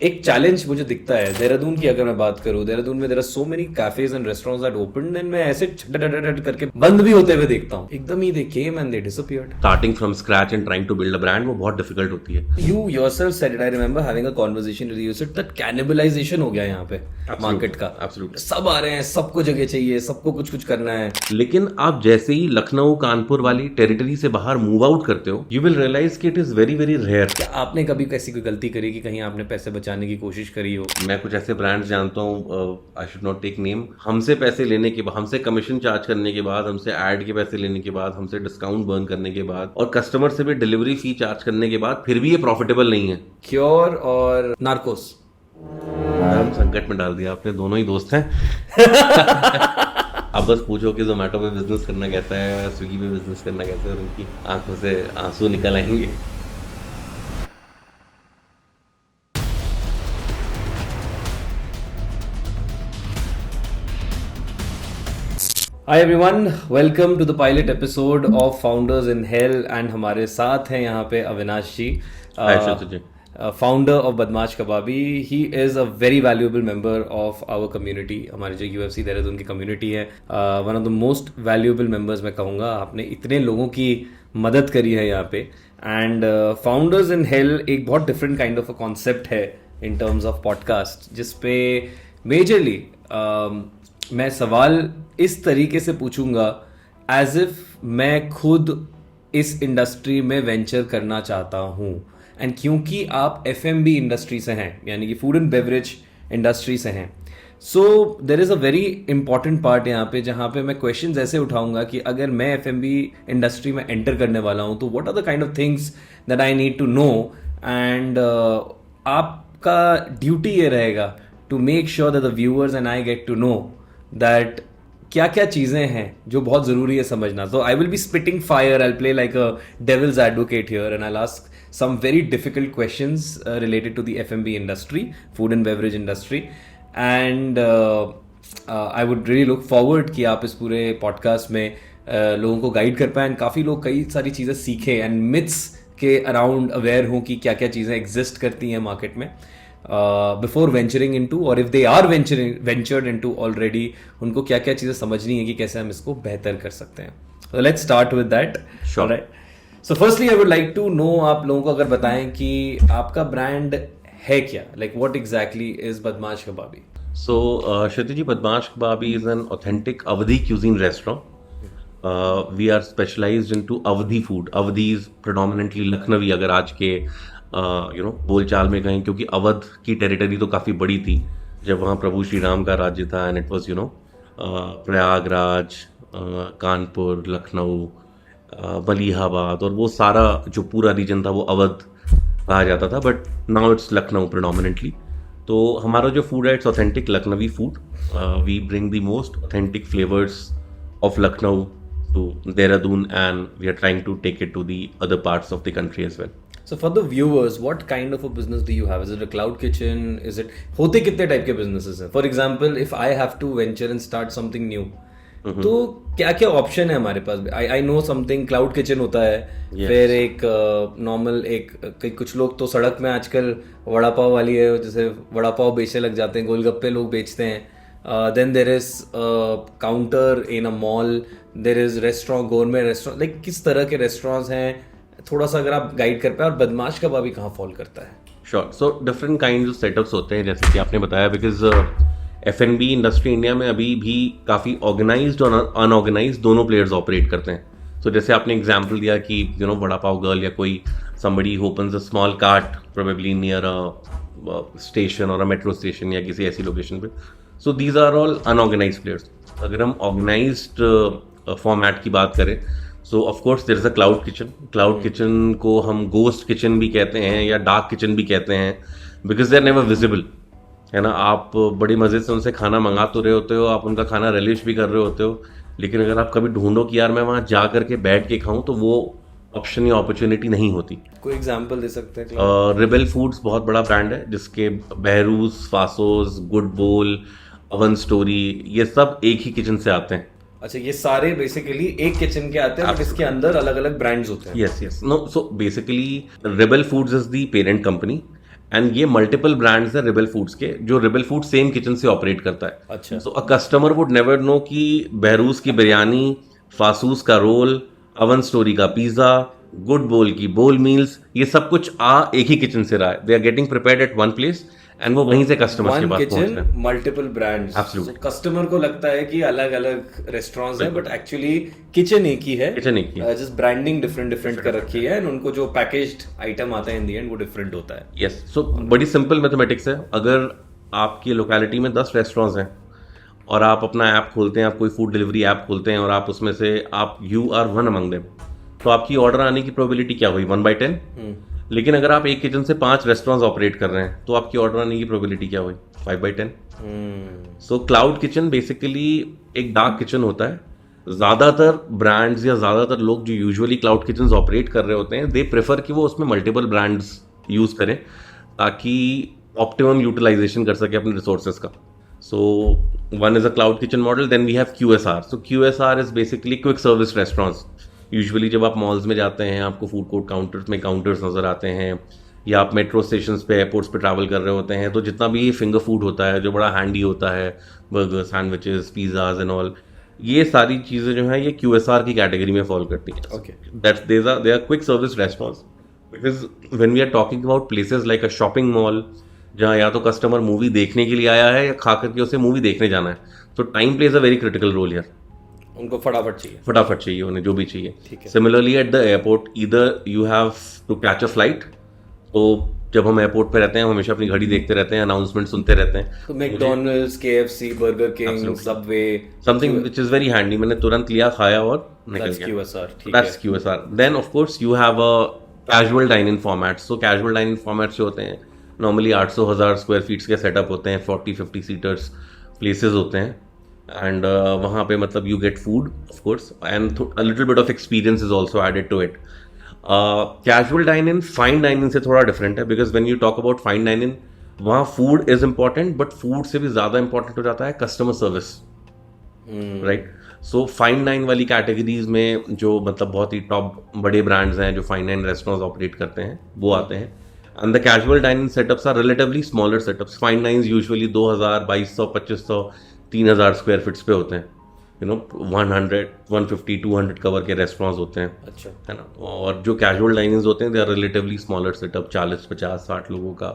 एक चैलेंज मुझे दिखता है देहरादून की। अगर मैं बात करूं, देहरादून में there are so many cafes and restaurants that opened and मैं ऐसे छट करके बंद भी होते हुए देखता हूं। एकदम ही they came and they disappeared. Starting from scratch and trying to build a brand वो बहुत डिफिकल्ट होती है। You yourself said it. I remember having a conversation with you. Said that cannibalization हो गया यहाँ पे मार्केट का। Absolutely. सब आ रहे हैं, सबको जगह चाहिए, सबको कुछ कुछ करना है। लेकिन आप जैसे ही लखनऊ कानपुर वाली टेरिटरी से बाहर मूव आउट करते हो यू विल रियलाइज कि it is very very rare. क्या आपने कभी कैसी कोई गलती करी कि कहीं आपने पैसे बचाने की कोशिश करी हो? मैं कुछ ऐसे ब्रांड्स जानता हूँ, I should not take name, हमसे पैसे लेने के बाद, हमसे कमीशन चार्ज करने के बाद, हमसे एड के पैसे लेने के बाद, हमसे डिस्काउंट बर्न करने के बाद और कस्टमर से भी डिलीवरी फी चार्ज करने के बाद फिर भी ये प्रॉफिटेबल नहीं है। क्योर और नार्कोस हम संकट में डाल दिया आपने, दोनों ही दोस्त हैं। अब बस पूछो कि जोमेटो पे बिजनेस करना कैसा है, स्विगी पे बिजनेस करना कैसा है, और उनकी आंखों से आंसू निकल आएंगे। Hi everyone, welcome to the pilot episode of Founders in Hell and हमारे साथ हैं यहाँ पे अविनाश जी, founder of Badmash Kababi. He is a very valuable member of our community. हमारे जो UFC देहरादून की कम्युनिटी है, one of the most valuable members मैं कहूँगा। आपने इतने लोगों की मदद करी है यहाँ पे। एंड फाउंडर्स इन हेल एक बहुत different kind of a concept है इन टर्म्स ऑफ पॉडकास्ट, जिसपे मेजरली मैं सवाल इस तरीके से पूछूंगा एज इफ मैं खुद इस इंडस्ट्री में वेंचर करना चाहता हूँ। एंड क्योंकि आप FMB इंडस्ट्री से हैं, यानी कि फूड एंड बेवरेज इंडस्ट्री से हैं, so there is a very important part यहाँ पे जहाँ पे मैं क्वेश्चंस ऐसे उठाऊंगा कि अगर मैं FMB इंडस्ट्री में एंटर करने वाला हूँ तो what are the kind of things that I need to know. And आपका ड्यूटी ये रहेगा to make sure that the viewers and I get to know that क्या क्या चीज़ें हैं जो बहुत ज़रूरी है समझना। तो I will be spitting fire, I play like a devil's advocate here and I ask some very difficult questions related to the FMB industry, food and beverage industry, and I would really look forward कि आप इस पूरे podcast में लोगों को guide कर पाएं, काफ़ी लोग कई सारी चीज़ें सीखें एंड मिथ्स के अराउंड अवेयर हों कि क्या क्या चीज़ें एग्जिस्ट करती हैं मार्केट में बिफोर वेंचरिंग इनटू, और if they are ventured into already, उनको क्या क्या चीज़ें समझनी है कि कैसे हम इसको बेहतर कर सकते हैं। So let's start with that. Sure. All right. So firstly I would like to know, आप लोगों को अगर बताएं कि आपका ब्रांड है क्या, like what exactly is बदमाश कबाबी? So Shruti ji, Badmash Kababi is an authentic Awadhi cuisine restaurant. We are specialized into Awadhi food. Awadhi is predominantly Lucknowi अगर आज के बोलचाल में कहें, क्योंकि अवध की टेरिटरी तो काफ़ी बड़ी थी जब वहाँ प्रभु श्री राम का राज्य था, and it was Prayagraj, Kanpur, Lucknow, Malihabad, और वो सारा जो पूरा रीजन था वो अवध कहा जाता था, but now it's Lucknow predominantly. तो हमारा जो फूड है it's authentic Lucknowi food. We bring the most authentic flavours of Lucknow to Dehradun and we are trying to take it to the other parts of the country as well. So for the viewers, what kind of a business do you have? Is it a cloud kitchen? Is it, होते कितने type के businesses हैं? For example, if I have to venture and start something new, तो क्या क्या option है हमारे पास? I know something, cloud kitchen होता है, फिर एक नॉर्मल कुछ लोग तो सड़क में आजकल वड़ा पाव वाली है, जैसे वड़ा पाव बेचने लग जाते हैं, गोलगप्पे लोग बेचते हैं। Then there is counter in a mall, there is restaurant, gourmet restaurant, like किस तरह के रेस्टोरेंट्स हैं, थोड़ा सा अगर आप गाइड कर पाए, और बदमाश कबाबी कहाँ फॉल करता है? Sure. So different kind of setups होते हैं जैसे कि आपने बताया, बिकॉज FNB इंडस्ट्री इंडिया में अभी भी काफ़ी ऑर्गेनाइज्ड और अनऑर्गेनाइज्ड दोनों प्लेयर्स ऑपरेट करते हैं। सो जैसे आपने एग्जांपल दिया कि वड़ा पाव गर्ल या कोई somebody who opens a small cart probably near a station or a metro station या किसी ऐसी लोकेशन पे, so these are all unorganised players. अगर हम ऑर्गेनाइज्ड फॉर्मेट की बात करें, so of course there is a cloud kitchen. Cloud kitchen को हम गोस्ट किचन भी कहते हैं या डार्क किचन भी कहते हैं, because they are never visible, है ना। आप बड़ी मज़े से उनसे खाना मंगा तो रहे होते हो, आप उनका खाना रिलीश भी कर रहे होते हो, लेकिन अगर आप कभी ढूंढो कि यार मैं वहाँ जा करके बैठ के खाऊं, तो वो ऑप्शन या अपॉर्चुनिटी नहीं होती। कोई एग्जांपल दे सकते हैं? रिबेल फूड्स बहुत बड़ा ब्रांड है जिसके बहरूस, फासोस, गुड बोल, अवन स्टोरी, ये सब एक ही किचन से आते हैं। अच्छा, ये सारे बेसिकली एक किचन के आते हैं, बट इसके अंदर अलग अलग ब्रांड्स होते हैं। Yes. No, so basically Rebel Foods is the parent company and ये मल्टीपल ब्रांड्स है रिबल फूड्स के, जो रिबल फूड सेम किचन से ऑपरेट करता है. अच्छा. So a customer would never know कि बहरूज की बिरयानी, फासूस का रोल, अवन स्टोरी का पिज्जा, गुड बोल की बोल मील्स, ये सब कुछ एक ही किचन से रहा है. They are getting prepared at one place and वो वहीं से कस्टमर्स के पास पहुंच रहे हैं. Multiple brands. Absolutely. कस्टमर को लगता है कि अलग अलग रेस्टोरेंट्स हैं, बट एक्चुअली किचन एक ही है. किचन एक ही है. जस्ट ब्रांडिंग डिफरेंट कर रखी है, एंड उनको जो पैकेज्ड आइटम आता है इन द एंड वो डिफरेंट होता है. यस. सो बड़ी सिंपल मैथमेटिक्स है. अगर आपकी लोकेलिटी में 10 रेस्टोरेंट्स हैं और आप अपना ऐप खोलते हैं, आप कोई फूड डिलीवरी ऐप खोलते हैं और आप उसमें से you are one among them, तो आपकी ऑर्डर आने की प्रोबेबिलिटी क्या हुई? 1/10. लेकिन अगर आप एक किचन से 5 रेस्टोरेंट्स ऑपरेट कर रहे हैं तो आपकी ऑर्डर आने की प्रोबेबिलिटी क्या हुई? 5/10. सो क्लाउड किचन बेसिकली एक डार्क किचन होता है. ज़्यादातर ब्रांड्स या ज़्यादातर लोग जो यूजुअली क्लाउड किचन ऑपरेट कर रहे होते हैं, दे प्रेफर कि वो उसमें मल्टीपल ब्रांड्स यूज़ करें ताकि ऑप्टिमम यूटिलाइजेशन कर सके अपने रिसोर्सेज का. So one is a cloud kitchen model. Then we have QSR. So QSR is basically quick service restaurants. Usually जब आप मॉल्स में जाते हैं, आपको फूड कोर्ट काउंटर्स में काउंटर्स नज़र आते हैं, या आप मेट्रो स्टेशंस पे, एयरपोर्ट्स पे ट्रैवल कर रहे होते हैं, तो जितना भी ये फिंगर फूड होता है जो बड़ा हैंडी होता है, burger, sandwiches, pizzas and all, ये सारी चीज़ें जो हैं ये QSR की कैटेगरी में फॉल करती हैं. Okay. They are quick service restaurants. Because when we are talking about places like a shopping mall, जहाँ या तो कस्टमर मूवी देखने के लिए आया है या खा करके उसे मूवी देखने जाना है, तो time plays a very critical role here. उनको फटाफट चाहिए उन्हें जो भी चाहिए. Similarly at the airport, either you have to catch a flight. तो जब हम एयरपोर्ट पे रहते हैं, हम हमेशा अपनी घड़ी देखते रहते हैं, अनाउंसमेंट सुनते रहते हैं. तो McDonald's, KFC, burger king, Subway, something which is very handy. मैंने तुरंत लिया, खाया और निकल गया. QSR. ठीक है. That's QSR. Then of course you have a casual dining formats. So casual dining formats जो होते हैं, नॉर्मली 800,000 स्क्वायर फीट्स के सेटअप होते हैं, 40-50 सीटर्स प्लेसेस होते हैं. एंड वहाँ पे मतलब you get food of course, and a little bit of experience is also added to it. Casual dining fine dining से थोड़ा डिफरेंट है, because when you talk about fine dining, वहाँ food is important, but food से भी ज़्यादा important हो जाता है customer service. Right. So fine dine वाली कैटेगरीज में जो मतलब बहुत ही टॉप बड़े ब्रांड्स हैं जो फाइन डाइन रेस्टोरेंट्स ऑपरेट करते हैं, वो आते हैं. And the casual dining setups are relatively smaller setups. Fine dines usually 2,000, 2,200, 2,500, 3,000 square feets पे होते हैं. 100, 150, 200 कवर के रेस्टोरेंट्स होते हैं. अच्छा. है ना. और जो कैजुअल डाइनिंग होते हैं, they are relatively smaller setup, 40, 50, 60 लोगों का.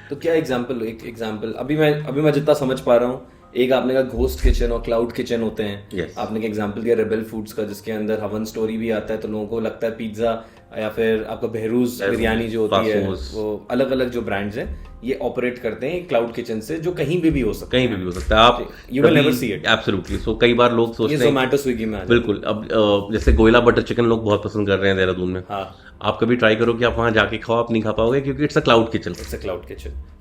तो क्या एग्जांपल अभी मैं जितना समझ पा रहा हूँ, एक आपने कहा घोस्ट किचन और क्लाउड किचन होते हैं. Yes. आपने का एग्जांपल दिया रेबल फूड्स का, जिसके अंदर हवन स्टोरी भी आता है, तो लोगों को लगता है पिज्जा या फिर आपका बहरूज बिरयानी जो होती है, वो अलग अलग जो ब्रांड्स हैं ये ऑपरेट करते हैं क्लाउड किचन से, जो कहीं भी हो सकता है. कहीं भी हो सकता है. आप you will never see it. Absolutely. So कई बार लोग सोचते हैं ज़ोमैटो, स्विगी में. बिल्कुल. अब जैसे गोयला बटर चिकन लोग बहुत पसंद कर रहे हैं देहरादून में. हाँ. आप कभी ट्राई करो कि आप वहाँ जाके खाओ, आप नहीं खा पाओगे, क्योंकि इट्स अ क्लाउड किचन.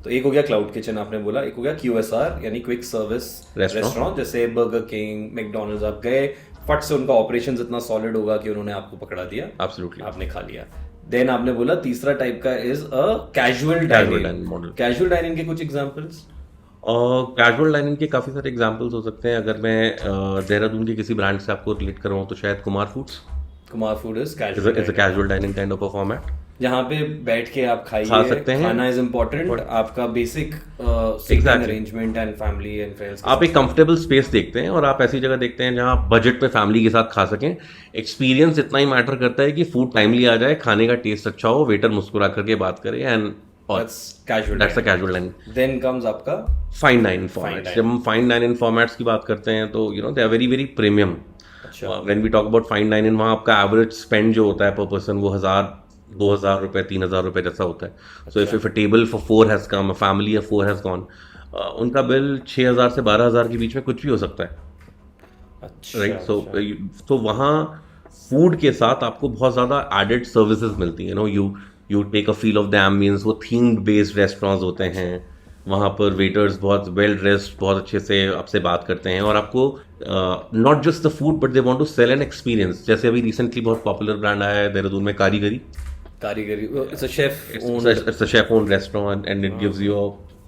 तो एक हो गया क्लाउड किचन आपने बोला, एक हो गया QSR यानी क्विक सर्विस रेस्टोरेंट, जैसे बर्गर किंग, मैकडॉनल्ड्स. आप गए, फट से उनका ऑपरेशन इतना सॉलिड होगा कि उन्होंने आपको पकड़ा दिया, एब्सोल्युटली, आपने खा लिया. देन आपने बोला तीसरा टाइप का is a casual dining model. Casual dining के कुछ एग्जांपल्स? कैजुअल डाइनिंग के काफ़ी सारे एग्जांपल्स हो सकते हैं. अगर मैं देहरादून के किसी ब्रांड से आपको रिलेट कर रहा हूँ, तो शायद Kumar foods is casual dining kind of a format, जहाँ पे बैठ के आप खा सकते हैं. खाना इज इम्पोर्टेंट, आपका basic arrangement and family and friends. आप एक कंफर्टेबल स्पेस देखते हैं और आप ऐसी जगह देखते हैं जहाँ आप बजट पे फैमिली के साथ खा सकें. एक्सपीरियंस इतना ही मैटर करता है कि फूड टाइमली आ जाए, खाने का टेस्ट अच्छा हो, वेटर मुस्कुरा करके बात करे, and that's a casual dining. Then comes आपका fine dining formats. जब हम fine dining formats की बात करते हैं तो they are very very premium. अच्छा. When we talk about fine dining, वहाँ आपका average spend जो होता है per person वो 1,000, 2,000 रुपए, 3,000 रुपए जैसा होता है. So if a table for 4 has come, a family of 4 has gone, उनका बिल 6,000 से 12,000 के बीच में कुछ भी हो सकता है. अच्छा. Right? So वहाँ फूड के साथ आपको बहुत ज़्यादा added services मिलती हैं. You take a feel of the ambience. वो themed based restaurants होते हैं, वहाँ पर waiters बहुत well dressed, बहुत अच्छे से आपसे बात करते हैं, और आपको not just the food but they want to sell an experience. जैसे अभी recently बहुत popular brand आया है देहरादून में, कारीगरी. It's a chef owned restaurant and it gives you a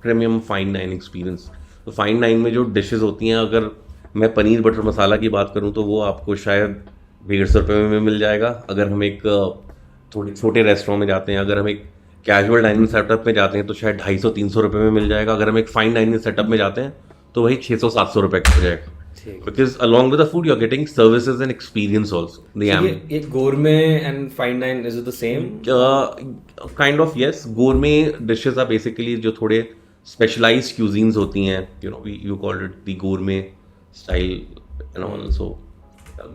premium fine dining experience. तो fine dining में जो dishes होती हैं, अगर मैं पनीर बटर मसाला की बात करूँ तो वो आपको शायद 150 रुपये में मिल जाएगा. अगर हम एक थोड़े छोटे रेस्टोरेंट में जाते हैं, अगर हम एक कैजुअल डाइनिंग सेटअप में जाते हैं तो शायद 250-300 रुपये में मिल जाएगा। अगर हम एक फाइन डाइनिंग सेटअप में जाते हैं तो वही 600-700 रुपये का हो जाएगा। Because along with the food, you're getting services and experience also. ये gourmet and fine dine, is it the same? Kind of, yes. Gourmet dishes are basically जो थोड़े specialized cuisines होती हैं. You know, you called it the gourmet style and all. So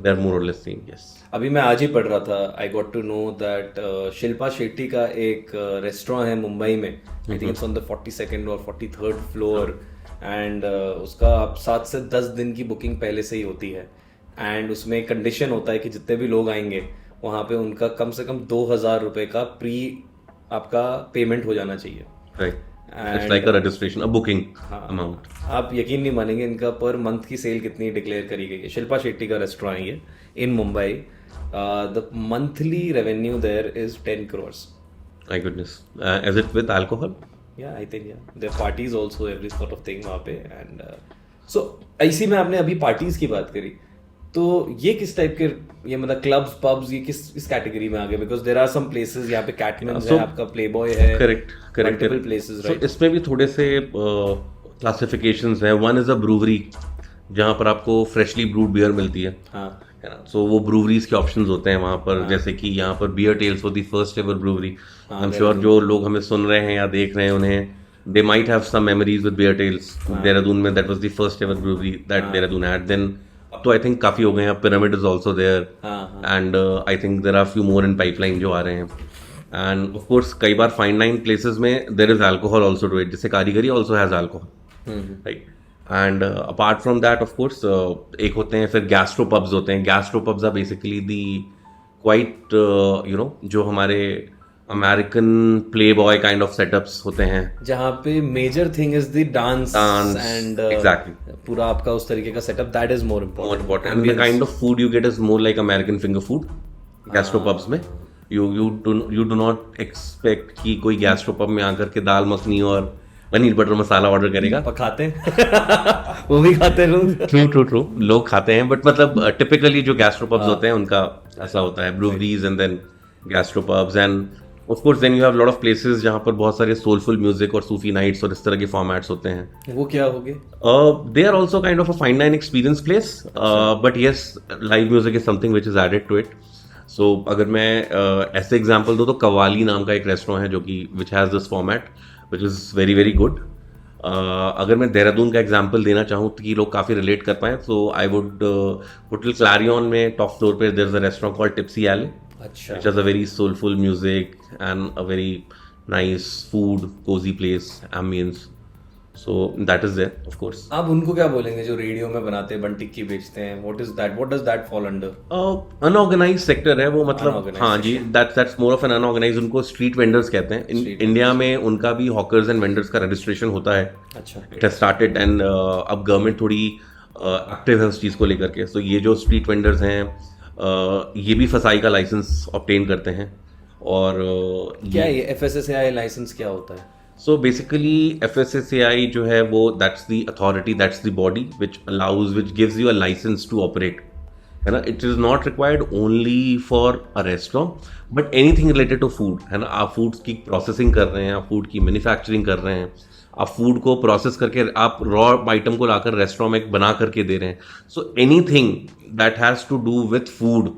they're more or less same, yes. अभी मैं आज ही पढ़ रहा था. I got to know that Shilpa Shetty का एक रेस्टोरेंट है मुंबई में. I think it's on the 42nd or 43rd floor. And उसका 7 से 10 दिन की बुकिंग पहले से ही होती है. एंड उसमें एक कंडीशन होता है कि जितने भी लोग आएंगे वहाँ पे उनका कम से कम 2,000 रुपये का प्री आपका पेमेंट हो जाना चाहिए. It's like a registration, a booking amount. आप यकीन नहीं मानेंगे इनका पर मंथ की सेल कितनी डिक्लेयर करी गई है. शिल्पा शेट्टी का रेस्टोरेंट है ये in Mumbai. The monthly revenue there is 10 crores. My goodness. Is it with alcohol? Yeah, I think there are parties also, every sort of thing वहाँ पे. And so इसी में आपने अभी पार्टीज की बात करी तो ये किस टाइप के ये मतलब क्लब्स पब्स ये इस कैटेगरी में आ गए? Because there are some places यहाँ पे कैटमैन्स है, आपका प्लेबॉय है, करेक्ट मल्टीपल प्लेसेस, राइट? इसमें भी थोड़े से क्लासिफिकेशंस हैं. वन इज अ ब्रूवरी जहाँ पर आपको फ्रेशली ब्रूड बियर मिलती है. हाँ, सो वो ब्रूवरीज के ऑप्शंस होते हैं वहाँ पर. जैसे कि यहाँ पर beer tales was the first ever brewery. I am sure जो लोग हमें सुन रहे हैं या देख रहे हैं उन्हें they might have some memories with Beer Tales. Dehradun में that was the first ever brewery that Dehradun had. Then अब तो आई थिंक काफी हो गए हैं. Pyramid is also there and I think there are few more in pipeline जो आ रहे हैं. एंड ऑफ कोर्स कई बार फाइन डाइन प्लेसेस में there is alcohol also to it. जैसे Karigari also has alcohol, right? And apart from that of course एक होते हैं फिर गैस्ट्रो पब्स होते हैं. Gastro pubs are basically the quite you know जो हमारे American Playboy kind of setups होते हैं जहाँ पे major thing is the dance and exactly पूरा आपका उस तरीके का setup that is more important. And the kind of food you get is more like American finger food gastro pubs में. यू डू नॉट एक्सपेक्ट कि कोई gastro pub में आकर के दाल मखनी और पनीर बटर मसाला ऑर्डर करेगा. खाते हैं वो भी खाते हैं लोग. ट्रू लोग खाते हैं बट मतलब टिपिकली जो गैस्ट्रो पब्स होते हैं उनका ऐसा होता है. Breweries and then gastro pubs and of course then you have lot of places जहाँ पर बहुत सारे सोलफुल म्यूजिक और सूफी नाइट्स और इस तरह के फॉर्मेट्स होते हैं. वो क्या हो गए? They are also kind of a fine dine experience place but yes live music is something which is added to it. So अगर मैं ऐसे एग्जाम्पल दूँ तो कवाली नाम का एक रेस्टोरेंट है जो कि which has this format which is very very good. अगर मैं देहरादून का एग्जाम्पल देना चाहूँ तो कि लोग काफ़ी रिलेट कर पाएँ so I would hotel Clarion में टॉप फ्लोर पे there is a restaurant called Tipsy Ale. अच्छा. Which has a very soulful music and a very nice food, cozy place, ambience. So that is there, of course. आप उनको क्या बोलेंगे जो radio में बनाते हैं, बन टिक्की बेचते हैं? What is that? What does that fall under? Unorganized sector है वो मतलब. हाँ जी, that's more of an unorganized. उनको street vendors कहते हैं. इंडिया में उनका भी hawkers and vendors का registration होता है. अच्छा. It has started and अब गवर्नमेंट थोड़ी एक्टिव है उस चीज़ को लेकर के. So ये जो street vendors हैं ये भी फसाई का लाइसेंस ऑब्टेन करते हैं. और क्या ये FSSAI लाइसेंस क्या होता है? सो बेसिकली FSSAI जो है वो that's the authority, that's the body which allows which gives you a licence to operate, है ना. It is not required only for a restaurant but anything related to food, है ना. आप food की processing कर रहे हैं, आप फूड की मैन्युफैक्चरिंग कर रहे हैं, आप फूड को प्रोसेस करके आप रॉ आइटम को लाकर रेस्टोरेंट में बना करके दे रहे हैं. So anything that has to do with food,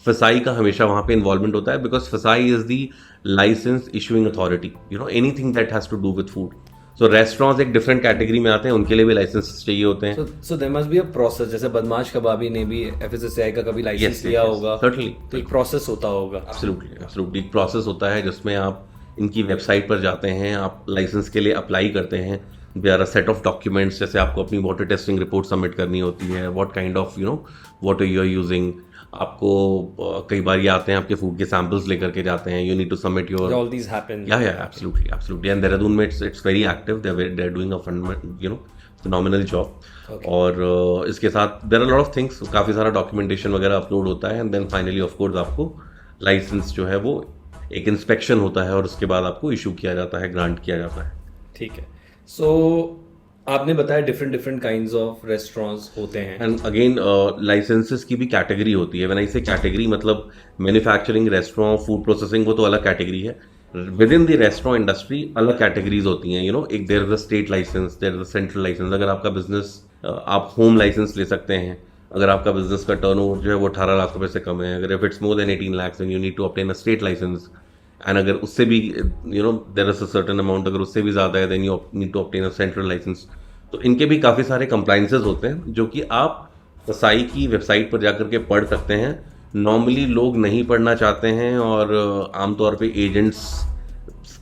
FSSAI का हमेशा वहाँ पे इन्वॉल्वमेंट होता है because FSSAI is the licence issuing authority, you know, anything that has to do with food. So restaurants एक डिफरेंट कैटेगरी में आते हैं, उनके लिए भी लाइसेंस चाहिए होते हैं. So there must be a process. जैसे बदमाश कबाबी ने भी FSSAI का कभी लाइसेंस लिया होगा, सर्टेनली. तो एक प्रोसेस होता होगा. एब्सोल्युटली एक प्रोसेस होता है जिसमें आप इनकी वेबसाइट पर जाते हैं, आप लाइसेंस के लिए अप्लाई करते हैं. There are a set of documents, जैसे आपको अपनी वाटर टेस्टिंग रिपोर्ट सबमिट करनी होती है, what kind of you know water you are using. आपको कई बार ये आते हैं आपके फूड के सैंपल्स लेकर के जाते हैं. You need to submit your all these happen. या एब्सोल्युटली एंड देहरादून में it's very active. They are doing a you know phenomenal job. और इसके साथ there are lot of things, काफ़ी सारा डॉक्यूमेंटेशन वगैरह अपलोड होता है and then finally of course आपको लाइसेंस जो है वो एक इंस्पेक्शन होता है और उसके बाद आपको इशू किया जाता है, ग्रांट किया जाता है. ठीक है. सो आपने बताया डिफरेंट काइंड्स ऑफ रेस्टोरेंट्स होते हैं एंड अगेन लाइसेंसेस की भी कैटेगरी होती है. व्हेन आई से कैटेगरी मतलब मैन्युफैक्चरिंग, रेस्टोरेंट, फूड प्रोसेसिंग वो तो अलग कैटेगरी है. Within the restaurant industry अलग कैटेगरीज होती हैं, एक there is a state licence, there is a central licence. अगर आपका बिजनेस, आप होम लाइसेंस ले सकते हैं अगर आपका बिजनेस का टर्नओवर जो है वो 18 लाख रुपए से कम है। अगर if it's more than 18 lakh then you need to obtain a state licence, and अगर उससे भी there is a certain amount, अगर उससे भी ज़्यादा है then you need to obtain a central licence. तो इनके भी काफ़ी सारे कंप्लाइंसेस होते हैं जो कि आप फसाई की वेबसाइट पर जाकर के पढ़ सकते हैं। नॉर्मली लोग नहीं पढ़ना चाहते हैं और आमतौर पे एजेंट्स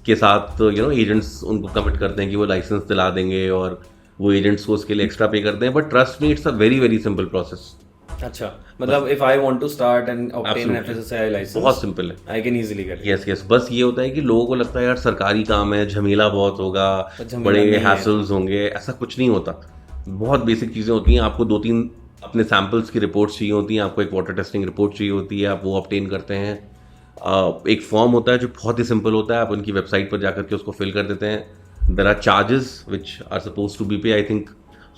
के साथ एजेंट्स उनको कमिट करते हैं कि वो लाइसेंस दिला देंगे और वो एजेंट्स को उसके लिए एक्स्ट्रा पे करते हैं, but trust me it's a very very simple process. अच्छा, मतलब if I want to start and obtain an FSSAI licence, बहुत सिंपल है, I can easily get. Yes, बस ये होता है कि लोगों को लगता है यार सरकारी काम है, झमेला बहुत होगा, बड़े हैसल्स होंगे। ऐसा कुछ नहीं होता, बहुत बेसिक चीज़ें होती हैं। आपको 2-3 अपने सैम्पल्स की रिपोर्ट्स चाहिए होती हैं, आपको एक वाटर टेस्टिंग रिपोर्ट चाहिए होती है, आप वो ऑब्टेन करते हैं। एक फॉर्म होता है जो बहुत ही सिंपल होता है, आप उनकी वेबसाइट पर जाकर के उसको फिल कर देते हैं। There are charges which are suppose to be pay, I think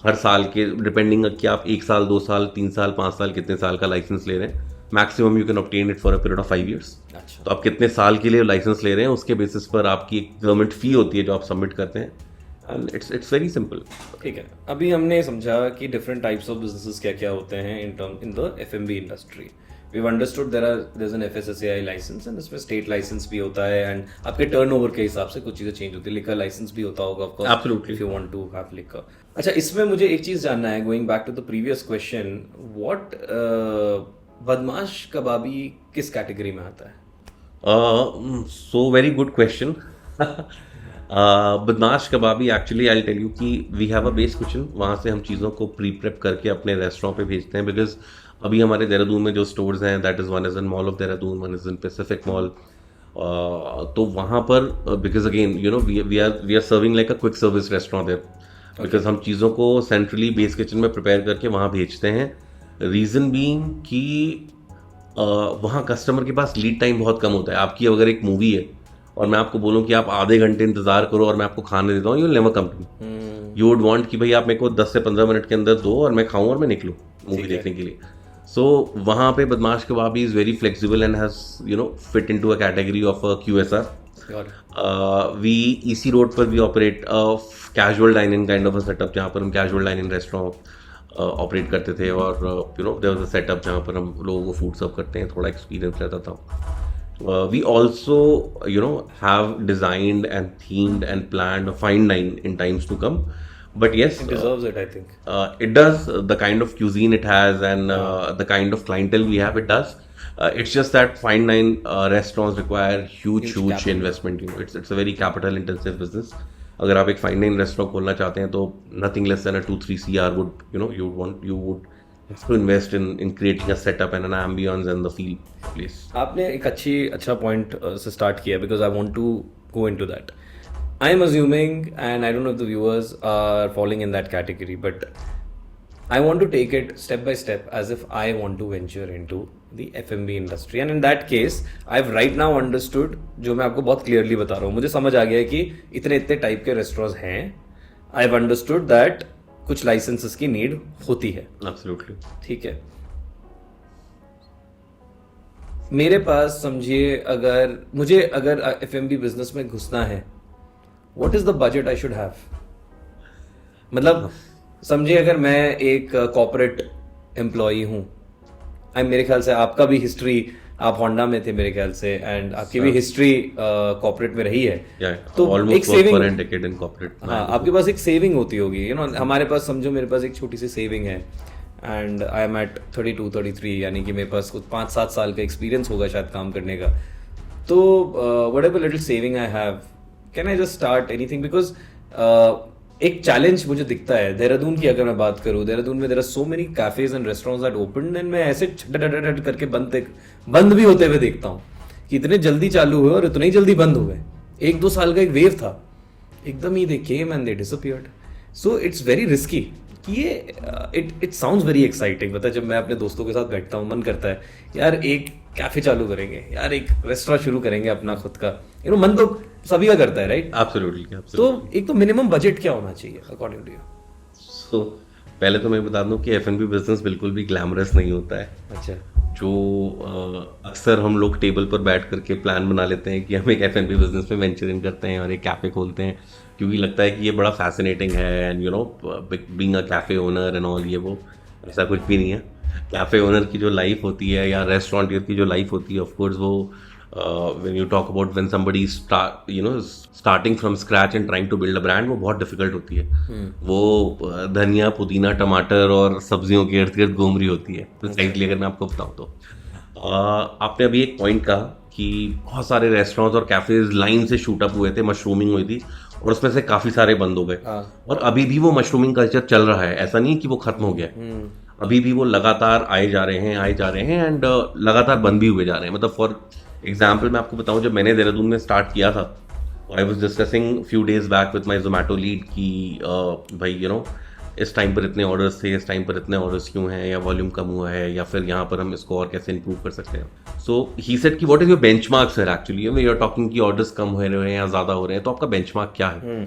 हर साल के, डिपेंडिंग कि आप 1 साल 2 साल 3 साल 5 साल कितने साल का लाइसेंस ले रहे हैं। Maximum you can obtain it for a period of 5 years। अच्छा, तो आप कितने साल के लिए लाइसेंस ले रहे हैं उसके बेसिस पर आपकी एक गवर्नमेंट फ़ी होती है जो आप सबमिट करते हैं, एंड इट्स वेरी सिंपल। ठीक है, अभी हमने समझा कि डिफरेंट टाइप्स ऑफ बिजनेसेस क्या क्या होते हैं in the FMB industry. We understood there is an FSSAI licence and इसमें स्टेट लाइसेंस भी होता है, एंड आपके टर्नओवर के हिसाब से कुछ चीजें चेंज होती है। लिकर लाइसेंस भी होता होगा of course, absolutely, if you want to have liquor. अच्छा, इसमें मुझे एक चीज जानना है, going back to the previous question, what Badmash Kababi किस कैटेगरी में आता है? So very good question. Badmash Kababi actually I tell you कि we have a base kitchen, वहाँ से हम चीज़ों को प्री प्रेप करके अपने रेस्टोरेंट पे भेजते हैं। बिकॉज अभी हमारे देहरादून में जो स्टोर्स हैं, that is one is in mall of Dehradun, one is in Pacific mall. तो वहाँ पर because again we are serving like a quick service restaurant there, because हम चीज़ों को सेंट्रली बेस किचन में प्रिपेयर करके वहाँ भेजते हैं। रीज़न बीइंग कि वहाँ कस्टमर के पास लीड टाइम बहुत कम होता है। आपकी अगर एक मूवी है और मैं आपको बोलूँ कि आप आधे घंटे इंतजार करो और मैं आपको खाने देता हूँ, you will never come to me. You would want कि भाई आप मेरे को 10 से 15 मिनट के अंदर दो और मैं खाऊं और मैं निकलूँ मूवी देखने के लिए। सो वहाँ पे Badmash Kababi is very flexible and has fit into a category of QSR। We EC road पर भी operate casual dining kind of a setup, जहाँ पर हम कैजुअल डाइनिंग रेस्टोरेंट ऑपरेट करते थे, और देयर वाज अ सेटअप जहाँ पर हम लोगों को फूड सर्व करते हैं, थोड़ा एक्सपीरियंस रहता था। We also, have designed and themed and planned a fine dine in times to come. But yes, It deserves it, I think. It does. The kind of cuisine it has and the kind of clientele we have, it does. It's just that fine dine restaurants require huge capital. investment. It's a very capital intensive business. अगर आप एक fine dine restaurant खोलना चाहते हैं तो nothing less than a 2-3 CR would, you would have to invest in creating a setup and an ambience and the feel place. आपने एक अच्छा पॉइंट से स्टार्ट किया, because I want to go into that. I am assuming, and I don't know if the viewers are following in that category, but I want to take it step by step as if I want to venture into the F&B industry, and in that case I've right now understood, जो मैं आपको बहुत clearly बता रहा हूँ, मुझे समझ आ गया है कि इतने टाइप के रेस्टोरेंट्स हैं। I've understood that कुछ लाइसेंसेस की नीड होती है। Absolutely. ठीक है, मेरे पास समझिए अगर F&B बिजनेस में घुसना है, what is the budget I should have? मतलब समझिए अगर मैं एक कॉर्पोरेट एम्प्लॉई हूँ, मेरे ख्याल से आपका भी हिस्ट्री, आप होंडा में थे मेरे ख्याल से, एंड आपकी भी हिस्ट्री कॉर्पोरेट में रही है। तो एक सेविंग, हाँ, आपके पास एक सेविंग होती होगी, हमारे पास समझो मेरे पास एक छोटी सी सेविंग है, एंड आई एम एट 32-33, यानी कि मेरे पास कुछ 5-7 साल का एक्सपीरियंस होगा शायद काम करने का। तो whatever little saving I have, can I just start anything? Because एक चैलेंज मुझे दिखता है देहरादून की, अगर मैं बात करूँ, देहरादून में there are so many cafes and restaurants that open, and मैं ऐसे छट करके बंद भी होते हुए देखता हूँ कि इतने जल्दी चालू हुए और इतने ही जल्दी बंद हो गए। 1-2 साल का एक वेव था, एकदम ही they came and they disappeared. So it's very risky कि ये इट साउंड्स वेरी एक्साइटिंग। पता है, जब मैं अपने दोस्तों के साथ बैठता हूँ, मन करता है यार एक कैफे चालू करेंगे, यार एक रेस्टोरेंट शुरू करेंगे अपना खुद का, मन तो सभी का करता है, राइट? एब्सोल्युटली। तो एक तो मिनिमम बजट क्या होना चाहिए अकॉर्डिंग टू यू? सो पहले तो मैं बता दूं कि F&B बिजनेस बिल्कुल भी ग्लैमरस नहीं होता है। अच्छा, जो अक्सर हम लोग टेबल पर बैठ करके प्लान बना लेते हैं कि हम एक F&B बिजनेस में वेंचर इन करते हैं और एक कैफ़े खोलते हैं, क्योंकि लगता है कि ये बड़ा फैसिनेटिंग है and you know being a cafe owner and all, ये वो। ऐसा कुछ भी नहीं है। कैफ़े ओनर की जो लाइफ होती है या रेस्टोरेंट की जो लाइफ होती है, ऑफ कोर्स वो when you talk about when somebody starting from scratch and trying to build a brand, वो बहुत डिफिकल्ट होती है। वो धनिया पुदीना टमाटर और सब्जियों के इर्द गिर्द घूम रही होती है प्रिसाइजली, अगर मैं आपको बताऊँ तो। आपने अभी एक पॉइंट कहा कि बहुत सारे रेस्टोरेंट्स और कैफेज लाइन से शूट अप हुए थे, मशरूमिंग हुई थी और उसमें से काफ़ी सारे बंद हो गए। और अभी भी वो मशरूमिंग कल्चर चल रहा है, ऐसा नहीं है कि वो खत्म हो गया। अभी भी वो लगातार आए जा रहे हैं एंड लगातार बंद भी हुए जा रहे हैं। मतलब फॉर एग्जाम्पल मैं आपको बताऊं, जब मैंने देहरादून में स्टार्ट किया था, I was discussing few days back with my Zomato lead कि भाई यू नो इस टाइम पर इतने ऑर्डर्स थे, इस टाइम पर इतने ऑर्डर्स क्यों हैं, या वॉल्यूम कम हुआ है, या फिर यहाँ पर हम इसको और कैसे इंप्रूव कर सकते हैं। सो ही सेड कि what is your benchmark sir, actually you are talking कि ऑर्डर्स कम हो रहे हैं या ज़्यादा हो रहे हैं, तो आपका बेंचमार्क क्या है?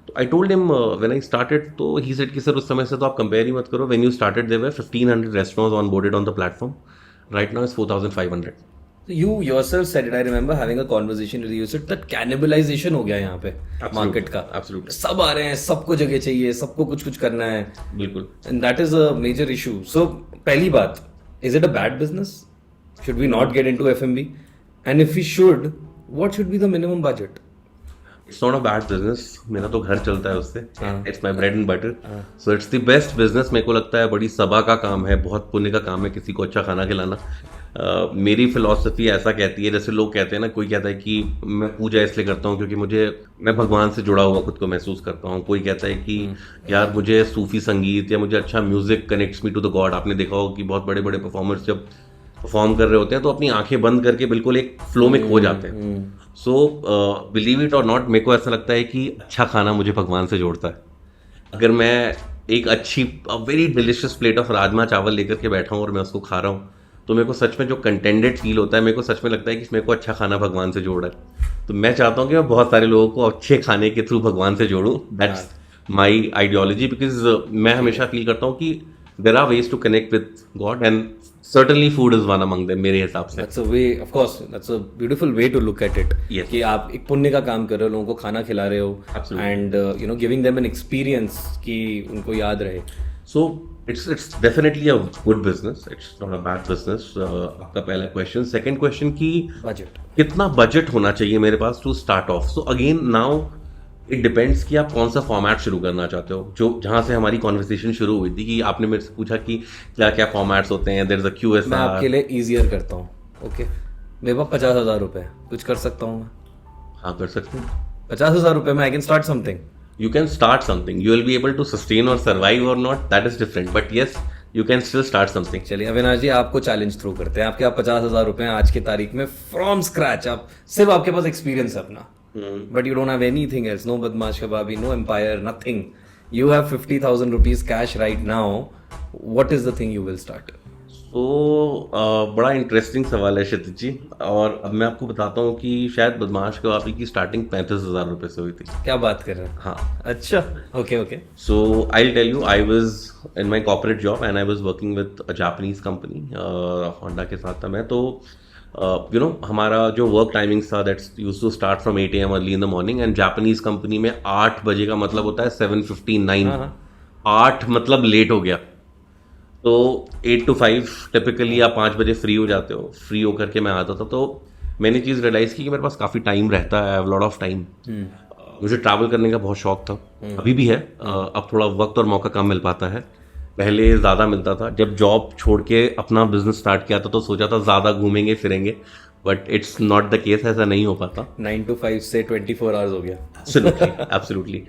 तो I told him when I started, तो ही सेड कि सर उस समय से तो आप कंपेयर ही मत करो। When you started there were 1500 restaurants onboarded on the platform, right now is 4500। You yourself said it. I remember having a conversation with you. You said that cannibalization हो गया यहाँ पे मार्केट का। Absolutely. सब आ रहे हैं, सबको जगह चाहिए, सबको कुछ कुछ करना है। बिल्कुल। And that is a major issue. So पहली बात, is it a bad business? Should we not get into F&B? And if we should, what should be the minimum budget? It's not a bad business. मेरा तो घर चलता है उससे। It's my bread and butter. So it's the best business। मेरे को लगता है बड़ी सभा का काम है, बहुत पुण्य का काम है किसी को अच्छा खाना खिलाना। मेरी फिलॉसफी ऐसा कहती है, जैसे लोग कहते हैं ना, कोई कहता है कि मैं पूजा इसलिए करता हूँ क्योंकि मैं भगवान से जुड़ा हुआ खुद को महसूस करता हूँ। कोई कहता है कि यार मुझे सूफी संगीत या मुझे अच्छा music connects me to the god. आपने देखा होगा कि बहुत बड़े बड़े परफॉर्मर्स जब परफॉर्म कर रहे होते हैं तो अपनी आंखें बंद करके बिल्कुल एक फ्लो में खो जाते हैं। सो बिलीव इट और नॉट, मेरे को ऐसा लगता है कि अच्छा खाना मुझे भगवान से जोड़ता है। अगर मैं एक अच्छी very delicious plate of rajma चावल लेकर के बैठा हूँ और मैं उसको खा रहा हूँ, तो मेरे को सच में जो कंटेंटेड फील होता है, मेरे को सच में लगता है कि मेरे को अच्छा खाना भगवान से जोड़ रहा है। तो मैं चाहता हूँ कि मैं बहुत सारे लोगों को अच्छे खाने के थ्रू भगवान से जोड़ूँ। दैट्स माई आइडियोलॉजी, बिकॉज मैं हमेशा फील करता हूँ कि there are ways to connect with God and certainly food is one among them मेरे हिसाब से। That's a way, of course, that's a beautiful way to look at it. Yes. कि आप एक पुण्य का काम कर रहे हो, लोगों को खाना खिला रहे हो, and you know giving them an experience कि उनको याद रहे। So it's definitely a good business. It's not a bad business. आपका पहला क्वेश्चन। सेकंड क्वेश्चन कि बजट, कितना बजट होना चाहिए मेरे पास to start off. So again now it depends कि आप कौन सा फॉर्मेट शुरू करना चाहते हो। जो जहाँ से हमारी कॉन्वर्सेशन शुरू हुई थी कि आपने मेरे से पूछा कि क्या क्या फॉर्मेट्स होते हैं, देयर इज अ QSR। मैं आपके लिए ईजियर करता हूँ। ओके, मेरे पास 50,000 रुपए, कुछ कर सकता हूँ मैं? हाँ, कर सकते हैं। 50,000 रुपए में I can start something. You can start something. You will be able to sustain or survive or not, that is different. But yes, you can still start something. चलिए अविनाश जी, आपको चैलेंज थ्रू करते हैं। आपके पास 50,000 रुपए हैं आज की तारीख में, फ्रॉम स्क्रैच। आप सिर्फ, आपके पास एक्सपीरियंस है अपना, but you don't have anything else, no Badmash Kababi, no empire, nothing. You have 50,000 rupees cash right now. What is the thing you will start? तो बड़ा इंटरेस्टिंग सवाल है क्षितिज जी, और अब मैं आपको बताता हूँ कि शायद बदमाश कबाबी की स्टार्टिंग 35,000 रुपए से हुई थी। क्या बात कर रहे हैं? हाँ, अच्छा, okay. So I will tell you, I was in my corporate job and I was working with a Japanese company, Honda के साथ था मैं। तो यू नो हमारा जो वर्क टाइमिंग्स था that's used to start from 8 AM early in the morning, and Japanese company में 8 बजे का मतलब होता है 7:59। 8 मतलब लेट हो गया। तो 8 to 5 टिपिकली आप 5 बजे फ्री हो जाते हो। फ्री होकर के मैं आता था, तो मैंने चीज़ रियलाइज़ की कि मेरे पास काफ़ी टाइम रहता है, लॉट ऑफ टाइम। मुझे ट्रैवल करने का बहुत शौक था, अभी भी है। अब थोड़ा वक्त और मौका कम मिल पाता है, पहले ज़्यादा मिलता था। जब जॉब छोड़ के अपना बिजनेस स्टार्ट किया था तो सोचा था ज़्यादा घूमेंगे फिरेंगे, but it's not the case, ऐसा नहीं हो पाता। 9 to 5 से 24 आवर्स हो गया। एब्सोल्युटली।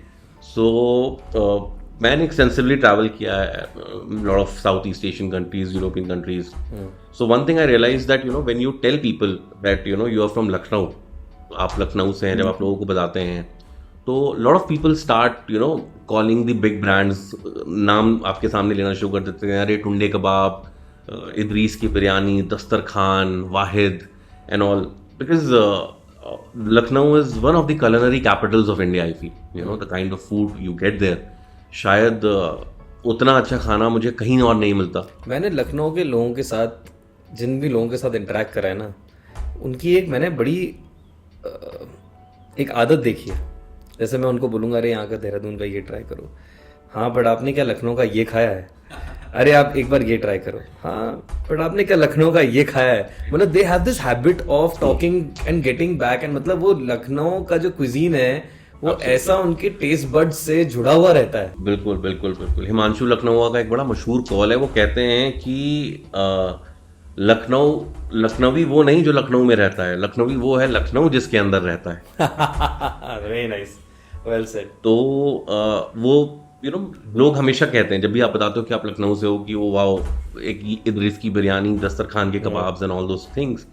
सो मैंने एक्सटेंसिवली ट्रैवल किया है, lot of south east Asian countries, European countries. So one thing I realise that you know when you tell people that you know you are from Lucknow, आप लखनऊ से हैं, जब आप लोगों को बताते हैं तो lot of people start you know calling the big brands, नाम आपके सामने लेना शुरू कर देते हैं। अरे टुंडे कबाब, इदरीस की biryani, Dastarkhan, Wahid and all, because Lucknow is one of the culinary capitals of India, I feel. You know, the kind of food you get there, शायद उतना अच्छा खाना मुझे कहीं और नहीं मिलता। मैंने लखनऊ के लोगों के साथ जिन भी लोगों के साथ इंटरेक्ट करा है ना, उनकी एक मैंने बड़ी एक आदत देखी है। जैसे मैं उनको बोलूँगा अरे यहाँ का देहरादून का ये ट्राई करो, हाँ बट आपने क्या लखनऊ का ये खाया है, अरे आप एक बार ये ट्राई करो, हाँ बट आपने क्या लखनऊ का ये खाया है। मतलब they have this habit of talking and getting back, and मतलब वो लखनऊ का जो क्विजीन है वो ऐसा उनके टेस्ट बड्स से जुड़ा हुआ रहता है। बिल्कुल बिल्कुल बिल्कुल। हिमांशु लखनऊ का एक बड़ा मशहूर कॉल है, वो कहते हैं कि लखनवी वो नहीं जो लखनऊ में रहता है, लखनवी वो है लखनऊ जिसके अंदर रहता है। Very nice, well said. तो वो लोग हमेशा कहते हैं जब भी आप बताते हो कि आप लखनऊ से हो कि वो वाओ एक इदरिस की बिरयानी, दस्तरखान के kebabs and all those things.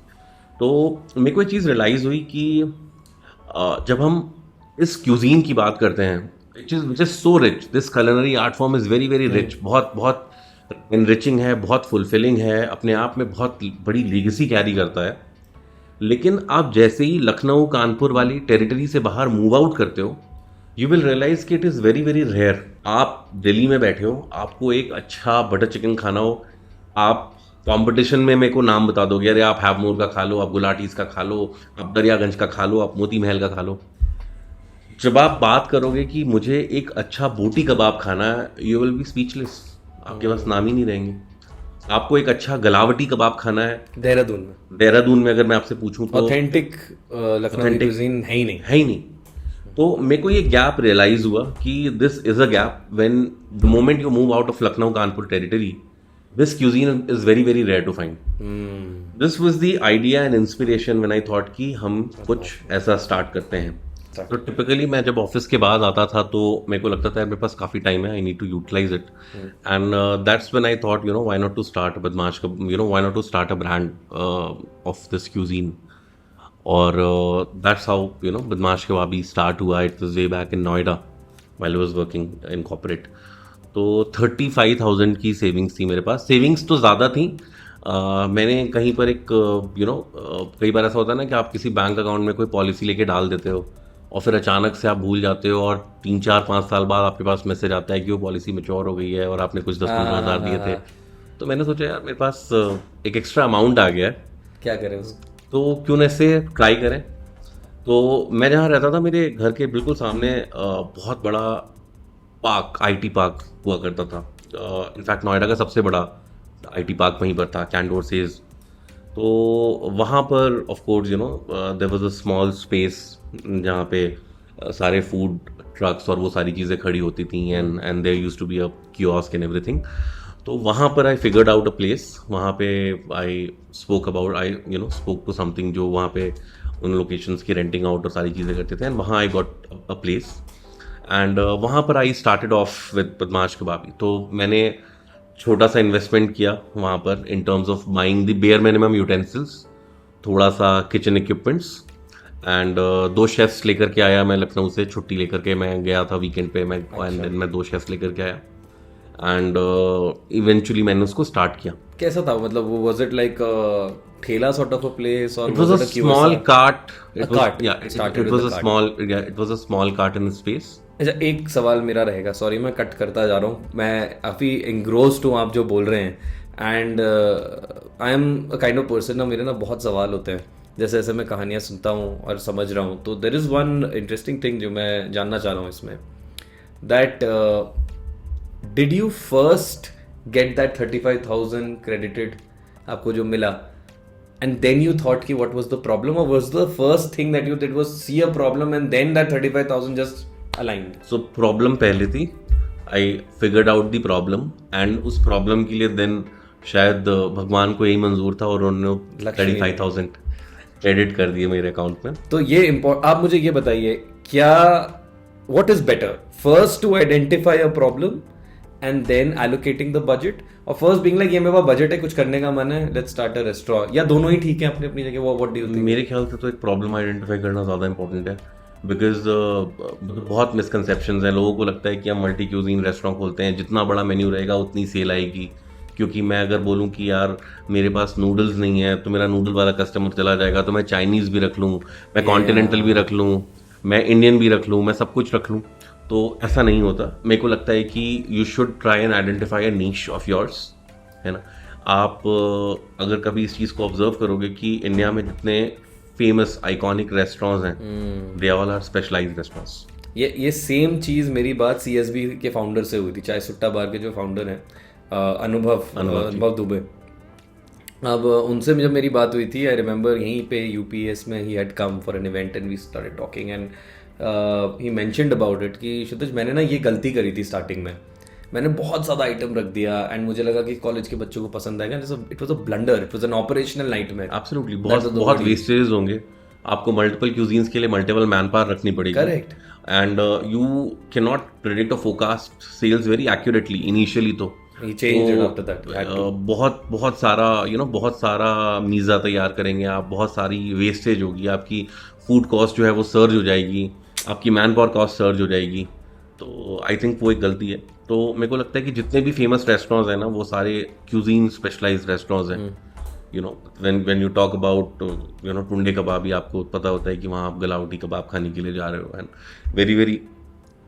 तो मेरे को एक चीज़ रियलाइज़ हुई कि जब हम इस क्यूजीन की बात करते हैं, which is so rich, this culinary art form is very very rich, बहुत बहुत इनरिचिंग है, बहुत फुलफिलिंग है, अपने आप में बहुत बड़ी लीगेसी कैरी करता है। लेकिन आप जैसे ही लखनऊ कानपुर वाली टेरिटरी से बाहर मूव आउट करते हो, यू विल रियलाइज कि it is very very rare. आप दिल्ली में बैठे हो, आपको एक अच्छा बटर चिकन खाना हो, आप कंपटीशन में मेरे को नाम बता दोगे, अरे आप हैवमोर का खा लो, आप गुलाटीज़ का खा लो, आप दरियागंज का खा लो, आप मोती महल का खा लो। जब आप बात करोगे कि मुझे एक अच्छा बोटी कबाब खाना है, यू विल बी स्पीचलेस, आपके पास नाम ही नहीं रहेंगे। आपको एक अच्छा गलावटी कबाब खाना है देहरादून में अगर मैं आपसे पूछूं तो ऑथेंटिक लखनऊ क्विजीन है ही नहीं। तो मेरे को ये गैप रियलाइज हुआ कि this is a gap when the moment you move out of Lucknow Kanpur territory, this cuisine is very very rare to find. This was the idea and inspiration when I thought कि हम कुछ ऐसा start करते हैं। तो typically मैं जब office के बाद आता था तो मेरे को लगता था मेरे पास काफ़ी टाइम है, I need to utilise it, and that's when I thought why not to start Badmash why not to start a brand of this cuisine. और that's how Badmash Kababi start हुआ। It was way back in Noida while I was working in corporate. तो 35,000 की savings थी मेरे पास। Savings तो ज़्यादा थी, मैंने कहीं पर एक कई बार ऐसा होता है ना कि आप किसी बैंक अकाउंट में कोई पॉलिसी लेके डाल देते हो और फिर अचानक से आप भूल जाते हो और 3-4-5 साल बाद आपके पास मैसेज आता है कि वो पॉलिसी मैच्योर हो गई है और आपने कुछ 10-15 हज़ार दिए थे। तो मैंने सोचा यार मेरे पास एक एक्स्ट्रा अमाउंट आ गया है, क्या करें उसको, तो क्यों न इसे ट्राई करें। तो मैं जहाँ रहता था मेरे घर के बिल्कुल सामने बहुत बड़ा पार्क, IT पार्क हुआ करता था। इनफैक्ट नोएडा का सबसे बड़ा IT पार्क वहीं पर था, कैंडोर सेज। तो वहाँ पर of course there was a small space जहाँ पे सारे फूड ट्रक्स और वो सारी चीज़ें खड़ी होती थी, and there used to be a kiosk and everything. तो वहाँ पर I figured out a place, वहाँ पे आई स्पोक टू समथिंग जो वहाँ पे उन लोकेशंस की रेंटिंग आउट और सारी चीज़ें करते थे, एंड वहाँ I got a place, and वहाँ पर आई स्टार्टेड ऑफ विद बदमाश कबाबी। तो मैंने छोटा सा इन्वेस्टमेंट किया वहाँ पर in terms of buying the bare minimum utensils, थोड़ा सा किचन इक्विपमेंट्स, एंड 2 शेफ्स लेकर के आया मैं लखनऊ से, छुट्टी लेकर के मैं गया था वीकेंड पे, मैं एंड देन मैं 2 शेफ्स लेकर के आया, एंड इवेंचुअली मैंने उसको स्टार्ट किया। कैसा था, मतलब वो वाज इट लाइक ठेला सॉर्ट ऑफ अ प्लेस और it was a small cart, it was a small cart in space. अच्छा, एक सवाल मेरा रहेगा, सॉरी मैं कट करता जा रहा हूँ, मैं काफ़ी इंग्रोस्ड हूँ आप जो बोल रहे हैं, and I am a kind of person ना, मेरे ना बहुत सवाल होते हैं जैसे जैसे मैं कहानियाँ सुनता हूँ और समझ रहा हूँ। तो there is one interesting thing जो मैं जानना चाह रहा हूँ इसमें, that did you first get that 35,000 credited, आपको जो मिला, and then you thought ki what was the problem, or was the first thing that you did was see a problem and then that 35,000 just aligned? So problem पहले थी, I figured out the problem, and उस problem के लिए then शायद भगवान को यही मंजूर था और उन्होंने 35,000 क्रेडिट कर दिए मेरे अकाउंट में। तो ये आप मुझे ये बताइए, क्या what is better, first to identify a problem and then allocating the budget, और फर्स्ट बीइंग लाइक ये मेरे पास बजट है, कुछ करने का मन है, लेट्स स्टार्ट अ रेस्टोरेंट, या दोनों ही ठीक है अपनी अपनी जगह? What do you think? मेरे ख्याल से तो एक प्रॉब्लम आइडेंटिफाई करना ज़्यादा इंपॉर्टेंट है, बिकॉज बहुत मिसकंसेप्शंस हैं। लोगों को लगता है कि हम मल्टी क्यूजीन रेस्टोरेंट खोलते हैं, जितना बड़ा मेन्यू रहेगा उतनी सेल आएगी, क्योंकि मैं अगर बोलूँ कि यार मेरे पास नूडल्स नहीं है तो मेरा नूडल वाला कस्टमर चला जाएगा, तो मैं चाइनीज़ भी रख लूँ, मैं कॉन्टिनेंटल भी रख लूँ, मैं इंडियन भी रख लूँ, मैं सब कुछ रख लूँ। तो ऐसा नहीं होता। मेरे को लगता है कि you should try and identify a niche of yours, है ना। आप अगर कभी इस चीज़ को ऑब्जर्व करोगे कि इंडिया में जितने फेमस आइकॉनिक रेस्टोरेंट्स हैं, they all are specialised restaurants. ये सेम चीज़ मेरी बात CSB के फाउंडर से हुई थी, चाय सुट्टा बार के जो फाउंडर हैं अनुभव दुबे। अब उनसे जब मेरी बात हुई थी, आई रिमेंबर यहीं पे UPS में he had come for an event and we started talking and he mentioned about it कि क्षितिज मैंने ना ये गलती करी थी स्टार्टिंग में, मैंने बहुत ज़्यादा आइटम रख दिया एंड मुझे लगा कि कॉलेज के बच्चों को पसंद आएगा। It was a blunder, it was an operational nightmare. Absolutely, बहुत वेस्टेज होंगे, आपको मल्टीपल क्यूजीन्स के लिए मल्टीपल मैन पावर रखनी पड़ेगी। Correct. And you can not predict और forecast sales very accurately initially. तो He changed it after that. बहुत सारा बहुत सारा मीज़ा तैयार करेंगे आप, बहुत सारी वेस्टेज होगी, आपकी फूड कॉस्ट जो है वो सर्ज हो जाएगी, आपकी मैन पावर कॉस्ट सर्ज हो जाएगी। तो आई थिंक वो एक गलती है। तो मेरे को लगता है कि जितने भी फेमस रेस्टोरेंट्स हैं ना, वो सारे क्यूजीन स्पेशलाइज्ड रेस्टोरेंट्स हैं। When you talk about Tunday Kababi, आपको पता होता है कि वहाँ आप गलावटी कबाब खाने के लिए जा रहे हो, and very very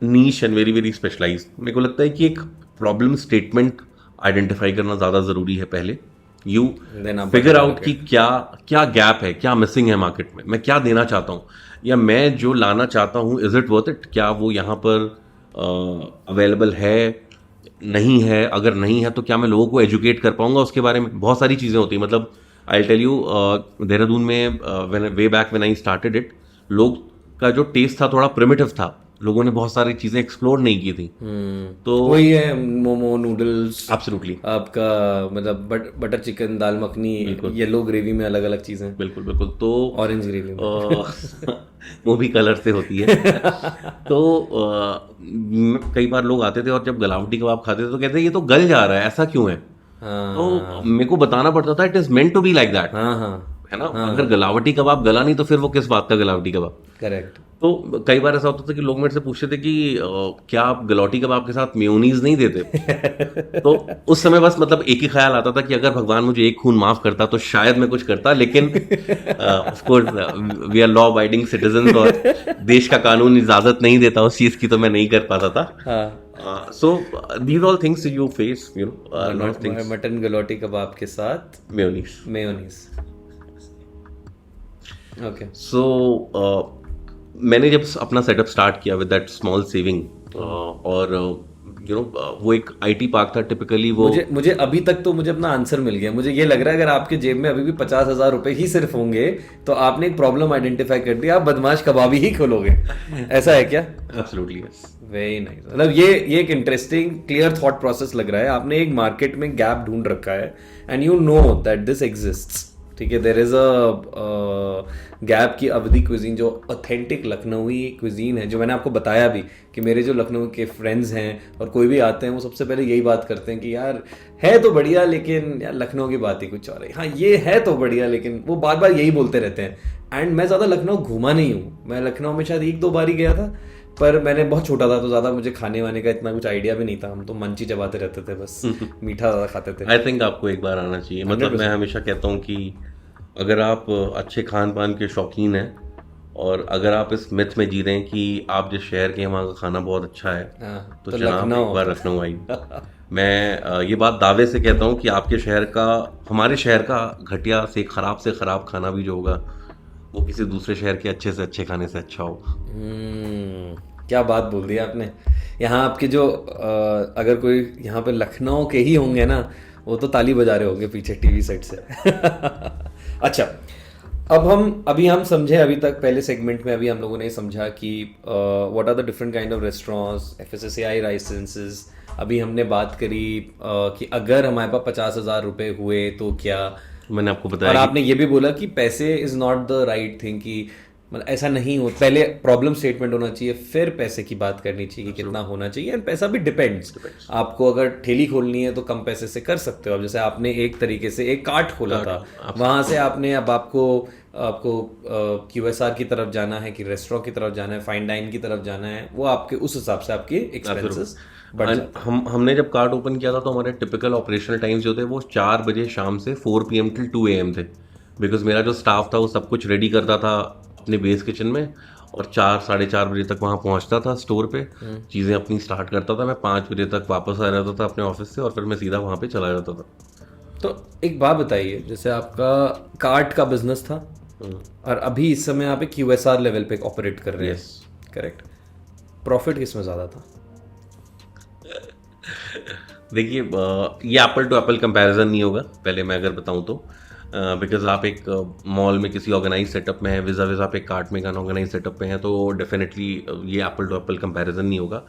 niche and very very specialised. मेरे को लगता है कि एक प्रॉब्लम स्टेटमेंट आइडेंटिफाई करना ज़्यादा ज़रूरी है पहले। यू फिगर आउट कि क्या गैप है, क्या मिसिंग है मार्केट में, मैं क्या देना चाहता हूँ, या मैं जो लाना चाहता हूँ इज इट वर्थ इट, क्या वो यहाँ पर अवेलेबल है, नहीं है, अगर नहीं है तो क्या मैं लोगों को एजुकेट कर पाऊंगा उसके बारे में। बहुत सारी चीज़ें होती हैं। मतलब आई टेल यू, देहरादून में way back when I started it, लोग का जो टेस्ट था थोड़ा प्रिमिटिव था, लोगों ने बहुत सारी चीजें एक्सप्लोर नहीं की थी। तो वही है, मोमो, नूडल्स, एब्सोल्युटली आपका मतलब बटर चिकन, दाल मखनी, येलो ग्रेवी में अलग अलग चीजें। बिल्कुल बिल्कुल। तो ऑरेंज ग्रेवी में वो भी कलर से होती है। तो कई बार लोग आते थे और जब गलावटी कबाब खाते थे तो कहते ये तो गल जा रहा है, ऐसा क्यों है? तो मेरे को बताना पड़ता था it is meant to be like that, है ना। अगर गलावटी कबाब गला नहीं तो फिर वो किस बात का गलावटी कबाब? करेक्ट। तो कई बार ऐसा होता था कि लोग मेरे से पूछते थे कि क्या आप गलौटी कबाब के साथ मेयोनीज नहीं देते? तो उस समय बस मतलब एक ही ख्याल आता था कि अगर भगवान मुझे एक खून माफ करता तो शायद मैं कुछ करता, लेकिन of course we are law abiding citizen और देश का कानून इजाजत नहीं देता उस चीज की, तो मैं नहीं कर पाता था। So these all things you face, not things. Mutton galouti kebab के साथ मेयोनीज। ओके। सो मैंने जब अपना सेटअप स्टार्ट किया विद दैट स्मॉल सेविंग, और वो एक IT पार्क था टिपिकली। वो मुझे अभी तक तो मुझे अपना आंसर मिल गया। मुझे ये लग रहा है अगर आपके जेब में अभी भी 50,000 रुपए ही सिर्फ होंगे तो आपने एक प्रॉब्लम आइडेंटिफाई कर दी, आप बदमाश कबाबी ही खोलोगे। ऐसा है क्या? Absolutely yes. Very nice. मतलब ये एक इंटरेस्टिंग क्लियर थॉट प्रोसेस लग रहा है। आपने एक मार्केट में गैप ढूंढ रखा है and you know that this exists. ठीक है, देयर इज अ गैप की अवधि क्विजीन जो ऑथेंटिक लखनवी क्विजीन है, जो मैंने आपको बताया भी कि मेरे जो लखनऊ के फ्रेंड्स हैं और कोई भी आते हैं वो सबसे पहले यही बात करते हैं कि यार है तो बढ़िया, लेकिन यार लखनऊ की बात ही कुछ और है। हाँ ये है तो बढ़िया, लेकिन वो बार बार यही बोलते रहते हैं। एंड मैं ज़्यादा लखनऊ घूमा नहीं हूँ, मैं लखनऊ में शायद 1-2 बार ही गया था, पर मैंने बहुत छोटा था तो ज़्यादा मुझे खाने वाने का इतना कुछ आइडिया भी नहीं था। हम तो मंची चबाते रहते थे, बस मीठा ज़्यादा खाते थे। आई थिंक आपको एक बार आना चाहिए। मतलब मैं हमेशा कहता हूँ कि अगर आप अच्छे खान पान के शौकीन हैं और अगर आप इस मिथ में जी रहे हैं कि आप जिस शहर के हैं वहाँ का खाना बहुत अच्छा है, तो जनाब एक बार लखनऊ आइए। मैं ये बात दावे से कहता हूँ कि आपके शहर का, हमारे शहर का घटिया से ख़राब खाना भी जो होगा वो किसी दूसरे शहर के अच्छे से अच्छे खाने से अच्छा होगा। क्या बात बोल दी आपने। यहाँ आपके जो अगर कोई यहाँ पे लखनऊ के ही होंगे ना, वो तो ताली बजा रहे होंगे पीछे टीवी सेट से। अच्छा, अभी हम समझे, अभी तक पहले सेगमेंट में अभी हम लोगों ने समझा कि what are the different kind of restaurants, FSSAI licences. अभी हमने बात करी कि अगर हमारे पास 50,000 रुपए हुए तो क्या, मैंने आपको बताया। और आपने ये भी बोला कि पैसे is not the right thing, कि मतलब ऐसा नहीं हो, पहले प्रॉब्लम स्टेटमेंट होना चाहिए, फिर पैसे की बात करनी चाहिए कि कितना होना चाहिए। एंड पैसा भी डिपेंड्स। आपको अगर ठेली खोलनी है तो कम पैसे से कर सकते हो। अब जैसे आपने एक तरीके से एक कार्ट खोला था, वहां से आपने, अब आपको QSR की तरफ जाना है कि रेस्टोरेंट की तरफ जाना है, फाइन डाइन की तरफ जाना है, वो आपके उस हिसाब से आपके एक्सपेंसेस बढ़ जाते हैं। हमने जब कार्ट ओपन किया था तो हमारे टिपिकल ऑपरेशनल टाइम्स जो थे वो 4 बजे शाम से 4 PM till 2 AM थे। बिकॉज मेरा जो स्टाफ था वो सब कुछ रेडी करता था अपने बेस किचन में, और 4-4:30 बजे तक वहाँ पहुँचता था स्टोर पे, चीज़ें अपनी स्टार्ट करता था। मैं 5 बजे तक वापस आ जाता था अपने ऑफिस से, और फिर मैं सीधा वहाँ पे चला जाता था। तो एक बात बताइए, जैसे आपका कार्ट का बिजनेस था और अभी इस समय आप एक QSR लेवल पे ऑपरेट कर रहे हैं, करेक्ट? प्रॉफिट किसमें ज़्यादा था? देखिए, ये एप्पल टू एप्पल कंपैरिजन नहीं होगा, पहले मैं अगर बताऊं तो, बिकॉज आप एक मॉल में किसी ऑर्गेनाइज सेटअप में है, विजा विजा आप एक कार्ट में का ऑर्गेनाइज सेटअप में है, तो डेफिनेटली ये एप्पल टू एप्पल कंपैरिजन नहीं होगा।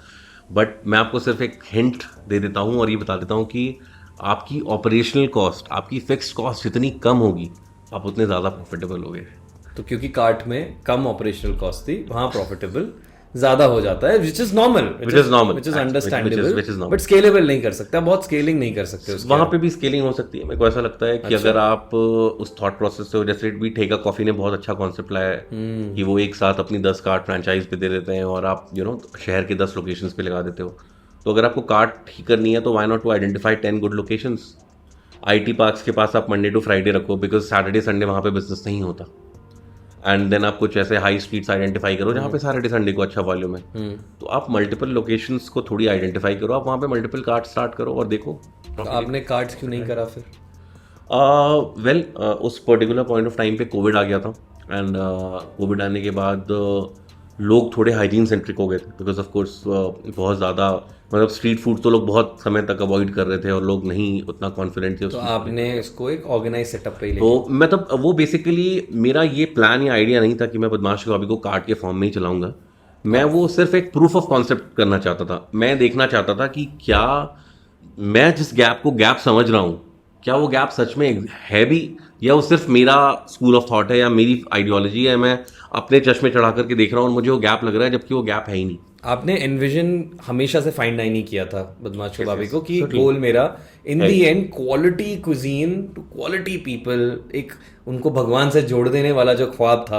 बट मैं आपको सिर्फ एक हिंट दे देता हूँ और ये बता देता हूँ कि आपकी ऑपरेशनल कॉस्ट, आपकी फिक्स्ड कॉस्ट जितनी कम होगी, आप उतने ज़्यादा प्रॉफिटेबल होगे। तो क्योंकि कार्ट में कम ऑपरेशनल कॉस्ट थी, वहां प्रॉफिटेबल ज्यादा हो जाता है, which is normal, which is understandable, but scalable नहीं कर सकते, बहुत स्केलिंग नहीं कर सकते उसके। वहां पे भी स्केलिंग हो सकती है। मेरे को ऐसा लगता है कि अगर आप उस थॉट प्रोसेस से, जैसे भी ठेका कॉफी ने बहुत अच्छा कॉन्सेप्ट लाया है कि वो एक साथ अपनी 10 कार्ट फ्रेंचाइज पे दे देते हैं और आप शहर के 10 लोकेशंस पे लगा देते हो। तो अगर आपको कार्ट ही करनी है तो why not to identify 10 good locations. IT parks के पास आप मंडे टू फ्राइडे रखो, बिकॉज सैटरडे संडे वहाँ पे बिजनेस नहीं होता। एंड देन आप कुछ ऐसे हाई स्ट्रीट्स आइडेंटिफाई करो जहाँ पे सैटरडे संडे को अच्छा वॉल्यूम है। तो आप मल्टीपल लोकेशंस को थोड़ी आइडेंटिफाई करो, आप वहाँ पे मल्टीपल कार्ट स्टार्ट करो और देखो। तो आपने कार्ट्स क्यों नहीं करा फिर? वेल, उस पर्टिकुलर पॉइंट ऑफ टाइम पे कोविड आ गया था, एंड कोविड आने के बाद लोग थोड़े हाइजीन सेंट्रिक हो गए थे, बिकॉज ऑफ कोर्स बहुत ज़्यादा, मतलब स्ट्रीट फूड तो लोग बहुत समय तक अवॉइड कर रहे थे और लोग नहीं उतना कॉन्फिडेंट थे। तो आपने इसको एक ऑर्गेनाइज सेटअप पे ही तो मतलब वो बेसिकली मेरा ये प्लान या आइडिया नहीं था कि मैं बदमाश कबाबी को कार्ट के फॉर्म में ही चलाऊंगा। मैं वो सिर्फ एक प्रूफ ऑफ कॉन्सेप्ट करना चाहता था। मैं देखना चाहता था कि क्या मैं जिस गैप को गैप समझ रहा हूँ, क्या वो गैप सच में है भी, या वो सिर्फ मेरा स्कूल ऑफ थॉट है या मेरी आइडियोलॉजी है, मैं अपने चश्मे चढ़ा करके देख रहा हूँ और मुझे वो गैप लग रहा है जबकि वो गैप है ही नहीं। आपने एनविजन हमेशा से फाइन डाइनिंग किया था बदमाश कबाबी को कि गोल मेरा in the end quality cuisine to quality people, एक उनको भगवान से जोड़ देने वाला जो ख्वाब था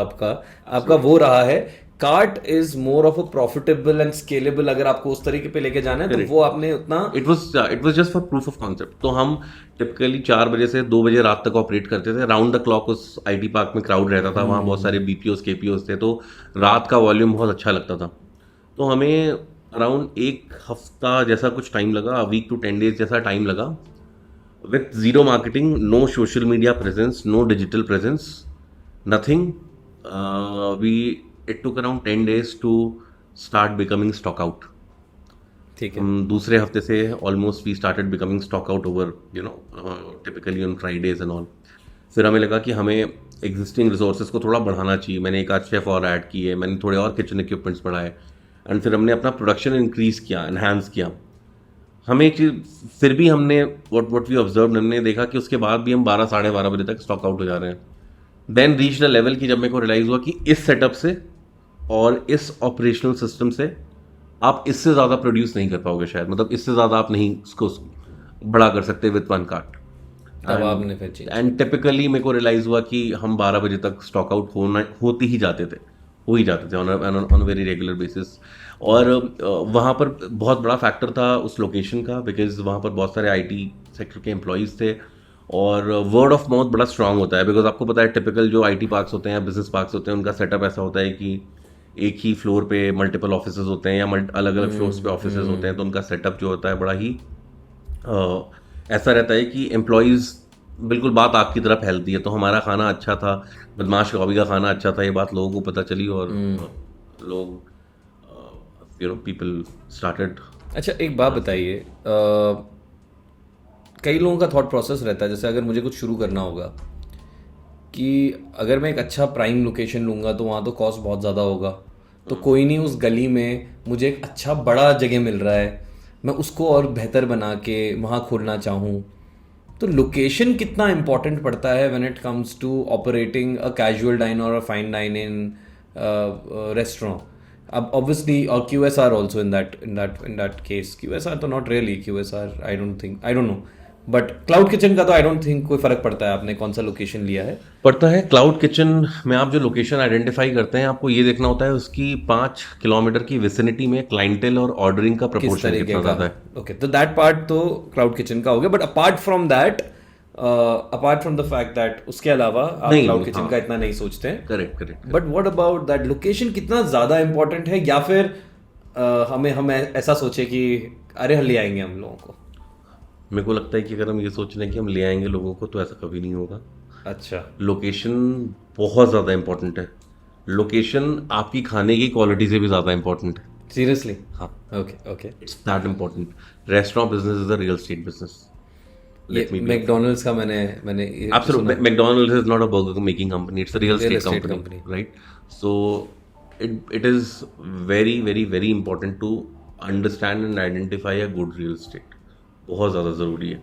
आपका वो रहा है। Cart is more of a profitable and scalable, अगर आपको उस तरीके पे लेके जाना है तो वो आपने उतना, it was just for proof of concept. तो हम टिपिकली 4 बजे से 2 बजे रात तक ऑपरेट करते थे, राउंड द क्लॉक। उस IT पार्क में क्राउड रहता था, वहाँ बहुत सारे BPOs KPOs थे, तो रात का वॉल्यूम बहुत अच्छा लगता था। तो हमें अराउंड 1 हफ्ता जैसा कुछ टाइम लगा, वीक टू 10 डेज जैसा टाइम लगा, with zero marketing, no social media presence, no digital presence, nothing. It took around 10 days to start becoming stock out. ठीक है। दूसरे हफ्ते से almost we started becoming stock out over typically on Fridays and all. फिर हमें लगा कि हमें existing resources को थोड़ा बढ़ाना चाहिए। मैंने एक आध शेफ और ऐड किए, मैंने थोड़े और किचन इक्विपमेंट्स बढ़ाए, एंड फिर हमने अपना प्रोडक्शन इंक्रीज किया, एनहांस किया। हमें एक चीज़ फिर भी हमने what we observed, हमने देखा कि उसके बाद भी हम 12 साढ़े 12 बजे तक स्टॉक आउट हो जा रहे हैं। देन रीच द लेवल की जब मेरे को रियलाइज़ हुआ कि इस सेटअप से और इस ऑपरेशनल सिस्टम से आप इससे ज़्यादा प्रोड्यूस नहीं कर पाओगे शायद, मतलब इससे ज़्यादा आप नहीं इसको बड़ा कर सकते विद 1 कार्ट। तब आपने फिर चेंज, एंड टिपिकली मेरे को रियलाइज़ हुआ कि हम 12 बजे तक स्टॉक आउट होते ही जाते थे ऑन वेरी रेगुलर बेसिस। और वहाँ पर बहुत बड़ा फैक्टर था उस लोकेशन का, बिकॉज वहाँ पर बहुत सारे IT सेक्टर के एम्प्लॉयज़ थे और वर्ड ऑफ माउथ बड़ा स्ट्रांग होता है। बिकॉज आपको पता है टिपिकल जो IT पार्क्स होते हैं या बिजनेस पार्क्स होते हैं, उनका सेटअप ऐसा होता है कि एक ही फ्लोर पे मल्टीपल ऑफिसेज होते हैं या अलग अलग फ्लोर्स पे ऑफिसेज होते हैं, तो उनका सेटअप जो होता है बड़ा ही ऐसा रहता है कि एम्प्लॉयज़ बिल्कुल बात आपकी तरफ फैलती है। तो हमारा खाना अच्छा था, बदमाश कबाबी का खाना अच्छा था, ये बात लोगों को पता चली और लोग पीपल स्टार्टेड। अच्छा एक बात बताइए, कई लोगों का थॉट प्रोसेस रहता है, जैसे अगर मुझे कुछ शुरू करना होगा कि अगर मैं एक अच्छा प्राइम लोकेशन लूँगा तो वहाँ तो कॉस्ट बहुत ज़्यादा होगा, तो कोई नहीं, उस गली में मुझे एक अच्छा बड़ा जगह मिल रहा है, मैं उसको और बेहतर बना के वहाँ खोलना चाहूँ, तो लोकेशन कितना इम्पोर्टेंट पड़ता है when it comes to operating a casual dine और a fine dine in restaurant? अब ऑब्वियसली और QSR also in that case, QSR तो not really, QSR I don't know, but cloud kitchen का तो I don't think कोई फर्क पड़ता है आपने कौन सा लोकेशन लिया है। पड़ता है। क्लाउड किचन में आप जो लोकेशन आइडेंटिफाई करते हैं, आपको ये देखना होता है उसकी 5 किलोमीटर की विसिनिटी में क्लाइंटेल और ऑर्डरिंग का प्रपोर्शन कितना ज़्यादा है। ओके, तो दैट पार्ट तो क्लाउड किचन का हो गया, but apart from the fact that उसके अलावा आप क्लाउड किचन का इतना नहीं सोचते हैं। Correct. But what about that, location कितना ज़्यादा इंपॉर्टेंट है, या फिर हम ऐसा सोचे कि अरे ले आएंगे हम लोगों को? मेरे को लगता है कि अगर हम ये सोच रहे हैं कि हम ले आएंगे लोगों को, तो ऐसा कभी नहीं होगा। अच्छा, लोकेशन बहुत ज़्यादा इंपॉर्टेंट है। लोकेशन आपकी खाने की क्वालिटी से भी ज़्यादा इंपॉर्टेंट है। सीरियसली? हाँ, okay okay. It's that important. Restaurant business is a real estate business. ये लेट मी बी मैकडोनल्ड्स का मैंने ये सुना। absolutely. McDonald's is not a burger making company, it's a real real estate estate company, company. right? So it is very very very important to understand and identify a good real estate. बहुत ज़्यादा ज़रूरी है।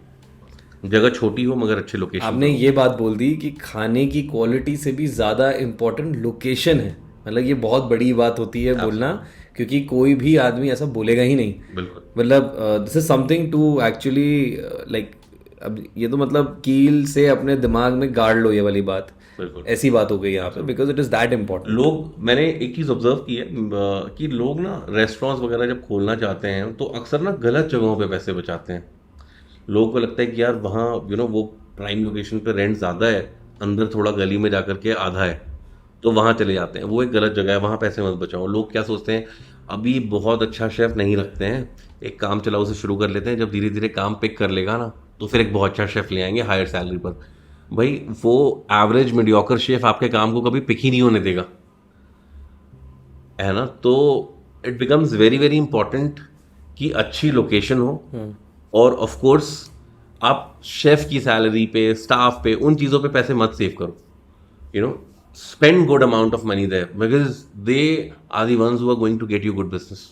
जगह छोटी हो मगर अच्छे location आपने पर हो। ये बात बोल दी कि खाने की क्वालिटी से भी ज़्यादा इम्पोर्टेंट लोकेशन है। मतलब ये बहुत बड़ी बात होती है बोलना, क्योंकि कोई भी आदमी ऐसा बोलेगा ही नहीं। बिल्कुल। मतलब this is something to actually like, अब ये तो मतलब कील से अपने दिमाग में गाड़ लो ये वाली बात। बिल्कुल ऐसी बात हो गई यहाँ पे, because it is that important. लोग, मैंने एक चीज़ ऑब्जर्व की है कि लोग ना रेस्टोरेंट्स वगैरह जब खोलना चाहते हैं तो अक्सर ना गलत जगहों पे पैसे बचाते हैं। लोगों को लगता है कि यार वहाँ वो प्राइम लोकेशन पे रेंट ज़्यादा है, अंदर थोड़ा गली में जाकर के आधा है, तो वहाँ चले जाते हैं। वो एक गलत जगह है, वहाँ पैसे मत बचाओ। लोग क्या सोचते हैं, अभी बहुत अच्छा शेफ नहीं रखते हैं, एक काम चलाओ से शुरू कर लेते हैं, जब धीरे धीरे काम पिक कर लेगा ना तो फिर एक बहुत अच्छा शेफ ले आएंगे हायर सैलरी पर। भाई वो एवरेज मीडियोकर शेफ आपके काम को कभी पिक ही नहीं होने देगा, है ना? तो it becomes very very important कि अच्छी लोकेशन हो, और ऑफ कोर्स आप शेफ की सैलरी पे, स्टाफ पे, उन चीज़ों पे पैसे मत सेव करो। Spend good amount of money there because they are the ones who are going to get you good business.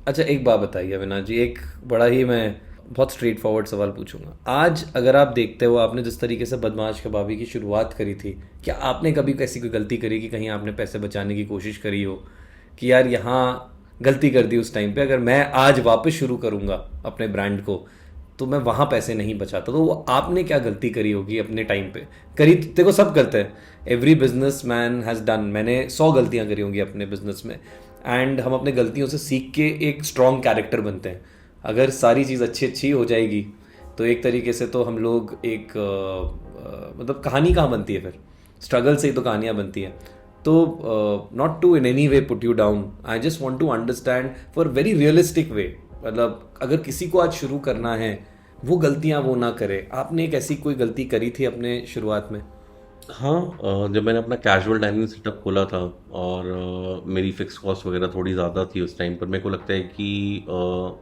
अच्छा, एक बात बताइए अविनाश जी, एक बड़ा ही मैं बहुत स्ट्रेट फॉरवर्ड सवाल पूछूंगा। आज अगर आप देखते हो, आपने जिस तरीके से बदमाश कबाबी की शुरुआत करी थी, क्या आपने कभी कैसी कोई गलती करी कि कहीं आपने पैसे बचाने की कोशिश करी हो कि यार यहाँ गलती कर दी उस टाइम पे, अगर मैं आज वापस शुरू करूँगा अपने ब्रांड को तो मैं वहाँ पैसे नहीं बचाता? तो वो आपने क्या गलती करी होगी अपने टाइम पे? करी, देखो सब करते हैं, every business man has done. मैंने 100 गलतियाँ करी होंगी अपने बिजनेस में, एंड हम अपने गलतियों से सीख के एक स्ट्रॉन्ग कैरेक्टर बनते हैं। अगर सारी चीज़ अच्छी अच्छी हो जाएगी तो एक तरीके से तो हम लोग एक मतलब कहानी कहाँ बनती है, फिर स्ट्रगल से ही तो कहानियाँ बनती हैं। तो not to in any way put you down, I just want to understand for very realistic way, मतलब अगर किसी को आज शुरू करना है वो गलतियां वो ना करे। आपने एक ऐसी कोई गलती करी थी अपने शुरुआत में? हाँ, जब मैंने अपना कैजुअल डाइनिंग सेटअप खोला था और मेरी फिक्स कॉस्ट वगैरह थोड़ी ज़्यादा थी उस टाइम पर, मेरे को लगता है कि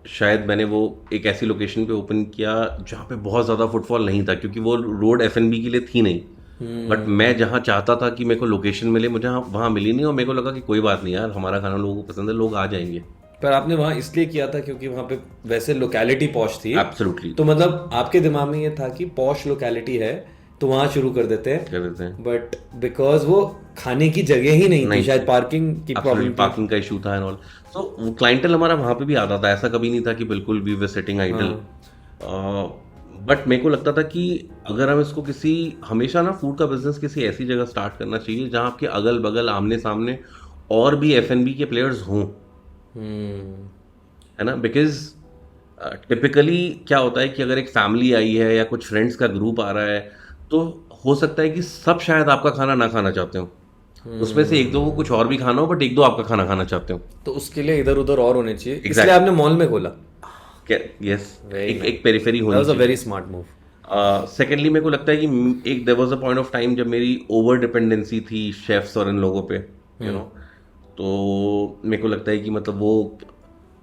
शायद मैंने वो एक ऐसी लोकेशन पे ओपन किया जहाँ पे बहुत ज़्यादा फुटफॉल नहीं था, क्योंकि वो रोड F&B के लिए थी नहीं। बट मैं जहाँ चाहता था कि मेरे को लोकेशन मिले, मुझे वहाँ मिली नहीं, और मेरे को लगा कि कोई बात नहीं यार, हमारा खाना लोगों को पसंद है, लोग आ जाएंगे। पर आपने वहाँ इसलिए किया था क्योंकि वहाँ पे वैसे लोकेलिटी पॉश थी? एब्सोल्युटली। तो मतलब आपके दिमाग में ये था कि पॉश लोकेलिटी है तो वहाँ शुरू कर देते हैं, बट बिकॉज वो खाने की जगह ही नहीं थी, शायद पार्किंग की प्रॉब्लम, पार्किंग का इशू था एंड ऑल। तो वो क्लाइंटल हमारा वहाँ पे भी आता था, ऐसा कभी नहीं था कि बिल्कुल we were sitting idle. But मेरे को लगता था कि अगर हम इसको किसी, हमेशा ना फूड का बिजनेस किसी ऐसी जगह स्टार्ट करना चाहिए जहाँ आपके अगल बगल आमने सामने और भी F&B के प्लेयर्स हों, है ना? बिकॉज टिपिकली क्या होता है कि अगर एक फैमिली आई है या कुछ फ्रेंड्स का ग्रुप आ रहा है, तो हो सकता है कि सब शायद आपका खाना ना खाना चाहते हो, उसमें से एक दो को कुछ और भी खाना हो, बट एक दो आपका खाना खाना चाहते हो। तो उसके लिए इधर उधर और होने चाहिए, इसलिए आपने मॉल में खोला? यस, एक पेरिफेरी होनी चाहिए। Very smart move. सेकेंडली मेरे को लगता है कि एक there was a point of time जब मेरी ओवर डिपेंडेंसी थी शेफ्स और इन लोगों पे, तो मेरे को लगता है कि मतलब वो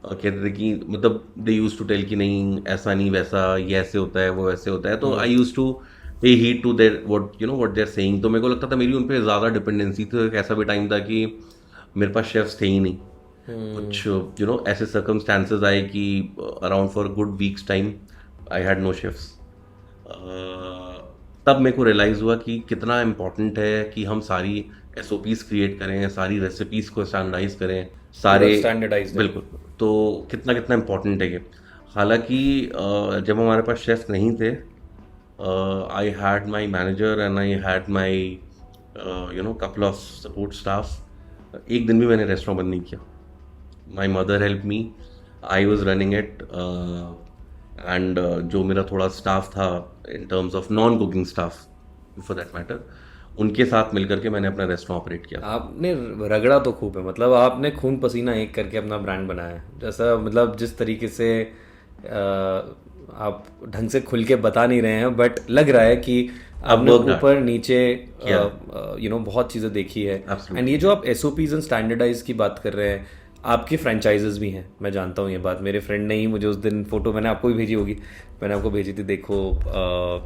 कहते थे कि मतलब दे यूज टू टेल कि नहीं ऐसा नहीं वैसा, ये ऐसे होता है वो ऐसे होता है, तो I use to pay heed to their what they are saying. तो मेरे को लगता था मेरी उन पे ज़्यादा डिपेंडेंसी थी। एक ऐसा भी टाइम था कि मेरे पास शेफ्स थे ही नहीं, कुछ ऐसे सर्कमस्टांसेस आए कि around four good weeks time I had no chefs. तब मेरे को रियलाइज़ हुआ कि कितना इम्पोर्टेंट है कि हम सारी SOPs क्रिएट करें, सारी रेसिपीज़ को स्टैंडर्डाइज करें, सारे स्टैंडर्डाइज, बिल्कुल। तो कितना कितना इम्पोर्टेंट है ये। हालांकि जब हमारे पास शेफ नहीं थे, I had my manager and I had my couple of support staff. एक दिन भी मैंने रेस्टोरेंट बंद नहीं किया। My mother help me, I was running it, and जो मेरा थोड़ा स्टाफ था in terms of non cooking staff for that matter, उनके साथ मिलकर के मैंने अपना रेस्टोरेंट ऑपरेट किया। आपने रगड़ा तो खूब है, मतलब आपने खून पसीना एक करके अपना ब्रांड बनाया है। जैसा मतलब जिस तरीके से आप ढंग से खुल के बता नहीं रहे हैं, बट लग रहा है कि आपने ऊपर नीचे बहुत चीज़ें देखी है। एंड ये जो आप SOPs एंड स्टैंडर्डाइज की बात कर रहे हैं, आपके फ्रेंचाइजेस भी हैं, मैं जानता हूँ ये बात। मेरे फ्रेंड ने ही मुझे उस दिन फ़ोटो, मैंने आपको भी भेजी होगी, मैंने आपको भेजी थी, देखो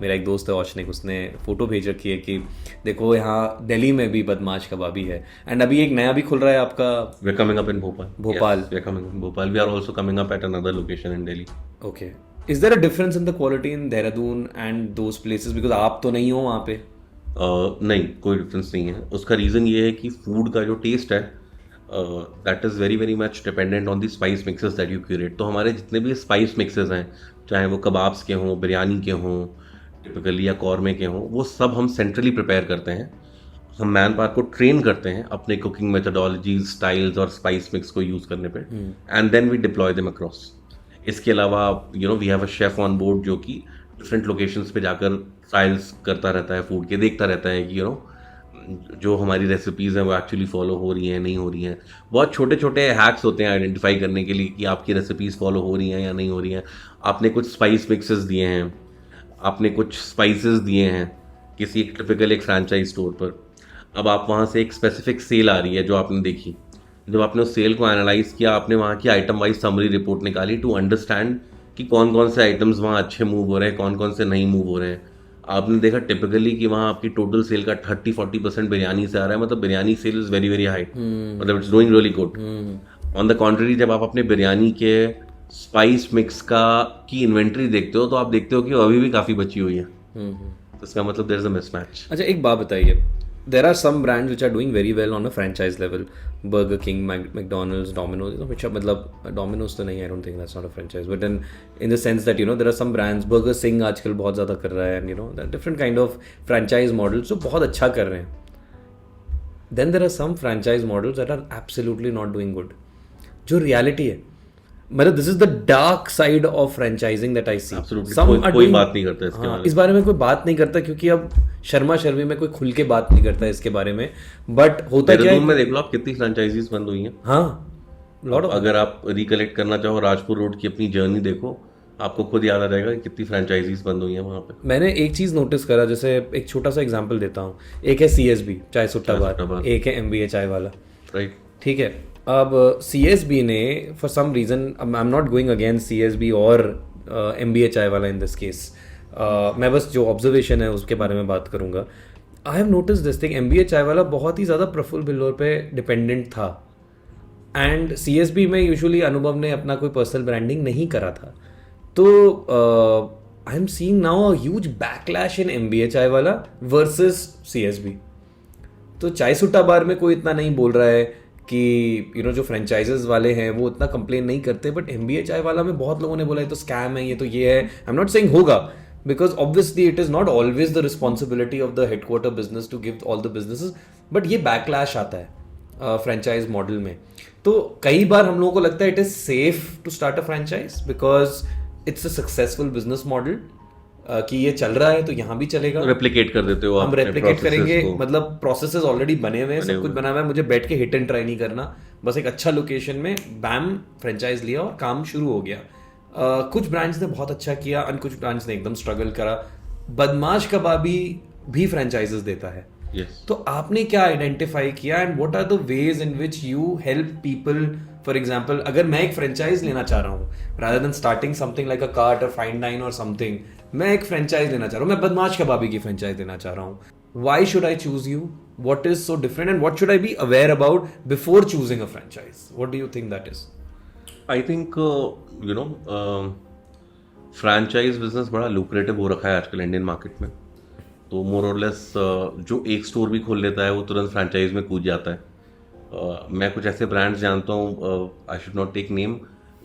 मेरा एक दोस्त है औशनिक, उसने फ़ोटो भेज रखी है कि देखो यहाँ दिल्ली में भी बदमाश कबाबी है। एंड अभी एक नया भी खुल रहा है आपका, we're coming up in Bhopal. Bhopal. Yes, we're coming in Bhopal. We are also coming up at another location in Delhi. Okay, is there a difference in the quality in Dehradun and those places, because आप तो नहीं हो वहाँ पे? नहीं, कोई difference नहीं है। उसका रीज़न ये है कि फूड का जो टेस्ट है that is very very much dependent on the spice mixes that you curate. तो हमारे जितने भी स्पाइस मिक्सेस हैं, चाहे वो कबाब्स के हों, बिरयानी के हों, टिपिकली या कौरमे के हों, वो सब हम सेंट्रली प्रिपेयर करते हैं। हम मैन पावर को ट्रेन करते हैं अपने कुकिंग मेथडोलॉजीज, स्टाइल्स और स्पाइस मिक्स को यूज़ करने पे, and then we deploy them across. इसके अलावा we have a chef on board जो कि डिफरेंट लोकेशंस पे जाकर ट्रायल्स करता रहता है फूड के, देखता रहता है कि जो हमारी रेसिपीज़ हैं वो एक्चुअली फॉलो हो रही हैं नहीं हो रही हैं। बहुत छोटे छोटे हैक्स होते हैं आइडेंटिफाई करने के लिए कि आपकी रेसिपीज़ फॉलो हो रही हैं या नहीं हो रही हैं। आपने कुछ स्पाइस मिक्सेस दिए हैं, आपने कुछ स्पाइसेस दिए हैं किसी एक टिपिकल एक फ्रेंचाइज स्टोर पर, अब आप वहाँ से एक स्पेसिफिक सेल आ रही है जो आपने देखी, जब आपने उस सेल को एनालाइज किया, आपने वहाँ की आइटम वाइज समरी रिपोर्ट निकाली टू अंडरस्टैंड कि कौन कौन से आइटम्स वहाँ अच्छे मूव हो रहे हैं, कौन कौन से नहीं मूव हो रहे हैं। आपने देखा टिपिकली कि वहाँ आपकी टोटल सेल का 30-40% बिरयानी से आ रहा है, मतलब biryani sale is very very high, मतलब it's doing really good. On the contrary, जब आप अपने बिरयानी के स्पाइस मिक्स की इन्वेंट्री देखते हो तो आप देखते हो कि वो अभी भी काफ़ी बची हुई है, तो इसका मतलब देयर इज अ मिसमैच। अच्छा, एक बात बताइए, there are some brands which are doing very well on a franchise level, Burger King, McDonald's, Domino's, which are मतलब Domino's तो नहीं, I don't think that's not a franchise, but in the sense that there are some brands, Burger King आजकल बहुत ज़्यादा कर रहा है, and there are different kind of franchise models जो बहुत अच्छा कर रहे हैं। Then there are some franchise models that are absolutely not doing good, जो reality है, मतलब this is the dark side of franchising that I see. कोई बात नहीं करता इसके बारे में। इस बारे में कोई बात नहीं करता क्योंकि अब शर्मा शर्मी में कोई खुल के बात नहीं करता इसके बारे में, बट होता क्या है, में देख लो आप कितनी फ्रेंचाइजीज बंद हुई हैं। हाँ, लॉट ऑफ। अगर आप रिकलेक्ट करना चाहो राजपुर रोड की अपनी जर्नी देखो, आपको खुद याद आ जाएगा कि कितनी फ्रेंचाइजीज बंद हुई हैं वहाँ पे। मैंने एक चीज़ नोटिस करा, जैसे एक छोटा सा एग्जांपल देता हूँ, एक है CSB चाय सुट्टा बार, एक है MBA चाय वाला, राइट, ठीक है। अब CSB ने for some reason, I am not going against CSB और MBA चाय वाला इन दिस केस, मैं बस जो ऑब्जर्वेशन है उसके बारे में बात करूँगा। I have notice this thing, MBA चाय वाला बहुत ही ज़्यादा प्रफुल्ल बिल्लोर पे डिपेंडेंट था, एंड CSB में यूजुअली अनुभव ने अपना कोई पर्सनल ब्रांडिंग नहीं करा था। तो I am seeing now a huge backlash in MBA चाय वाला वर्सेस CSB। तो चाय सुट्टा बार में कोई इतना नहीं बोल रहा है कि जो फ्रेंचाइजेस वाले हैं वो इतना कंप्लेन नहीं करते, बट MBA चाय वाला में बहुत लोगों ने बोला ये तो स्कैम है, ये तो ये है। आई एम नॉट सेइंग होगा, because obviously it is not always the responsibility of the headquarter business to give all the businesses, but ये बैकलैश आता है फ्रेंचाइज मॉडल में। तो कई बार हम लोगों को लगता है it is safe to start a franchise because it's a successful business model, कि ये चल रहा है तो यहाँ भी चलेगा, रेप्लिकेट कर देते हो हम रेप्लिकेट करेंगे, मतलब प्रोसेसेस ऑलरेडी बने हुए हैं, सब कुछ बना हुआ है, मुझे बैठ के हिट एंड ट्राई नहीं करना, बस एक अच्छा लोकेशन में बैम फ्रेंचाइज लिया और काम शुरू हो गया। कुछ ब्रांड्स ने बहुत अच्छा किया और कुछ ब्रांड्स ने एकदम स्ट्रगल करा। बदमाश कबाबी भी फ्रेंचाइजेस देता है, तो आपने क्या आइडेंटिफाई किया and what are the ways in which you help people? For example, अगर मैं एक फ्रेंचाइज लेना चाह रहा हूँ, rather than starting something like a cart और फाइन डाइन और समथिंग, मैं एक फ्रेंचाइज लेना चाह रहा हूँ, मैं बदमाश कबाबी की फ्रेंचाइज लेना चाह रहा हूँ, why should I choose you? What is so different and what should I be aware about before choosing a franchise? What do you think that is? I think franchise business बड़ा lucrative हो रखा है आजकल Indian market में। तो मोर और less जो एक स्टोर भी खोल लेता है वो तुरंत फ्रेंचाइज में कूद जाता है। मैं कुछ ऐसे ब्रांड्स जानता हूँ, I should not take name,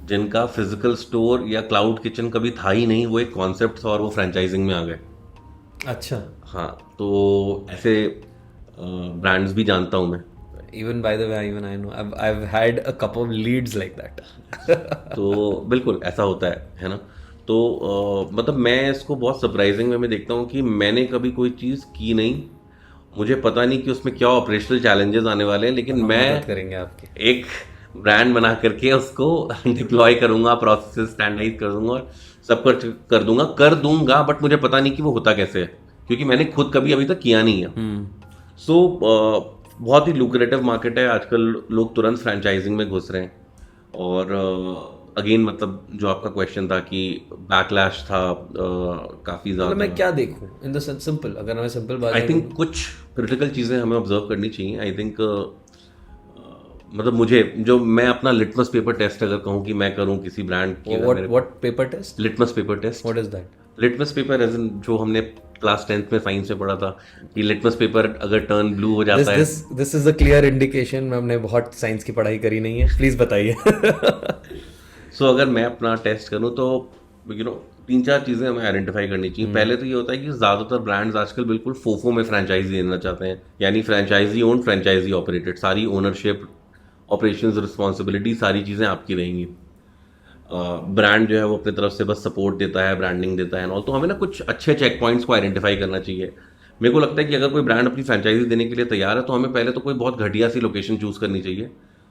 जिनका फिजिकल स्टोर या क्लाउड किचन कभी था ही नहीं, वो एक कॉन्सेप्ट था और वो फ्रेंचाइजिंग में आ गए। अच्छा, हाँ, तो ऐसे ब्रांड्स भी जानता हूँ मैं। Even by the way, even I know, I've had a couple of leads like that. तो बिल्कुल ऐसा होता है ना। तो मतलब मैं इसको बहुत सरप्राइजिंग में मैं देखता हूँ कि मैंने कभी कोई चीज़ की नहीं, मुझे पता नहीं कि उसमें क्या ऑपरेशनल चैलेंजेस आने वाले हैं, लेकिन मैं करेंगे आपके एक ब्रांड बना करके उसको डिप्लॉय करूंगा, प्रोसेस स्टैंडर्डाइज कर दूंगा और सब कुछ कर दूंगा, बट मुझे पता नहीं कि वो होता कैसे है, क्योंकि मैंने खुद कभी अभी तक किया नहीं है। सो बहुत ही लुक्रेटिव मार्केट है आजकल, लोग तुरंत फ्रेंचाइजिंग में घुस रहे हैं। और अगेन मतलब जो आपका क्वेश्चन था कि बैकलैश था काफ़ी मतलब ज़्यादा। मैं क्या देखूं इन द सिंपल, अगर मैं सिंपल बात आई थिंक कुछ क्रिटिकल चीज़ें हमें ऑब्जर्व करनी चाहिए। आई थिंक मतलब मुझे जो मैं अपना लिटमस पेपर टेस्ट अगर कहूँ कि मैं करूँ किसी ब्रांड की, what paper test, litmus paper test, what is that? Litmus paper as in जो हमने क्लास 10th में साइंस में पढ़ा था कि लिटमस पेपर अगर टर्न ब्लू हो जाता है, this is a clear indication. हमने बहुत साइंस की पढ़ाई करी नहीं है, प्लीज बताइए। सो अगर मैं अपना टेस्ट करूँ तो 3-4 चीज़ें हमें आइडेंटिफाई करनी चाहिए। पहले तो ये होता है कि ज़्यादातर ब्रांड्स आजकल बिल्कुल फोफो में फ्रेंचाइजी देना चाहते हैं, यानी फ्रेंचाइजी ओन, फ्रेंचाइजी ऑपरेटेड, सारी ओनरशिप, ऑपरेशंस, रिस्पॉन्सिबिलिटी सारी चीज़ें आपकी रहेंगी। ब्रांड जो है वो अपनी तरफ से बस सपोर्ट देता है, ब्रांडिंग देता है, और तो हमें ना कुछ अच्छे चेक पॉइंट्स को आइडेंटिफाई करना चाहिए। मेरे को लगता है कि अगर कोई ब्रांड अपनी फ्रेंचाइजी देने के लिए तैयार है तो हमें पहले तो कोई बहुत घटिया सी लोकेशन चूज़ करनी चाहिए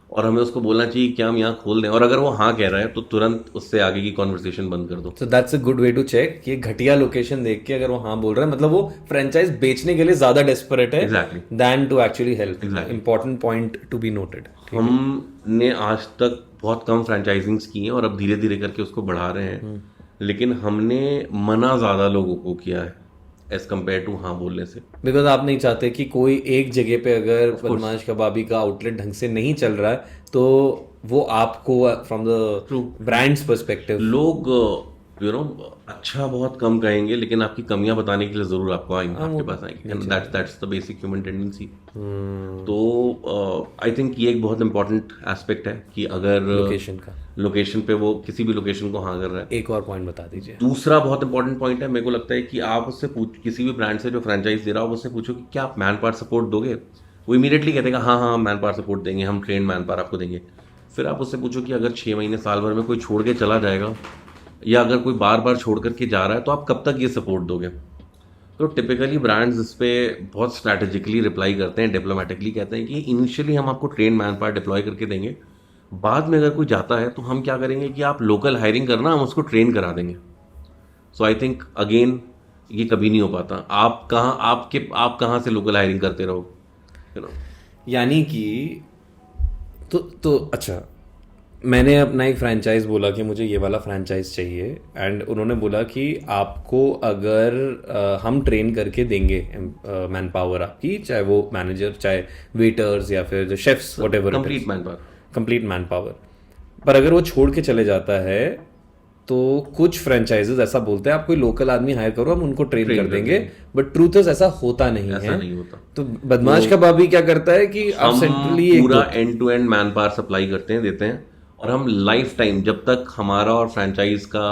और हमें उसको बोलना चाहिए कि हम यहाँ खोल दें, और अगर वो हाँ कह रहा है तो तुरंत उससे आगे की कॉन्वर्सेशन बंद कर दो। So that's a good way to check कि घटिया लोकेशन देख के अगर वो हाँ बोल रहा है, मतलब वो फ्रेंचाइज बेचने के लिए ज्यादा डेस्परेट है than to actually help. Important point to be noted. हमने आज तक बहुत कम फ्रेंचाइजिंग्स की हैं और अब धीरे धीरे करके उसको बढ़ा रहे हैं, लेकिन हमने मना ज़्यादा लोगों को किया है एज कम्पेयर टू हाँ बोलने से। बिकॉज आप नहीं चाहते कि कोई एक जगह पे अगर बदमाश कबाबी का आउटलेट ढंग से नहीं चल रहा है तो वो आपको फ्रॉम द ब्रांड्स पर्सपेक्टिव लोग अच्छा बहुत कम कहेंगे, लेकिन आपकी कमियां बताने के लिए जरूर आपको आपके पास आएंगे। That's the basic human tendency. तो आई थिंक ये एक बहुत इंपॉर्टेंट एस्पेक्ट है कि अगर लोकेशन पे वो किसी भी लोकेशन को हाँ कर रहा है। एक और पॉइंट बता दीजिए। दूसरा बहुत इंपॉर्टेंट पॉइंट है, मेरे को लगता है कि आप उससे किसी भी ब्रांड से जो फ्रेंचाइज दे रहा हो उससे पूछो कि क्या आप मैन पावर सपोर्ट दोगे। वो इमीडिएटली कहते हैं हाँ हाँ मैन पावर सपोर्ट देंगे, हम ट्रेन मैन पावर आपको देंगे। फिर आप उससे पूछो कि अगर 6 महीने साल भर में कोई छोड़ के चला जाएगा या अगर कोई बार बार छोड़ करके जा रहा है तो आप कब तक ये सपोर्ट दोगे। तो टिपिकली ब्रांड्स इस पर बहुत स्ट्रैटेजिकली रिप्लाई करते हैं, डिप्लोमेटिकली कहते हैं कि इनिशियली हम आपको ट्रेन मैन पावर डिप्लॉय करके देंगे, बाद में अगर कोई जाता है तो हम क्या करेंगे कि आप लोकल हायरिंग करना, हम उसको ट्रेन करा देंगे। सो आई थिंक अगेन ये कभी नहीं हो पाता। आप कहाँ से लोकल हायरिंग करते रहो, यानी कि तो अच्छा, मैंने अपना एक फ्रेंचाइज बोला कि मुझे ये वाला फ्रेंचाइज चाहिए एंड उन्होंने बोला कि आपको अगर हम ट्रेन करके देंगे मैन पावर आपकी, चाहे वो मैनेजर, चाहे वेटर्स या फिर जो chefs, whatever, complete man power, पर अगर वो छोड़ के चले जाता है तो कुछ फ्रेंचाइजेस ऐसा बोलते हैं आप कोई लोकल आदमी हायर करो, हम उनको ट्रेन कर देंगे, बट ट्रूथ इज ऐसा होता नहीं है। तो बदमाश कबाबी क्या करता है कि आप सेंट्रली पूरा end to end manpower supply करते हैं, देते हैं, और हम लाइफ टाइम जब तक हमारा और फ्रेंचाइज का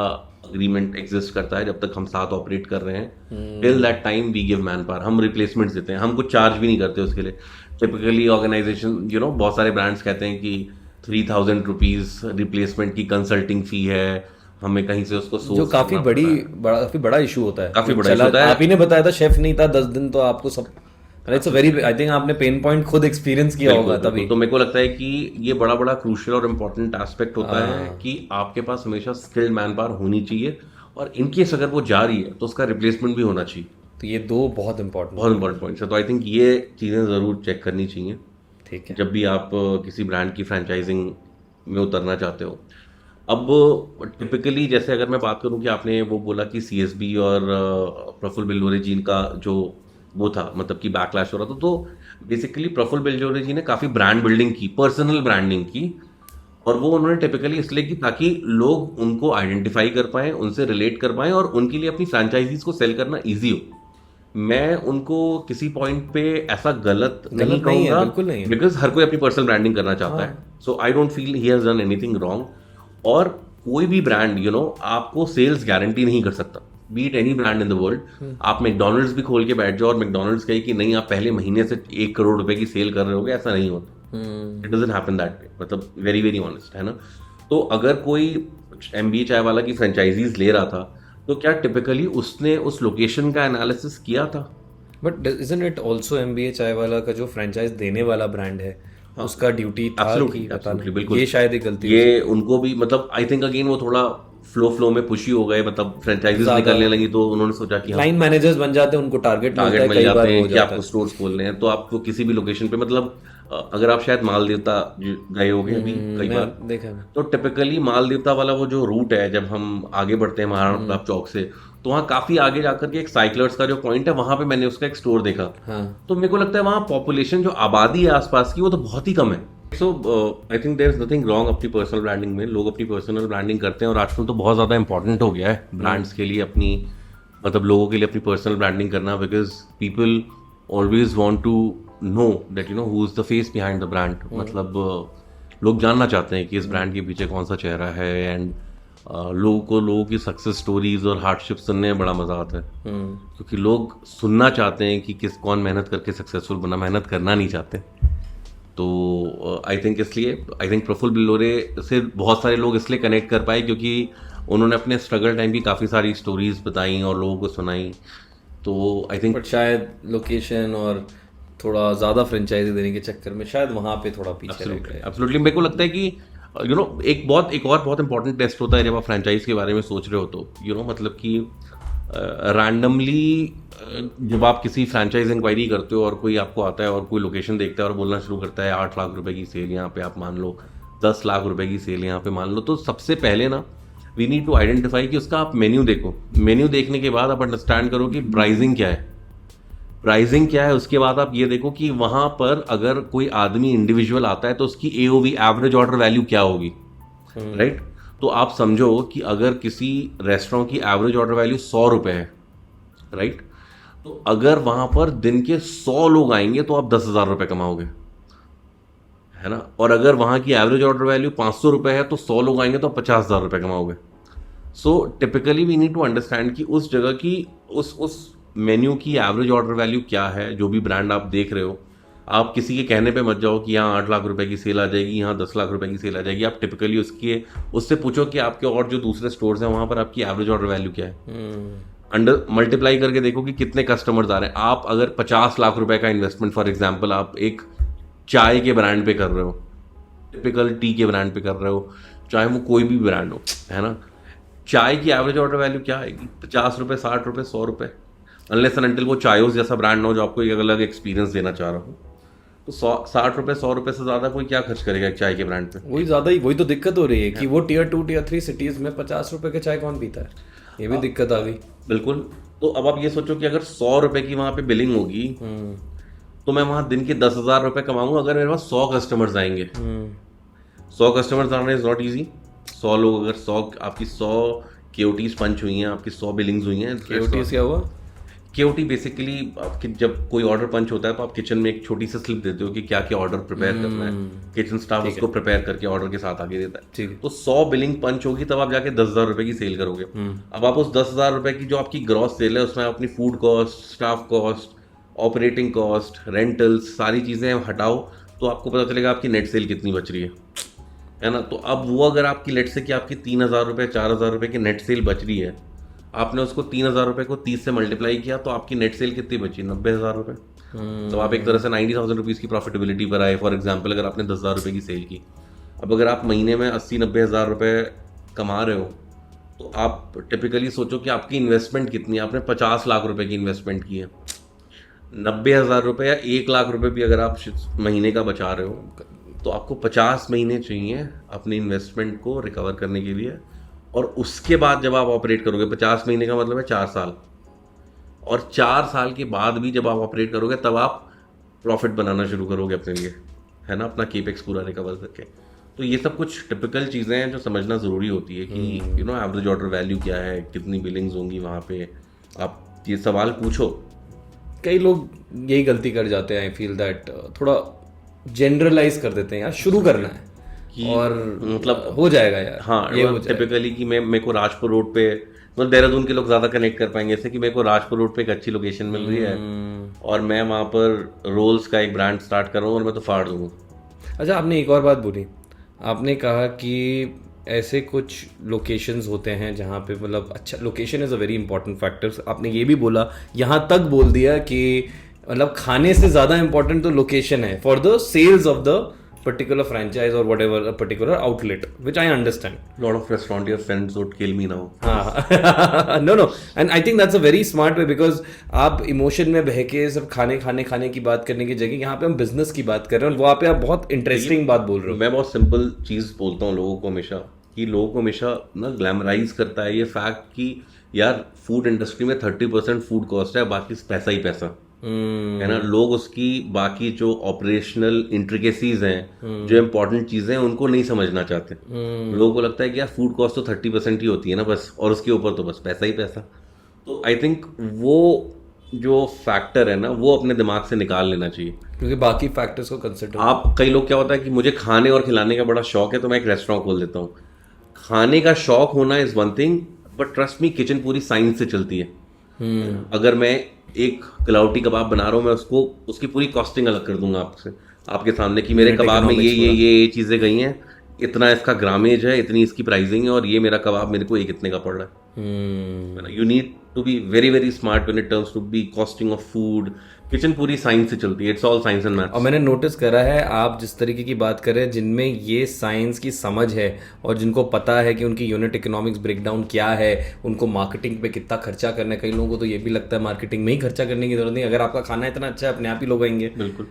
अग्रीमेंट एग्जिस्ट करता है, जब तक हम साथ ऑपरेट कर रहे हैं, till that time we give manpower. हम रिप्लेसमेंट्स देते हैं, हम कुछ चार्ज भी नहीं करते उसके लिए। टिपिकली ऑर्गेनाइजेशन बहुत सारे ब्रांड्स कहते हैं कि 3000 रुपीज रिप्लेसमेंट की कंसल्टिंग फी है, हमें कहीं से उसको सोर्स, जो काफी बड़ा इशू होता है। काफी बड़ा इशू होता है। आप ही ने बताया था शेफ नहीं था 10 दिन, तो आपको सब it's a very, I think आपने पेन पॉइंट खुद एक्सपीरियंस किया होगा तभी। तो मेरे को लगता है कि ये बड़ा क्रूशियल और इम्पोर्टेंट एस्पेक्ट होता है कि आपके पास हमेशा स्किल्ड मैन पावर होनी चाहिए, और इनकेस अगर वो जा रही है तो उसका रिप्लेसमेंट भी होना चाहिए। तो ये दो बहुत इंपॉर्टेंट पॉइंट्स है। तो आई थिंक ये चीज़ें ज़रूर चेक करनी चाहिए, ठीक है, जब भी आप किसी ब्रांड की फ्रेंचाइजिंग में उतरना चाहते हो। अब टिपिकली जैसे अगर मैं बात करूं कि आपने वो बोला कि CSB और प्रफुल्ल बेल्लोरे जी का जो वो था, मतलब कि बैकलैश हो रहा था, तो बेसिकली प्रफुल्ल बेल्लोरे जी ने काफ़ी ब्रांड बिल्डिंग की, पर्सनल ब्रांडिंग की, और वो उन्होंने टिपिकली इसलिए की ताकि लोग उनको आइडेंटिफाई कर पाएँ, उनसे रिलेट कर पाएँ और उनके लिए अपनी फ्रेंचाइजीज को सेल करना ईजी हो। मैं उनको किसी पॉइंट पे ऐसा गलत नहीं कहूँगा, बिल्कुल नहीं, बिकॉज हर कोई अपनी पर्सनल ब्रांडिंग करना चाहता है। So I don't feel he has done anything wrong. और कोई भी ब्रांड आपको सेल्स गारंटी नहीं कर सकता, B it any brand in the world. आप मैकडोनल्ड्स भी खोल के बैठ जाओ और मैकडोनल्ड्स कहे कि नहीं आप पहले महीने से 1 करोड़ रुपए की सेल कर रहे होगे, ऐसा नहीं होता। It doesn't happen that way, मतलब वेरी वेरी ऑनेस्ट, है ना। तो अगर कोई MBA चाय वाला की फ्रेंचाइजीज ले रहा था तो क्या टिपिकली उसने उस लोकेशन का एनालिसिस किया था? But isn't it also MBA चाय वाला का जो फ्रेंचाइज देने वाला ब्रांड है उसका ड्यूटी था कि बताना। बिल्कुल ये शायद एक गलती ये उनको भी मतलब आई थिंक अगेन वो थोड़ा फ्लो में पुशी हो गए, मतलब फ्रेंचाइजीज निकलने लगी तो उन्होंने सोचा कि लाइन मैनेजर्स बन जाते हैं, उनको टारगेट मिल जाते हैं कि आपको स्टोर्स खोलने हैं, तो आपको किसी भी लोकेशन पे मतलब अगर आप शायद मालदेवता गए होगे अभी कई बार देखा, तो टिपिकली मालदेवता वाला वो जो रूट है, जब हम आगे बढ़ते हैं महाराणा प्रताप चौक से, तो वहाँ काफी आगे जाकर के एक साइकिलर्स का जो पॉइंट है वहां पे मैंने उसका एक स्टोर देखा। तो मेरे को लगता है वहाँ पॉपुलेशन जो आबादी है आसपास की वो तो बहुत ही कम है। So I think there is nothing wrong अपनी पर्सनल ब्रांडिंग में, लोग अपनी पर्सनल ब्रांडिंग करते हैं और आजकल तो बहुत ज़्यादा इंपॉर्टेंट हो गया है ब्रांड्स के लिए अपनी, मतलब लोगों के लिए अपनी पर्सनल ब्रांडिंग करना, because people always want to know that you know who is the face behind the brand. मतलब लोग जानना चाहते हैं कि इस ब्रांड के पीछे कौन सा चेहरा है, एंड लोगों की सक्सेस स्टोरीज और हार्डशिप सुनने में बड़ा मजा आता है, क्योंकि लोग सुनना चाहते हैं कि कौन मेहनत करके सक्सेसफुल बना, मेहनत करना नहीं चाहते। तो आई थिंक इसलिए आई थिंक प्रफुल्ल बिल्लोरे से बहुत सारे लोग इसलिए कनेक्ट कर पाए क्योंकि उन्होंने अपने स्ट्रगल टाइम की काफ़ी सारी स्टोरीज बताई और लोगों को सुनाई। तो आई थिंक शायद लोकेशन और थोड़ा ज़्यादा फ्रेंचाइजी देने के चक्कर में शायद वहाँ पे थोड़ा पीछे रह गए। एब्सोल्युटली मेरे को लगता है कि यू नो एक और बहुत इंपॉर्टेंट टेस्ट होता है जब आप फ्रेंचाइज के बारे में सोच रहे हो, तो यू नो मतलब कि रैंडमली जब आप किसी फ्रेंचाइज इंक्वायरी करते हो और कोई आपको आता है और कोई लोकेशन देखता है और बोलना शुरू करता है 8 लाख रुपए की सेल यहाँ पे आप मान लो, 10 लाख रुपए की सेल यहाँ पे मान लो, तो सबसे पहले ना वी नीड टू आइडेंटिफाई कि उसका आप मेन्यू देखो। मेन्यू देखने के बाद आप अंडरस्टैंड करो कि प्राइसिंग क्या है, उसके बाद आप ये देखो कि वहाँ पर अगर कोई आदमी इंडिविजुअल आता है तो उसकी AOV एवरेज ऑर्डर वैल्यू क्या होगी, राइट। तो आप समझो कि अगर किसी रेस्टोरेंट की एवरेज ऑर्डर वैल्यू 100 रुपये है, राइट, तो अगर वहां पर दिन के 100 लोग आएंगे तो आप 10,000 रुपये कमाओगे, है ना। और अगर वहां की एवरेज ऑर्डर वैल्यू 500 रुपये है तो 100 लोग आएंगे तो आप 50,000 रुपये कमाओगे। So typically we need to understand कि उस जगह की उस मेन्यू की एवरेज ऑर्डर वैल्यू क्या है। जो भी ब्रांड आप देख रहे हो, आप किसी के कहने पे मत जाओ कि यहाँ 8 लाख रुपए की सेल आ जाएगी, यहाँ 10 लाख रुपए की सेल आ जाएगी। आप टिपिकली उससे पूछो कि आपके और जो दूसरे स्टोर्स हैं वहां पर आपकी एवरेज ऑर्डर वैल्यू क्या है, अंडर मल्टीप्लाई करके देखो कि कितने कस्टमर्स आ रहे हैं। आप अगर 50 लाख रुपए का इन्वेस्टमेंट फॉर एग्जांपल आप एक चाय के ब्रांड पे कर रहे हो, टिपिकल टी के ब्रांड पे कर रहे हो, चाहे वो कोई भी ब्रांड हो, है ना, चाय की एवरेज ऑर्डर वैल्यू क्या आएगी? 50 रुपये, 60 रुपये, 100 रुपये, अनलेस एंड अनटिल वो चायोस जैसा ब्रांड हो जो आपको एक अलग एक्सपीरियंस देना चाह रहा हो। तो 60 रुपये 100 रुपये से ज़्यादा कोई क्या खर्च करेगा एक चाय के ब्रांड पे? वही तो दिक्कत हो रही है कि वो टियर 2 टियर 3 सिटीज में 50 रुपये के चाय कौन पीता है, ये भी दिक्कत आ गई। बिल्कुल। तो अब आप ये सोचो कि अगर 100 रुपये की वहाँ पे बिलिंग होगी तो मैं वहाँ दिन के 10,000 रुपये कमाऊंगा अगर मेरे पास 100 कस्टमर्स आएंगे। 100 कस्टमर्स आना इज नॉट ईजी। 100 लोग अगर 100 आपकी 100 KOTs पंच हुई हैं, आपकी 100 बिलिंग्स हुई हैं। KOTs क्या हुआ? KOT बेसिकली आपकी जब कोई ऑर्डर पंच होता है तो आप किचन में एक छोटी सी स्लिप देते हो कि क्या क्या ऑर्डर प्रिपेयर करना है, किचन स्टाफ उसको प्रिपेयर करके ऑर्डर के साथ आगे देता है। तो 100 बिलिंग पंच होगी तब आप जाके 10,000 रुपये की सेल करोगे। अब आप उस 10,000 रुपये की जो आपकी ग्रॉस सेल है उसमें अपनी food cost, staff cost, operating cost, rentals, सारी चीज़ें हटाओ तो आपको पता चलेगा आपकी नेट सेल कितनी बच रही है ना। तो अब वो अगर आपकी लेट से कि आपकी 3,000 रुपये 4,000 रुपये की नेट सेल बच रही है, आपने उसको 3,000 रुपये को 30 से मल्टीप्लाई किया तो आपकी नेट सेल कितनी बची? 90,000 रुपये। तो आप एक तरह से 90,000 रुपीज़ की प्रॉफिटेबिलिटी पर आए। फॉर एग्जाम्पल अगर आपने 10,000 रुपये की सेल की, अब अगर आप महीने में 80-90,000 रुपये कमा रहे हो तो आप टिपिकली सोचो कि आपकी इन्वेस्टमेंट कितनी है। आपने 50 लाख रुपये की इन्वेस्टमेंट की है, 90,000 रुपये या 1 लाख रुपये भी अगर आप महीने का बचा रहे हो तो आपको 50 महीने चाहिए अपनी इन्वेस्टमेंट को रिकवर करने के लिए। और उसके बाद जब आप ऑपरेट करोगे, 50 महीने का मतलब है 4 साल, और 4 साल के बाद भी जब आप ऑपरेट करोगे तब आप प्रॉफिट बनाना शुरू करोगे अपने लिए, है ना, अपना केपेक्स पूरा रिकवर करके। तो ये सब कुछ टिपिकल चीज़ें हैं जो समझना ज़रूरी होती है कि you no average order value क्या है, कितनी बिलिंग्स होंगी वहाँ पे। आप ये सवाल पूछो। कई लोग यही गलती कर जाते हैं, आई फील दैट थोड़ा जनरलाइज कर देते हैं यार, शुरू करना है और मतलब हो जाएगा यार। हाँ, ये टिपिकली कि मेरे को राजपुर रोड पे, मतलब देहरादून के लोग ज़्यादा कनेक्ट कर पाएंगे ऐसे कि मेरे को राजपुर रोड पे एक अच्छी लोकेशन मिल रही है और मैं वहाँ पर रोल्स का एक ब्रांड स्टार्ट कर रहा हूँ और मैं तो फाड़ दूँगा। अच्छा, आपने एक और बात बोली, आपने कहा कि ऐसे कुछ लोकेशंस होते हैं जहाँ पे मतलब अच्छा, location is a very important factor. आपने ये भी बोला, यहाँ तक बोल दिया कि मतलब खाने से ज़्यादा इंपॉर्टेंट तो लोकेशन है for the sales of the particular franchise or whatever, a particular outlet, which I understand. Lot of restaurant friends would kill me now. No, and I think that's a very smart way, because आप emotion में बह के सब खाने की बात करने की जगह यहाँ पे हम बिजनेस की बात कर रहे हैं, और वहाँ पे आप बहुत इंटरेस्टिंग बात बोल रहे हो. मैं बहुत सिंपल चीज बोलता हूँ लोगों को हमेशा, कि लोगों को हमेशा ना ग्लैमराइज करता है ये फैक्ट कि यार फूड इंडस्ट्री में 30% फूड कॉस्ट है, बाकी पैसा ही पैसा है ना. लोग उसकी बाकी जो ऑपरेशनल इंट्रिकेसीज हैं, जो इम्पोर्टेंट चीजें हैं, उनको नहीं समझना चाहते. लोगों को लगता है कि यार फूड कॉस्ट तो 30% ही होती है ना बस, और उसके ऊपर तो बस पैसा ही पैसा. तो आई थिंक वो जो फैक्टर है ना, वो अपने दिमाग से निकाल लेना चाहिए, क्योंकि बाकी फैक्टर्स को कंसिडर. आप कई लोग क्या होता है कि मुझे खाने और खिलाने का बड़ा शौक है तो मैं एक रेस्टोरेंट खोल देता हूँ. खाने का शौक होना is one thing, but trust me kitchen पूरी साइंस से चलती है. अगर मैं एक कलाउटी कबाब बना रहा हूँ, मैं उसकी पूरी कॉस्टिंग अलग कर दूंगा आपके सामने कि मेरे कबाब में ये चीजें गई हैं, इतना इसका ग्रामेज है, इतनी इसकी प्राइसिंग है, और ये मेरा कबाब मेरे को इतने का पड़ रहा है. You need to be very very smart when it terms to be costing of food. Kitchen पूरी साइंस से चलती है, it's all science and maths. और मैंने नोटिस करा है, आप जिस तरीके की बात कर रहे हैं, जिनमें ये साइंस की समझ है और जिनको पता है कि उनकी यूनिट इकोनॉमिक्स ब्रेकडाउन क्या है, उनको मार्केटिंग पे कितना खर्चा करना है. कई लोगों को तो ये भी लगता है मार्केटिंग में ही खर्चा करने की जरूरत नहीं, अगर आपका खाना इतना अच्छा है अपने आप ही लोग आएंगे. बिल्कुल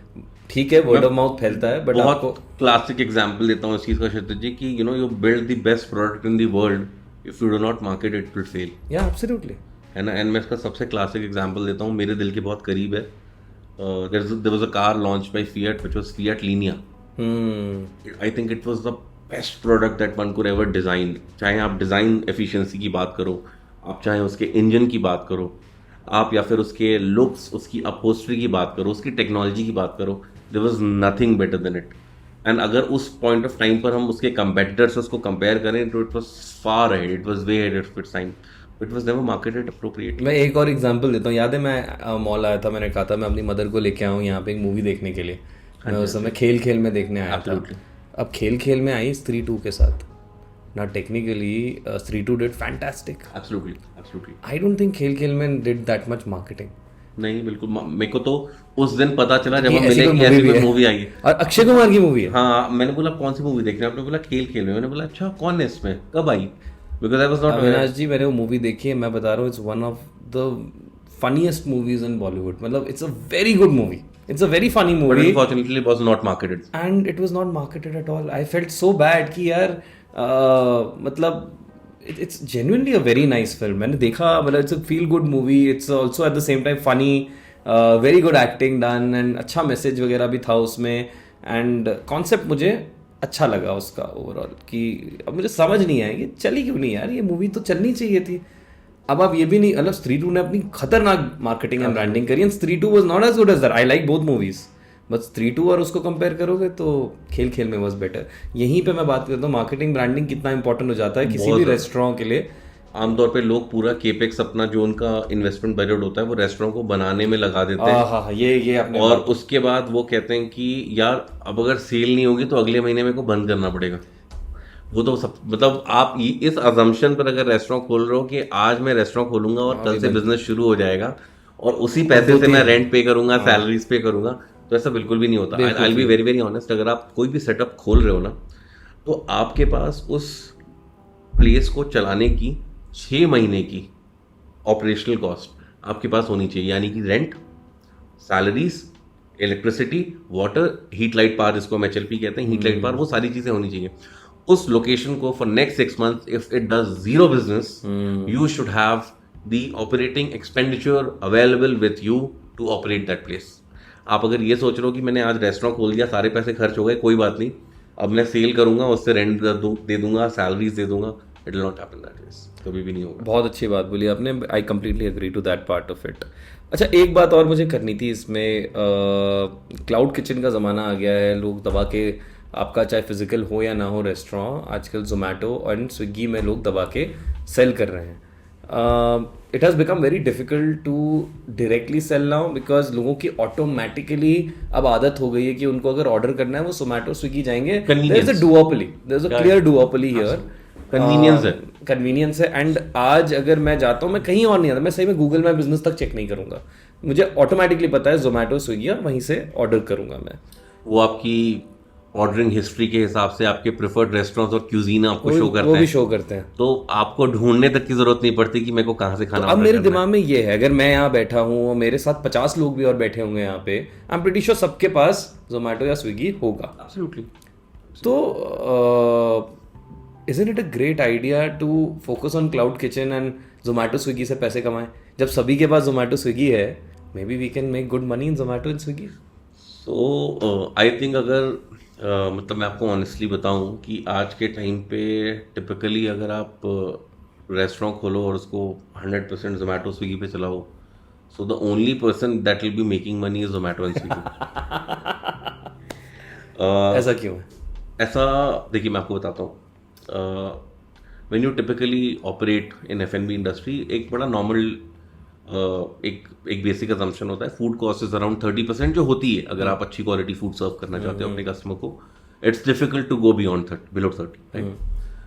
ठीक है, वर्ड ऑफ माउथ फैलता है, बट बहुत क्लासिक एग्जांपल देता हूँ इस चीज का क्षितिज जी, कि you build the best product in the world, if you do not market it will fail. या एब्सोल्युटली, है ना. एंड मैं इसका सबसे क्लासिक एग्जांपल देता हूँ, मेरे दिल के बहुत करीब है. there was a car launched by Fiat which was Fiat Linea. I think it was the best product that one could ever design. चाहे आप डिज़ाइन एफिशिएंसी की बात करो, आप चाहे उसके इंजन की बात करो, आप या फिर उसके लुक्स, उसकी अपहोस्ट्री की बात करो, उसकी टेक्नोलॉजी की बात करो, there was nothing better than it. And अगर उस पॉइंट ऑफ टाइम पर हम उसके कंपेटिटर से उसको कंपेयर करें तो it was far ahead, it was way ahead of its time. It was never marketed appropriately. मैं एक और एग्जांपल देता हूँ. याद है मैं मॉल आया था, मैंने कहा था मैं अपनी मदर को लेके आऊँ यहाँ पे एक मूवी देखने के लिए. मैं उस समय खेल में देखने आया था. अब खेल में आई स्त्री 2 के साथ. ना टेक्निकली स्त्री 2 did fantastic. Absolutely. I don't think खेल में डिड दैट मच मार्केटिंग. नहीं बिल्कुल. मेरे को तो उस दिन पता चला जब हम मिले कि ऐसी कोई मूवी आई है और अक्षय कुमार की मूवी है. हाँ, मैंने बोला कौन सी मूवी देख रहे हैं, आपने बोला खेल में. मैंने बोला अच्छा कौन है इसमें, कब आई? Because I was not Avinash जी, मैंने वो मूवी देखी है, मैं बता रहा हूँ, it's one of the funniest movies in Bollywood. मतलब it's a very good movie, it's a very funny movie. But unfortunately it was not marketed. And it was not marketed at all. I felt so bad कि यार मतलब it's genuinely a very nice film. मैंने देखा, मतलब it's a feel good movie. It's also at the same time funny, very good acting done, and अच्छा message वगैरह भी था उसमें. And concept मुझे अच्छा लगा उसका ओवरऑल, कि अब मुझे समझ नहीं आया कि चली क्यों नहीं यार, ये मूवी तो चलनी चाहिए थी. अब आप ये भी नहीं, मतलब स्त्री 2 ने अपनी खतरनाक मार्केटिंग एंड ब्रांडिंग करी, and Stree 2 was not as good as that. I like both movies, but Stree 2 और उसको कंपेयर करोगे तो खेल में वाज बेटर. यहीं पे मैं बात करता हूँ मार्केटिंग ब्रांडिंग कितना इंपॉर्टेंट हो जाता है किसी भी रेस्टोरेंट के लिए. आमतौर पे लोग पूरा केपेक्स अपना जो उनका इन्वेस्टमेंट बजट होता है वो रेस्टोरेंट को बनाने में लगा देते हैं. हाँ, ये आपने और उसके बाद वो कहते हैं कि यार अब अगर सेल नहीं होगी तो अगले महीने मेरे को बंद करना पड़ेगा. वो तो सब, मतलब आप इस अजम्पशन पर अगर रेस्टोरेंट खोल रहे हो कि आज मैं रेस्टोरेंट खोलूंगा और कल से बिजनेस शुरू हो जाएगा और उसी पैसे से मैं रेंट पे करूंगा, सैलरीज पे करूंगा, तो ऐसा बिल्कुल भी नहीं होता. I will be very very honest, अगर आप कोई भी सेटअप खोल रहे हो ना, तो आपके पास उस प्लेस को चलाने की 6 महीने की ऑपरेशनल कॉस्ट आपके पास होनी चाहिए. यानी कि rent, salaries, electricity, water, heat light power, जिसको हम HLP कहते हैं, हीट लाइट पावर, वो सारी चीज़ें होनी चाहिए. उस लोकेशन को for next 6 months, if it does zero business, you should have the operating expenditure available with you to operate that place. आप अगर ये सोच रहे हो कि मैंने आज रेस्टोरेंट खोल दिया, सारे पैसे खर्च हो गए, कोई बात नहीं, अब मैं सेल करूंगा, उससे रेंट दे दूंगा, सैलरीज दे दूंगा, it will not happen that ways. कभी भी नहीं होगा. बहुत अच्छी बात बोली आपने. I completely agree to that part of it. अच्छा, एक बात और मुझे करनी थी इसमें. क्लाउड किचन का ज़माना आ गया है. लोग दबा के, आपका चाहे फिजिकल हो या ना हो रेस्टोरेंट, आजकल जोमेटो एंड स्विगी में लोग दबा के सेल कर रहे हैं. It has become very difficult to directly sell now, because लोगों की ऑटोमेटिकली अब आदत हो गई है कि उनको अगर ऑर्डर करना है वो जोमेटो स्विगी जाएंगे. There is a duopoly, there is a clear duopoly here. Convenience है. एंड आज अगर मैं जाता हूँ, मैं कहीं और नहीं आता, मैं सही में गूगल मैप बिजनेस तक चेक नहीं करूंगा, मुझे ऑटोमेटिकली पता है जोमेटो स्विगी, और वहीं से ऑर्डर करूंगा मैं. वो आपकी ऑर्डरिंग हिस्ट्री के हिसाब से आपके प्रेफर्ड रेस्टोरेंट्स और क्यूजीन आपको शो करते वो भी हैं, शो करते हैं। तो आपको ढूंढने तक की जरूरत नहीं पड़ती कि मेरे को कहाँ से खाना अब order मेरे करना है। दिमाग में ये है, अगर मैं यहाँ बैठा हूँ और मेरे साथ 50 लोग भी और बैठे होंगे यहाँ पे, आई एम प्रीटी श्योर सबके पास जोमेटो या स्विगी होगा। Absolutely. तो isn't it a great idea to focus on cloud kitchen and Zomato Swiggy से पैसे कमाएं? जब सभी के पास जोमेटो स्विगी है, maybe we can make good money in Zomato and Swiggy. So I think अगर मतलब मैं आपको ऑनेस्टली बताऊं कि आज के टाइम पे टिपिकली अगर आप रेस्टोरेंट खोलो और उसको 100% जोमेटो स्विगी पे चलाओ, so the only person that will be making money is Zomato and Swiggy. ऐसा क्यों है? ऐसा देखिए, मैं आपको बताता हूँ। When you typically operate in F&B industry, एक बड़ा नॉर्मल एक बेसिक असम्पशन होता है, फूड कॉस्ट इज अराउंड 30% जो होती है अगर आप अच्छी क्वालिटी फूड सर्व करना चाहते हो अपने कस्टमर को। It's difficult to go beyond below 30, right?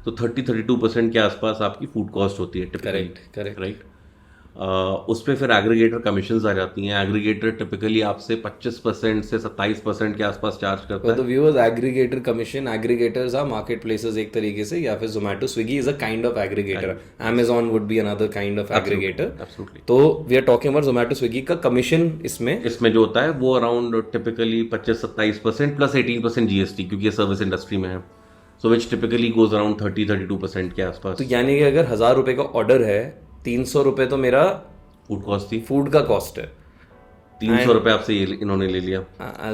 तो 30-32% के आसपास आपकी फूड कॉस्ट होती है टिपिकली, करेक्ट। राइट? उस पर फिर एग्रीगेटर कमीशंस आ जाती हैं। एग्रीगेटर टिपिकली आपसे 25% से 27% के आसपास चार्ज करता है। तो viewers, aggregator commission, aggregators are marketplaces एक तरीके से, या फिर Zomato Swiggy is a kind of aggregator, Amazon would be another kind of aggregator. Absolutely. तो we are talking about Zomato Swiggy का कमीशन इसमें जो होता है वो अराउंड टिपिकली 25-27% प्लस 18% GST, क्योंकि ये सर्विस इंडस्ट्री में है, सो विच टिपिकली गोज अराउंड 30-32% के आसपास। तो यानी कि अगर 1000 रुपए का ऑर्डर है, 300 रुपए तो मेरा फूड कॉस्ट थी, फूड का कॉस्ट है। 300 रुपए आपसे ये इन्होंने ले लिया।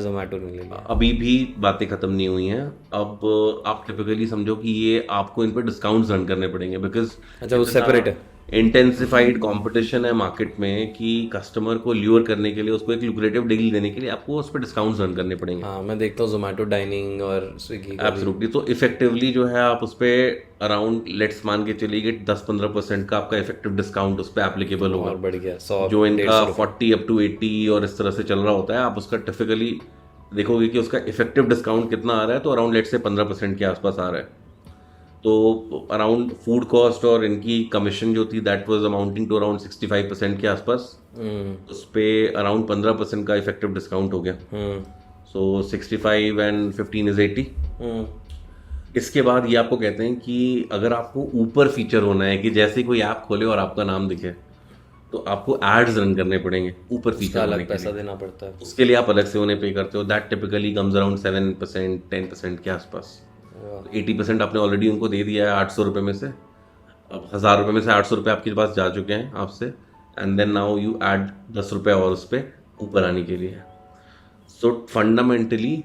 जोमेटो ने ले लिया। अभी भी बातें खत्म नहीं हुई हैं। अब आप टिपिकली समझो कि ये आपको इन पे डिस्काउंट्स रन करने पड़ेंगे, बिकॉज अच्छा, वो सेपरेट है। इंटेंसिफाइड कंपटीशन है मार्केट में कि कस्टमर को ल्यूर करने के लिए, उसको एक लुक्रेटिव डील देने के लिए आपको उस पर डिस्काउंट्स रन करने पड़ेंगे। हाँ, मैं देखता हूँ जोमेटो डाइनिंग और स्विगी। एब्सोल्युटली। तो इफेक्टिवली जो है आप उस पर अराउंड लेट्स मान के चलिए कि 10-15% का आपका इफेक्टिव डिस्काउंट उस पर एप्लीकेबल होगा। और बढ़ गया 100, जो इनका 150 40 अप टू 80 और इस तरह से चल रहा होता है, आप उसका टिपिकली देखोगे कि उसका इफेक्टिव डिस्काउंट कितना आ रहा है, तो अराउंड लेट से 15% के आसपास आ रहा है। तो अराउंड फूड कॉस्ट और इनकी कमीशन जो थी that was amounting to around 65% के आसपास। उस पे अराउंड 15% का इफेक्टिव डिस्काउंट हो गया। सो 65 एंड 15 इज 80। इसके बाद ये आपको कहते हैं कि अगर आपको ऊपर फीचर होना है कि जैसे कोई ऐप खोले और आपका नाम दिखे, तो आपको एड्स रन करने पड़ेंगे ऊपर फीचर अलग पैसा देना पड़ता है। उसके लिए आप अलग से उन्हें पे करते हो। दैट टिपिकली कम्स अराउंड 7%, 10% के आसपास। 80% आपने ऑलरेडी उनको दे दिया है 800 रुपये में से। अब 1000 रुपये में से 800 रुपये आपके पास जा चुके हैं आपसे, and then now you add 10 रुपये और उस पर ऊपर आने के लिए। सो फंडामेंटली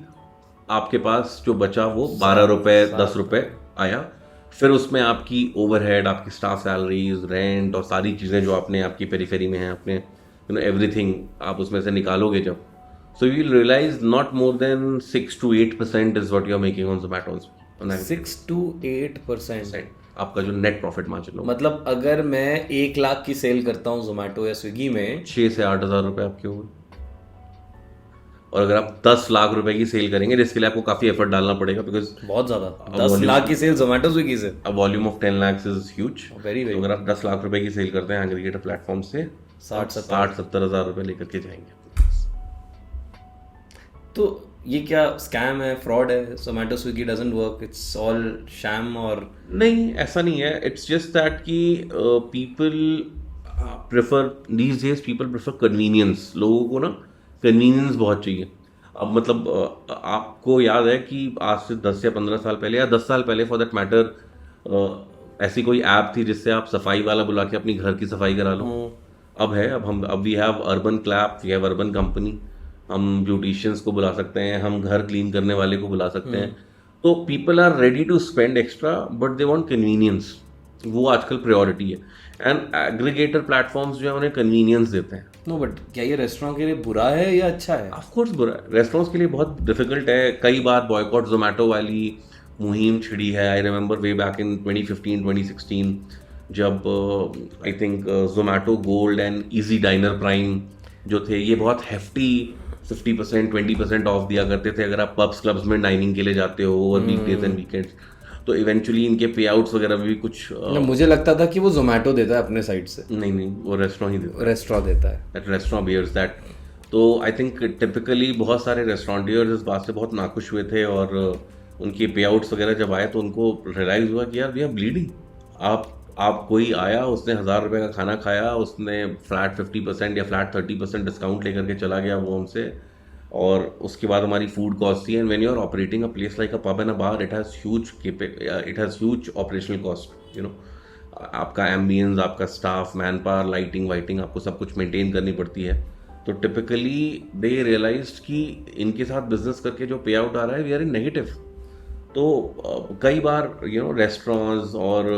आपके पास जो बचा वो 12 रुपये 10 रुपये आया। फिर उसमें आपकी ओवरहेड, आपकी स्टाफ सैलरीज, रेंट और सारी चीज़ें जो आपने आपकी पेरीफेरी में हैं, अपने एवरीथिंग आप उसमें से निकालोगे जब, so you will realize not more than 6 to 8% is what you are making on Zomato. 6 to 8% आपका जो नेट प्रॉफिट मार्जिन होगा। मतलब अगर मैं 1 लाख की सेल करता हूँ जोमेटो या स्विगी में, 6 से 8 हज़ार रुपये आपके होंगे। और अगर आप 10 लाख रुपए की सेल करेंगे, जिसके लिए आपको काफी एफर्ट डालना पड़ेगा, बिकॉज बहुत ज्यादा 10 लाख की सेल जोमेटो स्विगी से, a volume of 10 lakhs is huge. Very तो अगर आप 10 लाख रुपए की सेल करते हैं एग्रीगेटर प्लेटफॉर्म से, 60-70 हज़ार रुपये लेकर के जाएंगे। तो ये क्या स्कैम है, फ्रॉड है? Zomato Swiggy doesn't work, it's all sham? और नहीं, ऐसा नहीं है। इट्स जस्ट दैट कि people prefer these days, people prefer convenience. लोगों को ना कन्वीनियंस बहुत चाहिए। अब मतलब आपको याद है कि आज से 10 या 15 साल पहले या 10 साल पहले फॉर दैट मैटर ऐसी कोई ऐप थी जिससे आप सफाई वाला बुला के अपनी घर की सफाई करा लो। अब है, अब we have Urban Clap, we have Urban Company. हम ब्यूटिशियंस को बुला सकते हैं, हम घर क्लीन करने वाले को बुला सकते हैं। तो people are ready to spend extra but they want convenience. वो आजकल प्रायोरिटी है। एंड एग्रीगेटर प्लेटफॉर्म्स जो है उन्हें कन्वीनियंस देते हैं। नो, बट क्या ये रेस्टोरेंट के लिए बुरा है या अच्छा है? ऑफ कोर्स बुरा है। रेस्टोरेंट्स के लिए बहुत डिफिकल्ट है। कई बार बॉयकॉट जोमेटो वाली मुहिम छिड़ी है। आई रिमेंबर वे बैक इन 2015-2016 जब I think Zomato gold and easy dinar prime जो थे, ये बहुत हेफ्टी 50% 20% ऑफ दिया करते थे अगर आप पब्स क्लब्स में डाइनिंग के लिए जाते हो और वीकडेज एंड वीकेंड्स। तो इवेंचुअली इनके पे आउट्स वगैरह में भी कुछ मुझे लगता था कि वो जोमेटो देता है अपने साइड से। नहीं, वो रेस्टोरेंट ही देता है। रेस्टोरेंट देता है। That restaurant bears that. तो आई थिंक टिपिकली बहुत सारे रेस्टोरेंटियर्स इस बात से बहुत नाखुश हुए थे और उनके पे आउट्स वगैरह जब आए तो उनको रियलाइज़ हुआ कि यार वी आर ब्लीडिंग। आप कोई आया, उसने 1000 रुपये का खाना खाया, उसने फ्लैट 50% या फ्लैट 30% डिस्काउंट लेकर के चला गया वो हमसे, और उसके बाद हमारी फूड कॉस्ट थी। And when you are operating a place like a pub and a bar, it has huge operational cost, you know. आपका एम्बियंस, आपका स्टाफ, मैन पावर, लाइटिंग वाइटिंग, आपको सब कुछ मेंटेन करनी पड़ती है। तो टिपिकली दे रियलाइज्ड कि इनके साथ बिजनेस करके जो पे आउट आ रहा है वी आर इन नेगेटिव। तो कई बार रेस्टोरेंट्स और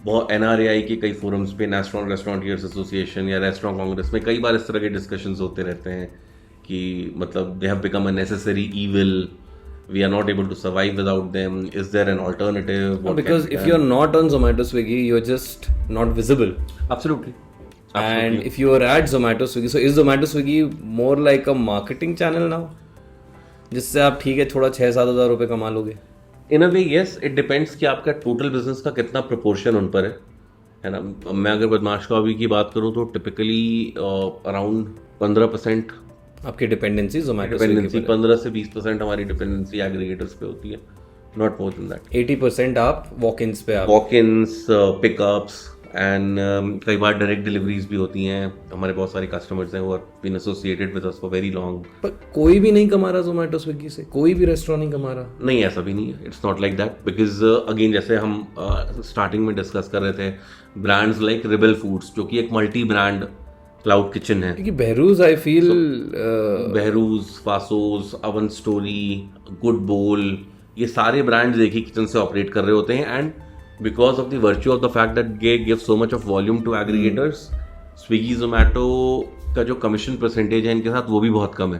बहुत NRAI के कई फोरम्स पे, नेशनल रेस्टोरेंटियर्स एसोसिएशन या रेस्टोरेंट कांग्रेस में कई बार इस तरह के डिस्कशंस होते रहते हैं कि मतलब they have become a necessary evil, we are not able to survive without them, is there an alternative? Because if you're not on Zomato Swiggy, you're just not visible. Absolutely. And if you are at Zomato Swiggy, so is Zomato Swiggy more like a marketing channel now, जिससे आप ठीक है थोड़ा 6-7 हज़ार रुपये कमा लोगे? In a way, yes, it depends कि आपका टोटल बिजनेस का कितना प्रोपोर्शन उन पर है ना। मैं अगर बदमाश कबाबी की बात करूँ तो टिपिकली अराउंड 15% आपकी डिपेंडेंसी जोमेटो 15 से 20% हमारी डिपेंडेंसी एग्रीगेटर्स पे होती है, नॉट मोर देन दैट। 80% आप वॉक-इन्स पे, आप वॉक-इन्स, पिकअप्स एंड कई बार डायरेक्ट डिलीवरीज भी होती हैं। हमारे बहुत सारे कस्टमर्स हैं वो been associated with us for very long. पर कोई भी नहीं कमा रहा जोमेटो स्विगी से, कोई भी रेस्टोरेंट नहीं कमा रहा? नहीं, ऐसा भी नहीं है, it's not like that. Because again जैसे हम स्टार्टिंग में डिस्कस कर रहे थे, ब्रांड्स लाइक रिबल फूड्स जो कि एक मल्टी ब्रांड क्लाउड किचन है, क्योंकि बहरूज आई फील बहरूज, फासोस, अवन स्टोरी, गुड बोल, ये सारे ब्रांड्स एक ही किचन से ऑपरेट कर रहे होते हैं। And because of the virtue of the fact that they give so much of volume to aggregators, Swiggy Zomato का जो कमीशन परसेंटेज है इनके साथ वो भी बहुत कम है।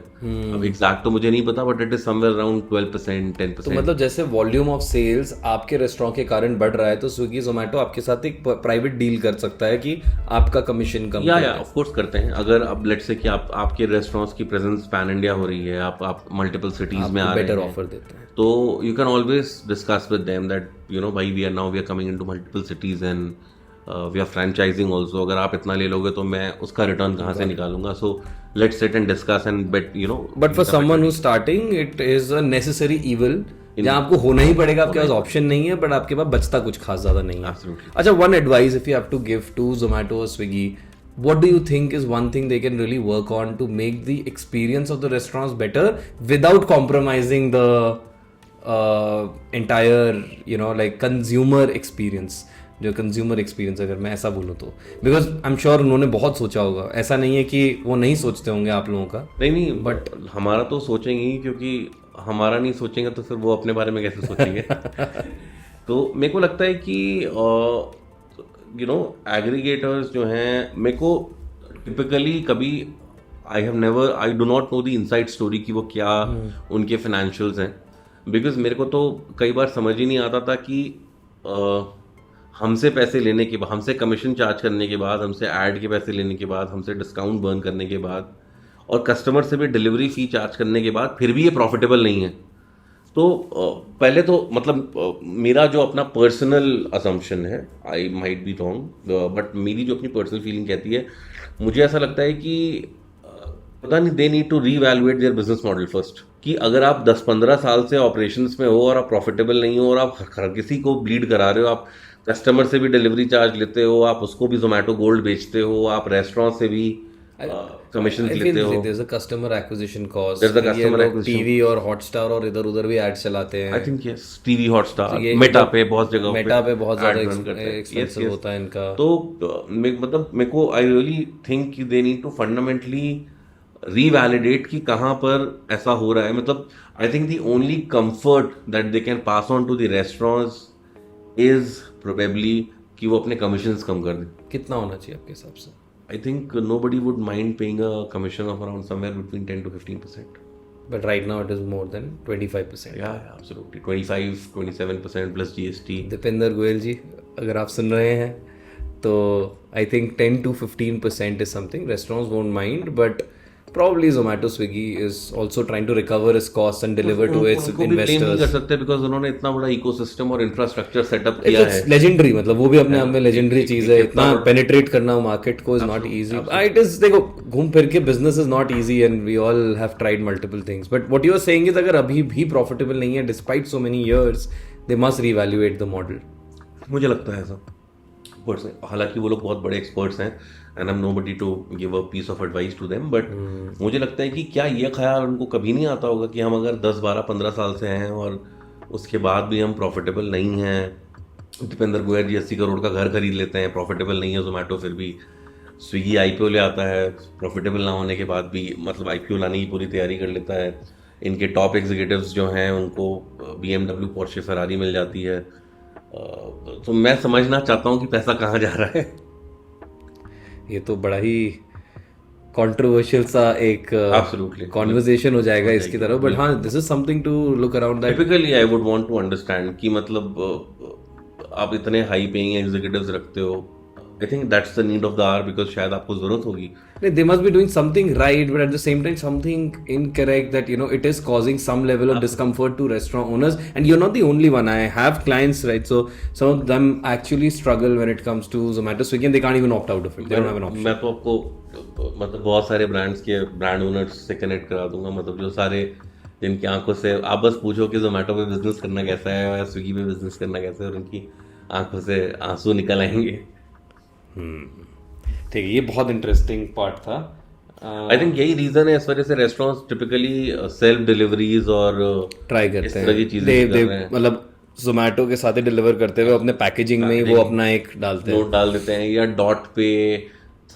अब एग्जैक्ट तो मुझे नहीं पता, but it is somewhere around 12%, 10%। तो मतलब जैसे वॉल्यूम ऑफ सेल्स आपके रेस्टोरेंट के कारण बढ़ रहा है, तो स्विगी जोमेटो आपके साथ एक प्राइवेट डील कर सकता है कि आपका कमीशन कम या ऑफ कोर्स करते हैं। अगर अब लेट्स से कि आपके रेस्टोरेंट्स की प्रेजेंस पैन इंडिया हो रही है, आप मल्टीपल सिटीज में आ रहे हैं, बेटर ऑफर देते हैं, तो you can always discuss with them that you know भाई we are coming into multiple cities and we are franchising also. अगर आप इतना ले लोगे तो मैं उसका रिटर्न कहाँ से निकालूंगा? So let's sit and discuss and bet you know. But for someone who starting it is a necessary evil, जहाँ आपको होना ही पड़ेगा, आपके पास ऑप्शन नहीं है, बट आपके पास बचता कुछ खास ज्यादा नहीं है। अच्छा, one advice if you have to give to Zomato और Swiggy, what do you think is one thing they can really work on to make the experience of the restaurants better without compromising the entire like consumer experience? जो consumer experience, अगर मैं ऐसा बोलूँ तो, because I am sure उन्होंने बहुत सोचा होगा, ऐसा नहीं है कि वो नहीं सोचते होंगे आप लोगों का। नहीं, बट हमारा तो सोचेंगे ही, क्योंकि हमारा नहीं सोचेंगे तो फिर वो अपने बारे में कैसे सोचेंगे? तो मेरे को लगता है कि एग्रीगेटर्स जो हैं, मेरे को टिपिकली कभी I do not know the inside story कि वो क्या उनके फाइनेंशियल्स हैं, बिकॉज मेरे को तो कई बार समझ ही नहीं आता था कि हमसे पैसे लेने के बाद, हमसे कमीशन चार्ज करने के बाद, हमसे ऐड के पैसे लेने के बाद, हमसे डिस्काउंट बर्न करने के बाद और कस्टमर से भी डिलीवरी फी चार्ज करने के बाद फिर भी ये प्रॉफिटेबल नहीं है। तो पहले तो मतलब मेरा जो अपना पर्सनल असम्पशन है, I might be wrong, but मेरी जो अपनी पर्सनल फीलिंग कहती है, मुझे ऐसा लगता है कि पता नहीं, they need to reevaluate their business model first. कि अगर आप 10-15 साल से ऑपरेशंस में हो और आप प्रॉफिटेबल नहीं हो और आप हर किसी को ब्लीड करा रहे हो, आप कस्टमर से भी डिलीवरी चार्ज लेते हो, आप उसको भी जोमेटो गोल्ड बेचते हो, आप रेस्टोरेंट से भी कमीशन लेते हो, there's a customer acquisition cost, TV और हॉटस्टार और इधर उधर भी ऐड चलाते हैं। I think yes, TV, Hotstar, Meta पे बहुत जगह, मेटा पे बहुत ज्यादा एक्सपेंसिव होता है इनका। तो मतलब मेरे को आई रियली थिंक कि they need to fundamentally revalidate कि कहाँ पर ऐसा हो रहा है। मतलब I think the only comfort that they can pass on to the restaurants is probably कि वो अपने कमीशंस कम कर दें। कितना होना चाहिए आपके हिसाब से? I think nobody would mind paying a commission of around somewhere between 10 to 15%. But right now it is more than 25%. Yeah, absolutely. 25-27% plus GST. Dipendra Goyal जी, अगर आप सुन रहे हैं तो I think 10 to 15% is something restaurants won't mind, but probably Zomato, Swiggy is also trying to recover its costs and deliver to its उनको भी blame नहीं कर investors. सकते बिकॉज उन्होंने इतना बड़ा इकोसिस्टम और इंफ्रास्ट्रक्चर सेटअप किया है. It's legendary, मतलब वो भी अपने आप में legendary चीज है. इतना penetrate करना मार्केट को is not easy. It is, देखो घूम फिर के business is not easy and we all have tried multiple things. But what you are saying is अगर अभी भी profitable नहीं है despite so many years, they must reevaluate the model. मुझे लगता है ऐसा. हालांकि वो लोग बहुत बड़े एक्सपर्ट्स हैं and I am nobody to give a piece of advice to them, but मुझे लगता है कि क्या ये ख्याल उनको कभी नहीं आता होगा कि हम अगर 10 12 15 साल से हैं और उसके बाद भी हम प्रॉफिटेबल नहीं हैं. दीपेंद्र गोयल जी 80 करोड़ का घर खरीद लेते हैं, प्रॉफिटेबल नहीं है जोमेटो, फिर भी स्विगी IPO ले आता है, प्रॉफिटेबल ना होने के बाद भी मतलब IPO लाने की पूरी तैयारी कर लेता है. इनके टॉप एग्जीक्यूटिव्स जो हैं उनको BMW, पोर्शे, फरारी मिल जाती है. तो मैं समझना चाहता हूँ कि पैसा कहाँ जा रहा है. ये तो बड़ा ही कंट्रोवर्शियल सा एक कॉन्वर्सेशन हो जाएगा इसकी तरफ, बट हाँ this is something to look around that. Typically I would want to understand कि मतलब आप इतने हाई पेइंग एग्जीक्यूटिव्स रखते हो. I think that's the need of the hour because शायद आपको जरूरत होगी. They must be doing something right, but at the same time something incorrect that it is causing some level of discomfort to restaurant owners. And you're not the only one. I have clients, right? So some of them actually struggle when it comes to Zomato, Swiggy, and they can't even opt out of it. They don't have an option. मैं तो आपको मतलब बहुत सारे brands के brand owners से connect करा दूंगा, मतलब जो सारे जिनकी आंखों से आप बस पूछो कि जोमेटो पे बिजनेस करना कैसा है या स्विगी पे बिजनेस करना कैसा है और उनकी आंखों से आंसू निकल आएंगे. ठीक है, ये बहुत इंटरेस्टिंग पार्ट था. आई थिंक यही रीजन है इस वजह से रेस्टोरेंट्स टिपिकली सेल्फ डिलीवरीज और ट्राई करते इस तरह की हैं. चीजें कर रहे हैं. मतलब जोमेटो के साथ ही डिलीवर करते हुए अपने पैकेजिंग में ही वो अपना एक डालते हैं, नोट डाल देते हैं, या डॉट पे,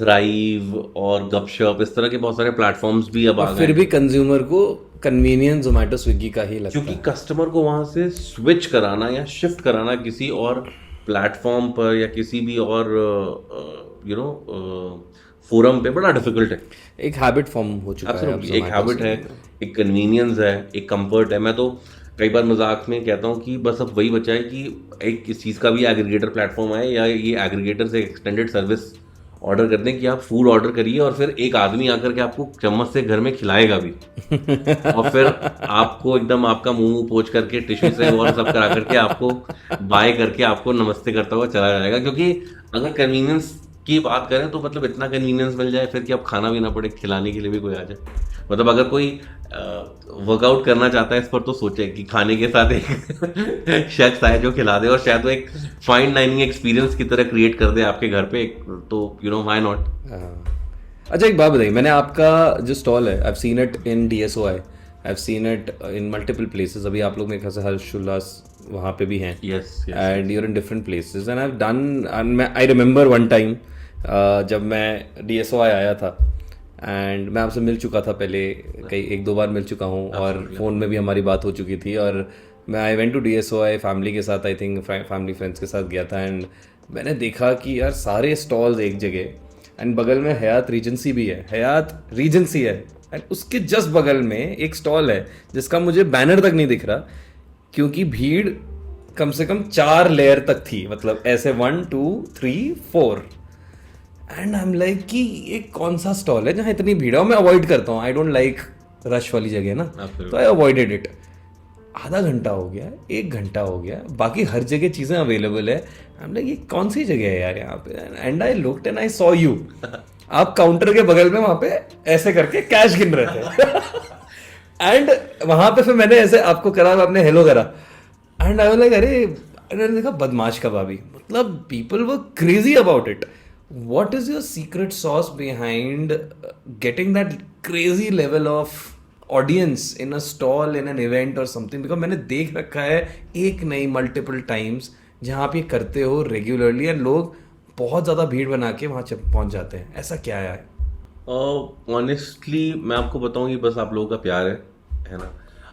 थ्राइव और गपशप, इस तरह के बहुत सारे प्लेटफॉर्म्स भी अब आ गए. फिर भी कंज्यूमर को कन्वीनियंस जोमेटो, स्विगी का ही लगता है, क्योंकि कस्टमर को वहां से स्विच कराना या शिफ्ट कराना किसी और प्लेटफॉर्म पर या किसी भी और फोरम पे बड़ा डिफिकल्ट है. एक हैबिट फॉर्म हो चुका है अब. एक हैबिट है, एक कन्वीनियंस है, एक कंफर्ट है. मैं तो कई बार मजाक में कहता हूँ कि बस अब वही बचा है कि एक इस चीज़ का भी एग्रीगेटर प्लेटफॉर्म है या ये एग्रीगेटर से एक्सटेंडेड सर्विस ऑर्डर कर दें कि आप फूड ऑर्डर करिए और फिर एक आदमी आकर के आपको चम्मच से घर में खिलाएगा भी और फिर आपको एकदम आपका मुंह पोंछ करके टिश्यू से और सब करा करके आपको बाय करके आपको नमस्ते करता हुआ चला जाएगा. क्योंकि अगर कन्वीनियंस की बात करें तो मतलब इतना कन्वीनियंस मिल जाए फिर कि अब खाना भी ना पड़े, खिलाने के लिए भी कोई आ जाए. मतलब अगर कोई वर्कआउट करना चाहता है इस पर तो सोचे कि खाने के साथ एक शख्स आए जो खिला दे और शायद वो एक फाइन डाइनिंग एक्सपीरियंस की तरह क्रिएट कर दे आपके घर पे, तो व्हाई नॉट. अच्छा एक बात बताइए, मैंने आपका जो स्टॉल है, I have seen it in DSOI, I have seen it in multiple places. अभी आप लोग मेरे ख्याल से हर्ष उल्लास वहाँ पे भी हैं, and you're in different places, and I have done. I remember one time जब मैं DSOI आया था एंड मैं आपसे मिल चुका था पहले, कई 1-2 बार मिल चुका हूँ और फ़ोन में भी हमारी बात हो चुकी थी. और मैं I went to DSOI family के साथ, आई थिंक फैमिली फ्रेंड्स के साथ गया था, एंड मैंने देखा कि यार सारे स्टॉल्स एक जगह एंड बगल में हयात रीजेंसी भी है, हयात रीजेंसी है, एंड उसके जस्ट बगल में एक स्टॉल है जिसका मुझे बैनर तक नहीं दिख रहा क्योंकि भीड़ कम से कम 4 लेयर तक थी. मतलब ऐसे 1 2 3 4 एंड आई एम लाइक कि ये कौन सा स्टॉल है जहाँ इतनी भीड़ है. मैं अवॉइड करता हूँ, आई डोंट लाइक रश वाली जगह ना, तो आई अवॉइडेड इट. आधा घंटा हो गया, 1 घंटा हो गया, बाकी हर जगह चीज़ें अवेलेबल है. आई एम लाइक ये कौन सी जगह है यार यहाँ पे. And I looked and I saw you, आप काउंटर के बगल में वहाँ पे ऐसे करके कैश गिन रहे थे एंड वहाँ पे फिर मैंने ऐसे आपको करा, आपने हेलो करा एंड आई वाज लाइक अरे, मैंने देखा बदमाश कबाबी. मतलब people were crazy about it. What is your secret sauce behind getting that crazy level of audience in a stall, in an event or something? Because मैंने देख रखा है एक नहीं multiple times जहाँ आप ये करते हो regularly and लोग बहुत ज़्यादा भीड़ बना के वहाँ पहुँच जाते हैं. ऐसा क्या है? Honestly मैं आपको बताऊँ कि बस आप लोगों का प्यार है ना.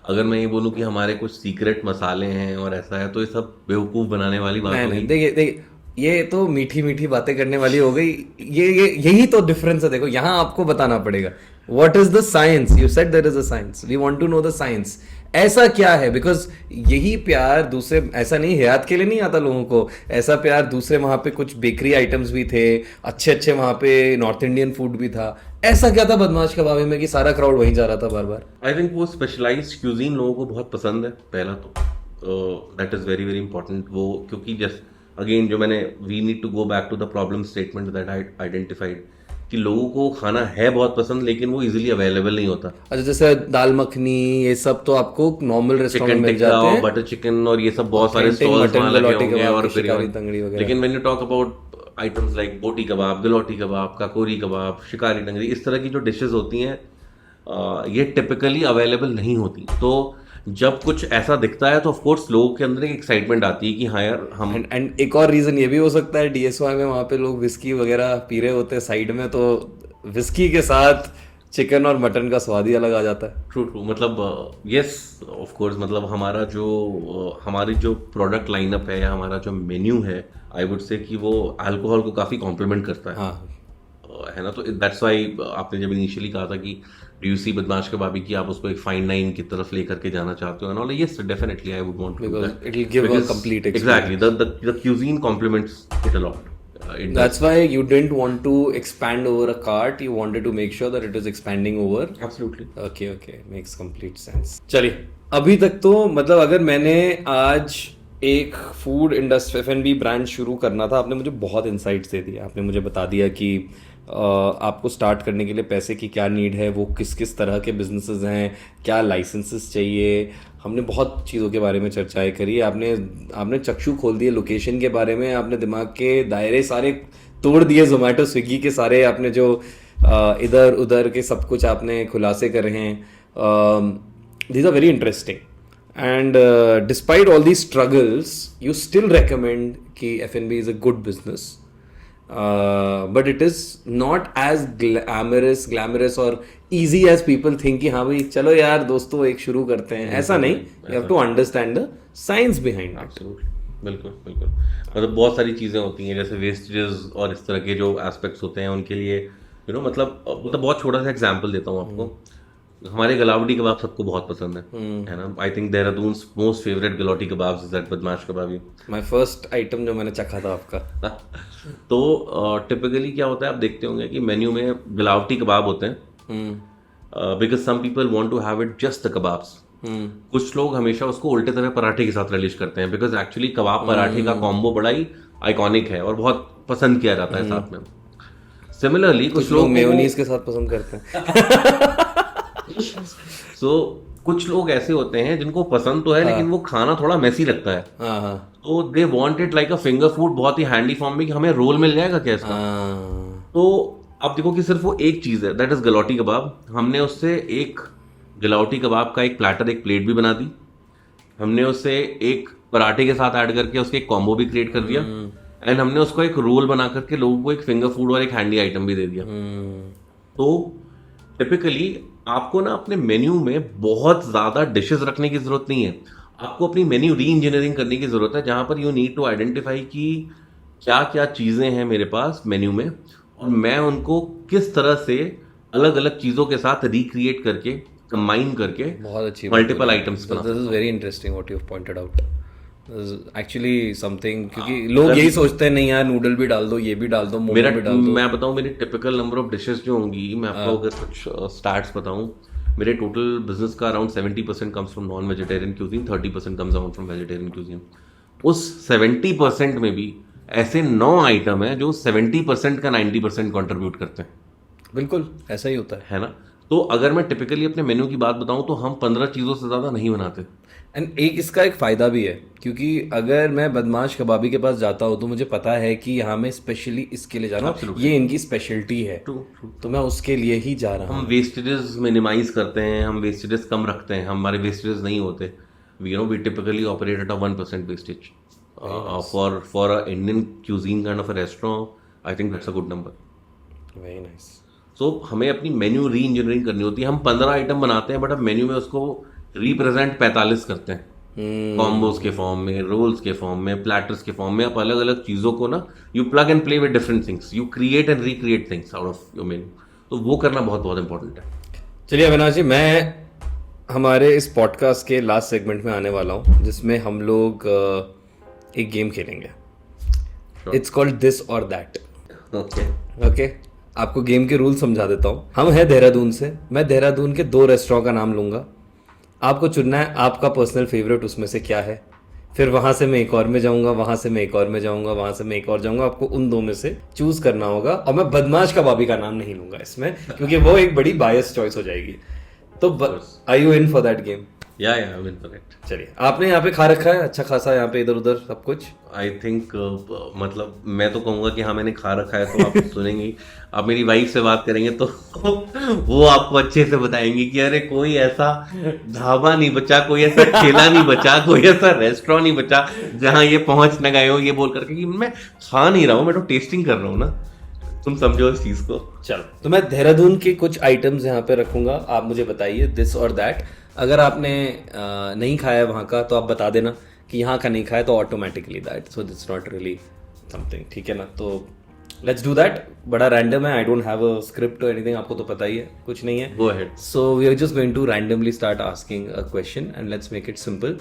अगर मैं ये बोलूँ कि हमारे कुछ सीक्रेट मसाले हैं और ऐसा है तो ये सब बेवकूफ़ बनाने वाली बात नहीं. देखिए ये तो मीठी मीठी बातें करने वाली हो गई. यही तो डिफरेंस है. देखो यहाँ आपको बताना पड़ेगा what is the science. You said there is a science, we want to know the science. ऐसा क्या है? बिकॉज यही प्यार दूसरे, ऐसा नहीं हयात के लिए नहीं आता लोगों को, ऐसा प्यार दूसरे वहां पे कुछ बेकरी आइटम्स भी थे, अच्छे अच्छे वहां पे नॉर्थ इंडियन फूड भी था, ऐसा क्या था बदमाश कबाबी में कि सारा क्राउड वहीं जा रहा था बार बार? आई थिंक वो स्पेशलाइज्ड क्यूजीन लोगों को बहुत पसंद है पहला तो that is very very important वो, क्योंकि जस्ट अगेन जो मैंने we need to go back to the problem statement that I identified कि लोगों को खाना है बहुत पसंद लेकिन वो इजीली अवेलेबल नहीं होता। अच्छा, जैसे दाल मखनी ये सब तो आपको नॉर्मल रेस्टोरेंट में मिल जाते हैं, बटर चिकन और ये सब बहुत सारे Authentic स्टॉल्स मटन, वहाँ लगे गलौटी होंगे कबाब, और शिकारी तंगड़ी वगैरह। लेकिन when you talk about items like बोटी कबाब, गलौटी कबाब, काकोरी कबाब, शिकारी तंगड़ी, इस तरह की जो डिशेस होती हैं ये टिपिकली अवेलेबल नहीं होती। तो जब कुछ ऐसा दिखता है तो ऑफ कोर्स लोगों के अंदर एक एक्साइटमेंट आती है कि हाँ यार हम। एंड एक और रीजन ये भी हो सकता है, DSY में वहां पे लोग विस्की वगैरह पी रहे होते हैं साइड में, तो विस्की के साथ चिकन और मटन का स्वाद ही अलग आ जाता है। ट्रू ट्रू, मतलब यस ऑफ कोर्स, मतलब हमारा जो हमारी जो प्रोडक्ट लाइनअप है या हमारा जो मेन्यू है, आई वुड से कि वो अल्कोहल को काफ़ी कॉम्प्लीमेंट करता है। हाँ, है ना, तो दैट्स वाई आपने जब इनिशियली कहा था कि डू यू सी बदमाश कबाबी कि आप उसको एक फाइन लाइन की तरफ लेकर के जाना चाहते हो and all, yes definitely I would want to do that, it will give a complete experience. Exactly the cuisine complements it a lot. That's why you didn't want to expand over a cart, you wanted to make sure that it is expanding over. Absolutely. Okay, makes complete sense. चलिए, अभी तक तो मतलब अगर मैंने आज एक food industry F&B brand शुरू करना था, आपने मुझे बहुत इंसाइट्स दे दिया। आपने मुझे बता दिया कि आपको स्टार्ट करने के लिए पैसे की क्या नीड है, वो किस किस तरह के बिजनेसेस हैं, क्या लाइसेंसेस चाहिए, हमने बहुत चीज़ों के बारे में चर्चाएं करी। आपने चक्षु खोल दिए लोकेशन के बारे में, आपने दिमाग के दायरे सारे तोड़ दिए, जोमेटो स्विगी के सारे आपने जो इधर उधर के सब कुछ आपने खुलासे करे हैं। These are very interesting and despite all the struggles you still recommend कि F&B is a good business, but it is not as glamorous और easy as people think कि हाँ भाई चलो यार दोस्तों एक शुरू करते हैं, ऐसा नहीं। you have to understand the science behind it. Absolutely. बिल्कुल बिल्कुल, मतलब बहुत सारी चीज़ें होती हैं जैसे वेस्टेजेस और इस तरह के जो एस्पेक्ट्स होते हैं उनके लिए मतलब बहुत छोटा सा एग्जांपल देता हूँ आपको। हमारे गलावटी कबाब सबको बहुत पसंद है ना। I think Dehradun's most favourite galouti kebabs is that Badmash Kababi, my first item जो मैंने चखा था आपका। तो टिपिकली क्या होता है, आप देखते होंगे कि मेन्यू में गलावटी कबाब होते हैं because some people want to have it just the kebabs. कुछ लोग हमेशा उसको उल्टे तरह पराठे के साथ रिलीज करते हैं बिकॉज एक्चुअली कबाब पराठे का कॉम्बो बड़ा ही आइकॉनिक है और बहुत पसंद किया जाता है साथ में। सिमिलरली कुछ लोग मेयोनीज के साथ पसंद करते हैं। कुछ लोग ऐसे होते हैं जिनको पसंद तो है लेकिन वो खाना थोड़ा मैसी लगता है, तो they want it like a finger food, बहुत ही हैंडी फॉर्म में कि हमें रोल मिल जाएगा क्या इसका। तो आप देखो कि सिर्फ वो एक चीज़ है, दैट इज गलौटी कबाब। हमने उससे एक गलौटी कबाब का एक प्लेटर, एक प्लेट भी बना दी। हमने उससे एक पराठे के साथ ऐड करके उसके एक कॉम्बो भी क्रिएट कर दिया एंड हमने उसको एक रोल बना करके लोगों को एक फिंगर फूड और एक हैंडी आइटम भी दे दिया। तो टिपिकली आपको ना अपने मेन्यू में बहुत ज़्यादा डिशेस रखने की ज़रूरत नहीं है, आपको अपनी मेन्यू री इंजीनियरिंग करने की ज़रूरत है, जहाँ पर यू नीड टू आइडेंटिफाई कि क्या क्या चीज़ें हैं मेरे पास मेन्यू में और मैं उनको किस तरह से अलग अलग चीज़ों के साथ रिक्रिएट करके कंबाइन करके बहुत अच्छी मल्टीपल आइटम्स बना। This is very interesting what you have pointed out, actually something, क्योंकि लोग यही सोचते हैं नहीं यार नूडल भी डाल दो, ये भी डाल दो, मोमो भी डाल दो। मैं बताऊं मेरी टिपिकल नंबर ऑफ डिशेस जो होंगी, मैं आपको अगर कुछ स्टार्ट्स बताऊं, मेरे टोटल बिजनेस का around 70% comes from non vegetarian cuisine, 30% comes out from vegetarian cuisine. उस 70% में भी ऐसे 9 आइटम है जो 70% का 90% कंट्रीब्यूट करते हैं। बिल्कुल ऐसा ही होता है ना। तो अगर मैं टिपिकली अपने मेन्यू की बात बताऊं तो हम 15 चीज़ों से ज़्यादा नहीं बनाते। एंड एक इसका एक फ़ायदा भी है, क्योंकि अगर मैं बदमाश कबाबी के पास जाता हूँ तो मुझे पता है कि यहाँ मैं स्पेशली इसके लिए जा रहा हूँ, ये इनकी स्पेशलिटी है, तो मैं उसके लिए ही जा रहा हूँ। हम वेस्टेजेस मिनिमाइज करते हैं, हम वेस्टेजेस कम रखते हैं, हमारे वेस्टेजेस नहीं होते। We typically operate at a 1% wastage for a Indian cuisine kind of a restaurant. I think that's a good number. Very nice. So हमें अपनी मेन्यू री इंजीनियरिंग करनी होती है। हम 15 आइटम बनाते हैं बट अब मेन्यू में उसको रिप्रेजेंट 45 करते हैं, कॉम्बोज के फॉर्म में, रोल्स के फॉर्म में, प्लेटर्स के फॉर्म में। आप अलग अलग चीज़ों को ना you plug and play with different things, you create and recreate things out of your menu. तो वो करना बहुत बहुत इंपॉर्टेंट है। चलिए अविनाश जी, मैं हमारे इस पॉडकास्ट के लास्ट सेगमेंट में आने वाला हूँ जिसमें हम लोग एक गेम खेलेंगे. इट्स कॉल्ड दिस और दैट. ओके, आपको गेम के रूल समझा देता हूँ. हम हैं देहरादून से. मैं देहरादून के 2 रेस्टोरेंट का नाम लूंगा. आपको चुनना है आपका पर्सनल फेवरेट उसमें से क्या है. फिर वहां से मैं एक और में जाऊंगा, वहां से मैं एक और में जाऊंगा, वहां से मैं एक और जाऊंगा. आपको उन 2 में से चूज करना होगा. और मैं बदमाश कबाबी का नाम नहीं लूंगा इसमें क्योंकि वो एक बड़ी बायस चॉइस हो जाएगी. तो are you in for that game? या I'm in for it. चलिए, आपने यहाँ पे खा रखा है अच्छा खासा, यहाँ पे इधर उधर सब कुछ. आई थिंक मतलब मैं तो कहूँगा कि हाँ मैंने खा रखा है, तो आप सुनेंगे. आप मेरी वाइफ से बात करेंगे तो वो आपको अच्छे से बताएंगी कि अरे कोई ऐसा ढाबा नहीं बचा, कोई ऐसा ठेला नहीं बचा, कोई ऐसा रेस्टोरेंट नहीं बचा जहाँ ये पहुंच न गए हो ये बोल करके कि मैं खा नहीं रहा हूँ, मैं तो टेस्टिंग कर रहा हूँ ना. तुम समझो इस चीज को. चलो, तो मैं देहरादून के कुछ आइटम्स यहाँ पे रखूंगा. आप मुझे बताइए दिस और दैट. अगर आपने नहीं खाया है वहाँ का तो आप बता देना कि यहाँ का नहीं खाया, तो automatically that. So that's not really something. ठीक है ना? तो लेट्स डू दैट. बड़ा रैंडम है. I don't have a script और एनीथिंग. आपको तो पता ही है कुछ नहीं है. Go ahead. So we are just going to randomly start asking a question and let's make it simple.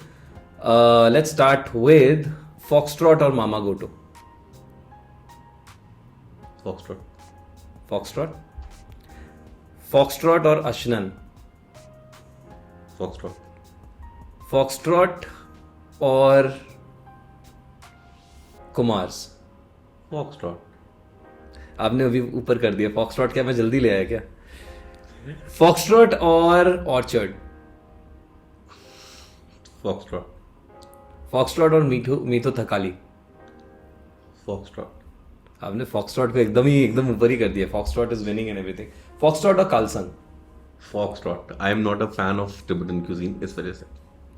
Let's start with Foxtrot और Mamagoto. Foxtrot. Foxtrot. Foxtrot और अशनन. फॉक्सट्रॉट. फॉक्सट्रॉट और कुमार्स. फॉक्सट्रॉट. आपने अभी ऊपर कर दिया. फॉक्सट्रॉट क्या मैं जल्दी ले आया क्या? फॉक्सट्रॉट और ऑर्चर्ड. फॉक्सट्रॉट. फॉक्सट्रॉट और मीठू मीठू थकाली. फॉक्सट्रॉट. आपने फॉक्सट्रॉट को एकदम ऊपर ही कर दिया. Foxtrot is winning and everything. Foxtrot और Kalsang. Foxtrot. I am not a fan of Tibetan cuisine इस वजह से.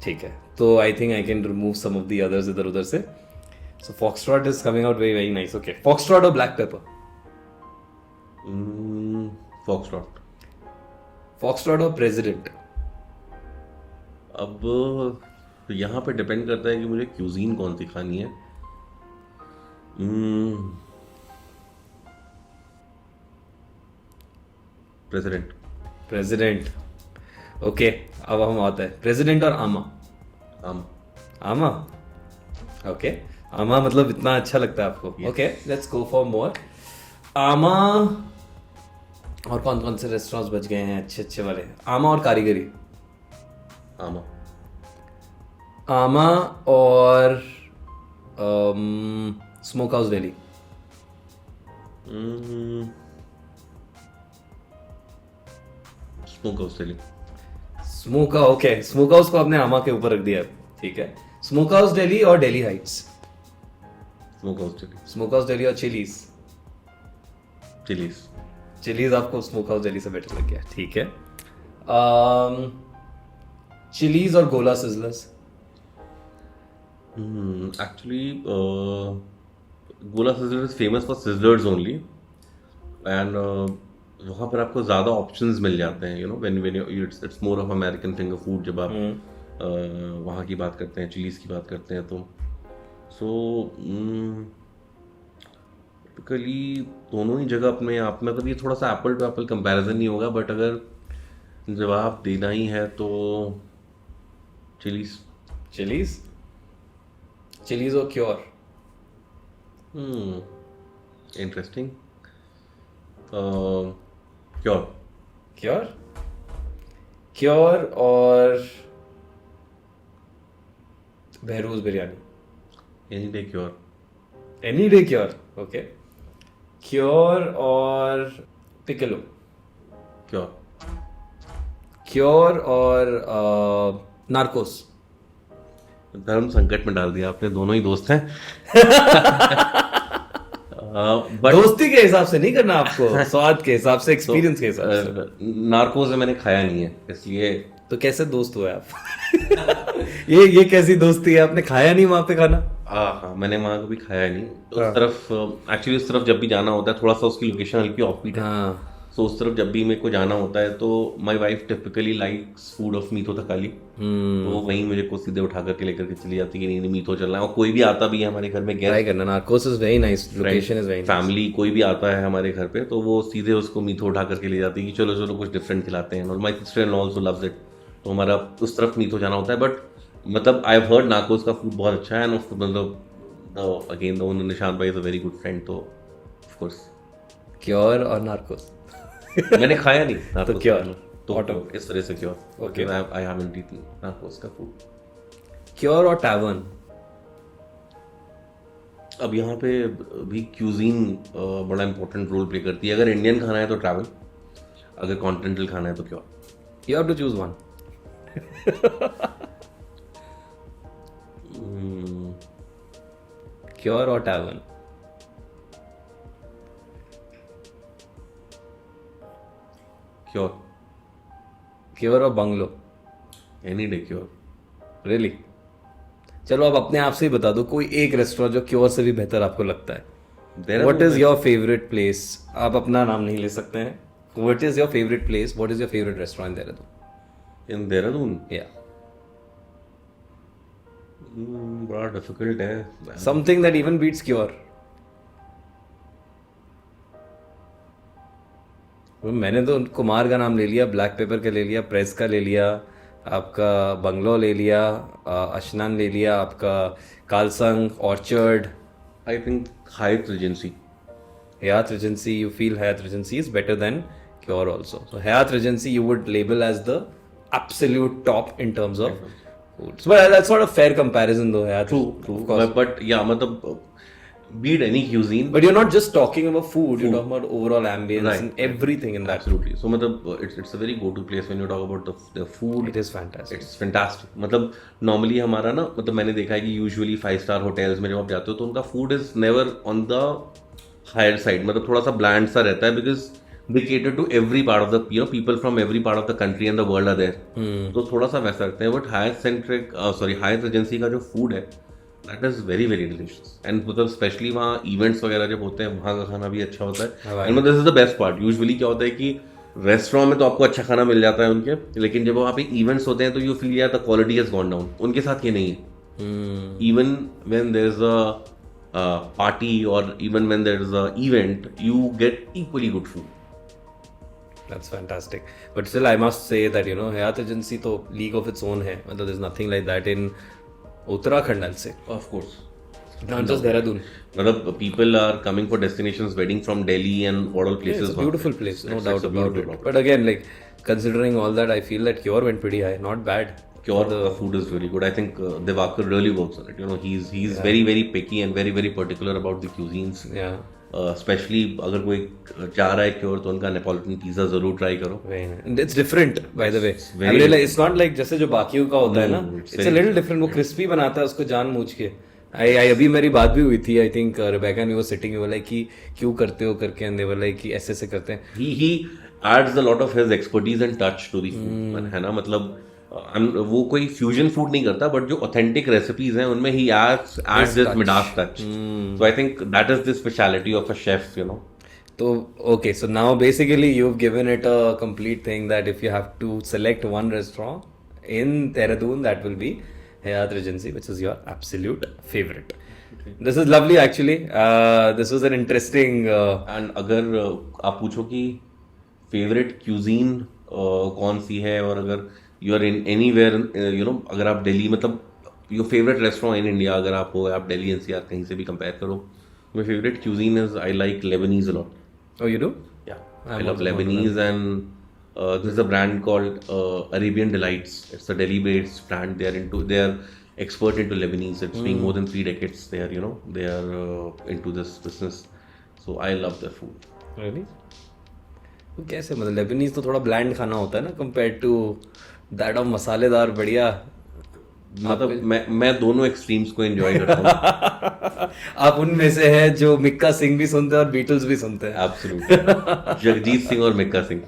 ठीक है, तो I think I can remove some of the others इधर उधर से. So Foxtrot is coming out very very nice. Okay, Foxtrot और ब्लैक पेपर. फॉक्सट्रॉट. फॉक्सट्रॉट और प्रेसिडेंट. अब यहाँ पे डिपेंड करता है कि मुझे क्यूजीन कौन सी खानी है. प्रेसिडेंट. प्रेसिडेंट. ओके, अब हम आता है प्रेसिडेंट और आमा. आम. आमा. ओके, आमा मतलब इतना अच्छा लगता है आपको. Okay, let's go for more. आमा और कौन कौन से रेस्टोरेंट्स बच गए हैं अच्छे अच्छे वाले. आमा और कारीगरी. आमा. आमा और smoke house Delhi. Smoke house Delhi. Smoke house. Okay, smoke house को आपने आमा के ऊपर रख दिया. ठीक है, स्मोक हाउस दिल्ली और Delhi Heights. Smoke house Delhi. Smoke house Delhi और चिलीज. चिलीज. चिलीज आपको स्मोक हाउस दिल्ली से बेटर लग गया. ठीक है, चिलीज और गोला सिजलर्स. एक्चुअली गोला sizzler is famous for sizzlers only and वहाँ पर आपको ज़्यादा ऑप्शंस मिल जाते हैं. You know when it's more of American finger food. जब आप वहाँ की बात करते हैं, चिलीज़ की बात करते हैं, तो सो टिपिकली दोनों ही जगह अपने आप में, मतलब ये थोड़ा सा एप्पल टू एप्पल कंपैरिजन नहीं होगा, बट अगर जवाब देना ही है तो चिलीज़. चिलीज. चिलीज और Cure. Interesting. Cure. Cure. Cure और Behrouz Biryani. Any day Cure. Any day Cure. Okay, Cure और पिकलो. क्योर. क्योर और नार्कोस. धर्म संकट में डाल दिया आपने. दोनों ही दोस्त हैं. बट दोस्ती के हिसाब से नहीं करना आपको, स्वाद के हिसाब से, एक्सपीरियंस के हिसाब से. नार्कोस मैंने खाया नहीं है इसलिए. तो कैसे दोस्त हुए आप? ये कैसी दोस्ती है? आपने खाया नहीं वहां पे खाना? हाँ, मैंने वहाँ कभी खाया नहीं. उस तरफ एक्चुअली उस तरफ जब भी जाना होता है, थोड़ा सा उसकी लोकेशन हल्की ऑफबीट है. हाँ, सो उस तरफ जब भी मेरे को जाना होता है तो my wife typically likes food of मीठो थकाली. तो वहीं मुझे को सीधे उठा करके लेकर के चली जाती है कि नहीं मीठो चलना है. और कोई भी आता भी है हमारे घर में, ट्राई करना. Narcos is very nice, location is very nice. Family कोई भी आता है हमारे घर पे तो वो सीधे उसको मीठो उठा करके ले जाती है कि चलो चलो कुछ डिफरेंट खिलाते हैं. और my sister in law also loves it. तो हमारा उस तरफ नहीं तो जाना होता है. बट मतलब आई हैव हर्ड नार्कोस का फूड बहुत अच्छा है. मतलब अगेन द निशांत भाई is a very good friend, तो ऑफ कोर्स क्योर और नार्कोस. मैंने खाया नहीं नार्कोस तो क्योर तो इस तरह से Cure. Okay. I haven't eaten Narcos का फूड. क्योर और टैवर्न. अब यहाँ पे भी क्यूजीन बड़ा इंपॉर्टेंट रोल प्ले करती है. अगर इंडियन खाना है तो ट्रैवल, अगर कॉन्टिनेंटल खाना है तो cure. You have to choose one. Cure और टैवर्न. क्योर. क्योर और bungalow. Any day cure. Really. चलो अब अपने आप से ही बता दो कोई एक रेस्टोरेंट जो क्योर से भी बेहतर आपको लगता है. What is your favorite place? आप अपना नाम नहीं ले सकते हैं. What is your favorite place? What is your favorite restaurant in Dehradun? In Dehradun Yeah. बड़ा डिफिकल्ट है. Something that even beats Cure. मैंने तो कुमार का नाम ले लिया, ब्लैक पेपर का ले लिया, प्रेस का ले लिया, आपका बंगलो ले लिया, अशनान ले लिया, आपका Kalsang, Orchard. I think Hyatt Regency. Hayat Regency, you feel Hayat Regency is better than Cure also. So Hayat Regency you would label as the absolute top in terms of food. So well, that's not a fair comparison though. Hayat. True. But yeah, मतलब beat any cuisine. But you're not just talking about food. You're talking about overall ambience and everything in that. Absolutely. So मतलब it's a very go-to place when you talk about the food. It is fantastic. It's fantastic. मतलब normally हमारा ना मतलब मैंने देखा है कि usually 5-star hotels में जब आप जाते हो तो उनका food is never on the higher side. मतलब थोड़ा सा bland सा रहता है because they cater to every part of the people from every part of the country and the world are there. तो थोड़ा सा वैसा रखते हैं. But Hyatt Regency का जो food है that is very very delicious. And मतलब स्पेशली वहाँ इवेंट्स वगैरह जब होते हैं वहाँ का खाना भी अच्छा होता है. And this is the best part. Usually क्या होता है कि रेस्टोरेंट में तो आपको अच्छा खाना मिल जाता है उनके, लेकिन जब वहाँ पे इवेंट्स होते हैं तो यू फील यार the quality has gone down. उनके साथ ये नहीं है. Even when there is a party और even when there is a event you get equally good food. That's fantastic. But still, I must say that Hayat Regency तो league of its own है. मतलब there's nothing like that in Uttarakhand, I'll say. Of course. Not just Dehradun. मतलब people are coming for destinations wedding from Delhi and all places. It's a beautiful place, no doubt about it. But again, like considering all that, I feel that Cure went pretty high. Not bad. Cure the food is really good. I think Devakar really works on it. He's very very picky and very very particular about the cuisines. Yeah. Specially अगर कोई चाह रहा है Cure तो उनका Neapolitan pizza जरूर try करो. It's different by the way. I realise it's not like जैसे जो बाकियों का होता है ना. It's a little different. वो क्रिस्पी बनाता है उसको जानबूझ के. आई अभी मेरी बात भी हुई थी. आई थिंक रेबेका ने वो सिटिंग में बोला कि क्यों करते हो करके, एंड दे वर लाइक कि ऐसे से करते हैं. He adds a lot of his expertise and touch to the food, है ना. मतलब वो कोई फ्यूजन फूड नहीं करता, बट जो ऑथेंटिक रेसिपीज हैं उनमें he adds this Midas touch. So I think that is the speciality of a chef. तो okay, so now basically you've given it a complete thing that if you have to select one restaurant in Dehradun, that will be Hayat Regency, which is your absolute favorite. This is lovely actually. This was an interesting and अगर आप पूछो कि favourite cuisine कौन सी है, और अगर you are in anywhere अगर आप दिल्ली मतलब your favourite restaurant in India अगर आप हो, आप दिल्ली एनसीआर कहीं से भी कंपेयर करो, my favourite cuisine is I like Lebanese a lot. Oh, you do? Yeah, I love Lebanese, and there's a brand called Arabian Delights. It's a Delhi-based brand. They are expert into Lebanese. It's been more than 3 decades. They are into this business. So I love their food. Really? तो कैसे मतलब Lebanese तो थोड़ा bland खाना होता है ना compare to that of मसालेदार बढ़िया. मतलब मैं दोनों एक्सट्रीम्स को एंजॉय करता हूँ. आप उनमें से है जो मिक्का सिंह भी सुनते हैं और बीटल्स भी सुनते हैं. एब्सोल्युटली. जगजीत सिंह और Mika Singh.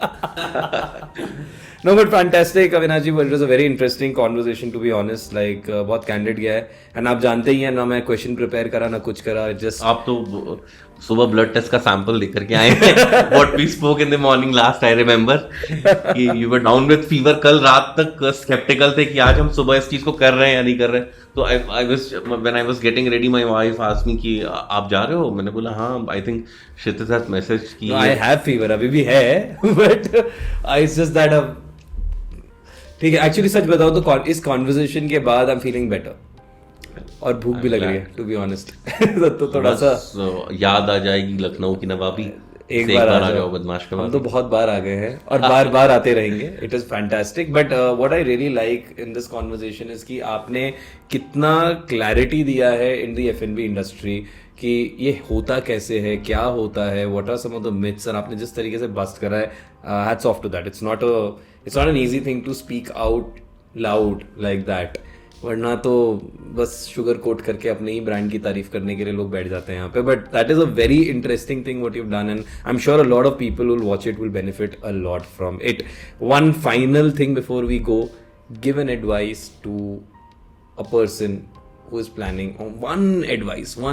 No, but fantastic, Avinash ji. It was a very interesting conversation, to be honest. Like बहुत candid गया है. And आप जानते ही हैं ना, मैं क्वेश्चन प्रिपेयर करा ना कुछ करा. Just आप तो सुबह ब्लड टेस्ट का सैंपल लेकर के आए हैं. What we spoke in the morning last, I remember. कि you were down with fever. कल रात तक skeptical थे कि आज हम सुबह इस चीज को कर रहे हैं या नहीं कर रहे. तो when I was getting ready, my wife asked me कि आप जा रहे हो. मैंने बोला हाँ. I think Kshitij has message कि I have fever. अभी भी है. But it's just that ठीक है, एक्चुअली सच बताओ तो इस कॉन्वर्सेशन के बाद आई एम फीलिंग बेटर और भूख भी लग रही है टू बी ऑनेस्ट। तो थोड़ा सा याद आ जाएगी लखनऊ की नवाबी, एक बार आ जाओ बदमाश का। हम तो बहुत बार आ गए हैं और बार बार आते रहेंगे। It is fantastic, but what I really like in this conversation is कि आपने कितना क्लैरिटी दिया है इन द F&B इंडस्ट्री कि ये होता कैसे है, क्या होता है, what are some of the myths, और आपने जिस तरीके से बस्ट करा है, hats off to that. It's not an easy thing to speak out loud like that, वरना तो बस शुगर कोट करके अपने ही ब्रांड की तारीफ करने के लिए लोग बैठ जाते हैं यहाँ पे। But that is a very interesting thing what you have done, and I am sure a lot of people will watch it, will benefit a lot from it. One final thing before we go, give an advice to a person who is planning on one advice you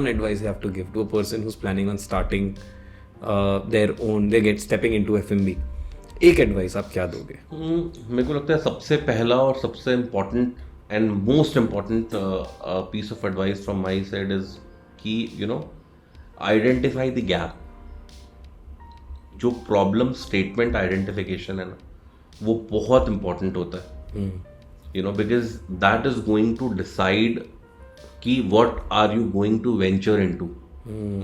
have to give to a person who's planning on starting stepping into F&B. एक advice आप क्या दोगे? मेरे को लगता है सबसे पहला और सबसे important and most important piece of advice from my side is कि you know identify the gap. जो प्रॉब्लम स्टेटमेंट आइडेंटिफिकेशन है ना, वो बहुत इंपॉर्टेंट होता है, you know, because that is going to decide कि what are you going to venture into.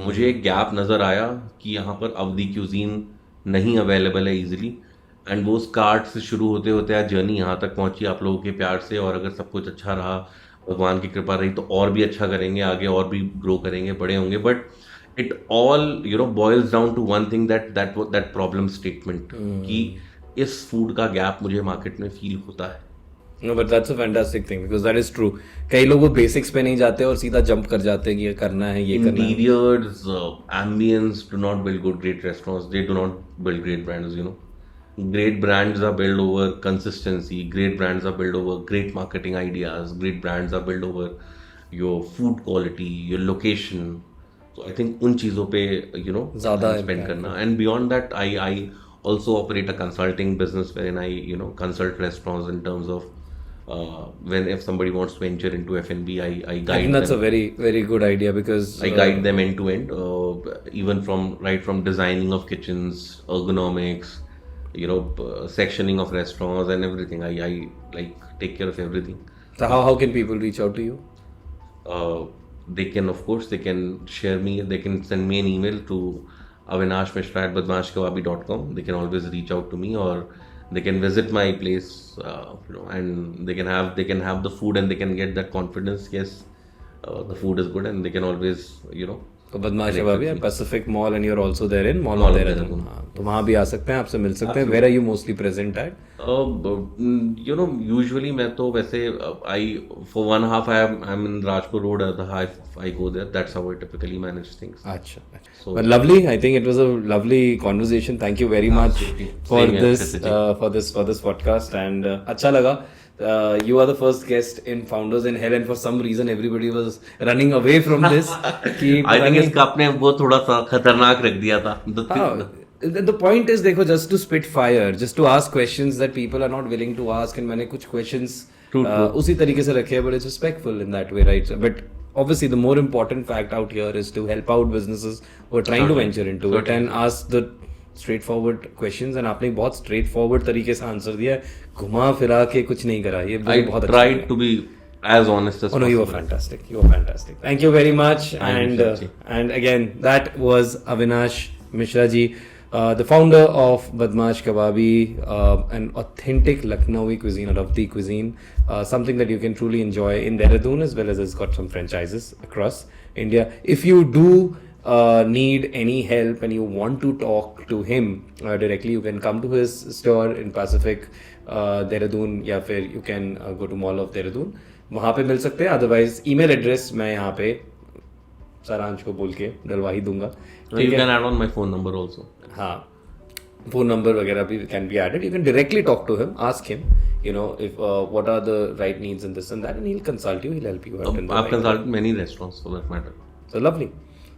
मुझे एक गैप नज़र आया कि यहाँ पर अवधी क्यूजीन नहीं अवेलेबल है इजीली, एंड वो कार्ड से शुरू होते होते आज जर्नी यहाँ तक पहुँची आप लोगों के प्यार से, और अगर सब कुछ अच्छा रहा, भगवान की कृपा रही, तो और भी अच्छा करेंगे, आगे और भी ग्रो करेंगे, बड़े होंगे। But it all you know boils down to one thing, that problem statement, कि इस फूड का गैप मुझे मार्केट में फील होता है। No, but that's a fantastic thing because that is true. कई लोग वो बेसिक्स पे नहीं जाते और सीधा जंप कर जाते हैं कि ये करना है, ये करना है। Interiors, ambience do not build good great restaurants. They do not build great brands, you know. Great brands are built over consistency. Great brands are built over great marketing ideas. Great brands are built over your food quality, your location. So I think उन चीज़ों पे you know ज़्यादा spend करना. And beyond that, I also operate a consulting business wherein I you know consult restaurants in terms of when if somebody wants to venture into F&B, I guide them. I think that's a very, very good idea because I guide them end to end, even from designing of kitchens, ergonomics, you know, sectioning of restaurants and everything. I like take care of everything. So how can people reach out to you? They can, of course, they can share me. They can send me an email to avinashmishra@badmashkababi.com. They can always reach out to me, or they can visit my place, you know, and they can have the food and they can get that confidence. Yes, the food is good, and they can always, you know. तो बदमाश कबाबी है Pacific Mall and you are also there in mall of Dehradun, तो वहाँ भी आ सकते हैं, आपसे मिल सकते हैं। Where are you mostly present at? You know, usually मैं तो वैसे for 1.5 I'm in Rajpur Road. I go there. That's how I typically manage things. अच्छा, but lovely. I think it was a lovely conversation. Thank you very much for this podcast, and अच्छा लगा. You are the first guest in Founders in Hell, and for some reason everybody was running away from this. I think इसका आपने वो थोड़ा सा खतरनाक रख दिया था. The point is, देखो, just to spit fire, just to ask questions that people are not willing to ask, and मैंने कुछ questions उसी तरीके से रखे हैं, but it's respectful in that way, right? But obviously the more important fact out here is to help out businesses who are trying to venture into it and ask the straight forward questions, and आपने बहुत straight forward तरीके से answer दिया है, घुमा फिरा के कुछ नहीं करा। ये बहुत अच्छा है। To be as honest as possible. No, you were fantastic. You were fantastic. Thank you very much. And again, that was Avinash Mishra ji, the founder of Badmaash Kababi, an authentic Lucknowi cuisine, a Ravdi cuisine, something that you can truly enjoy in Dehradun, as well as it's got some franchises across India. If you do need any help and you want to talk to him directly, you can come to his store in Pacific Dehradun, या फिर you can go to Mall of Dehradun, वहाँ पे मिल सकते हैं। Otherwise email address मैं यहाँ पे सारांश को बोल के डलवा ही दूंगा। You can add on my phone number also. हाँ, फोन नंबर वगैरह भी can be added. You can directly talk to him, ask him, you know, if what are the right needs in this and that, and he'll consult you, he'll help you out. I've consulted many restaurants for that matter. So lovely.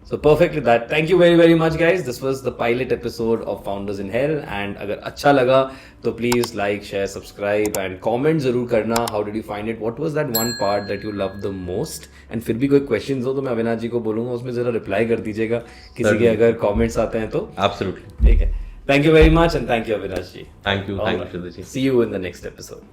So perfect with that. Thank you very, very much, guys. This was the pilot episode of Founders in Hell. And अगर अच्छा लगा तो please like, share, subscribe and comment जरूर करना. How did you find it? What was that one part that you loved the most? And फिर भी कोई questions हो तो मैं अविनाश जी को बोलूँगा, उसमें जरा reply कर दीजिएगा किसी के अगर comments आते हैं तो. Absolutely. ठीक है. Thank you very much and thank you, Avinash ji. Thank you, Shraddha ji. See you in the next episode.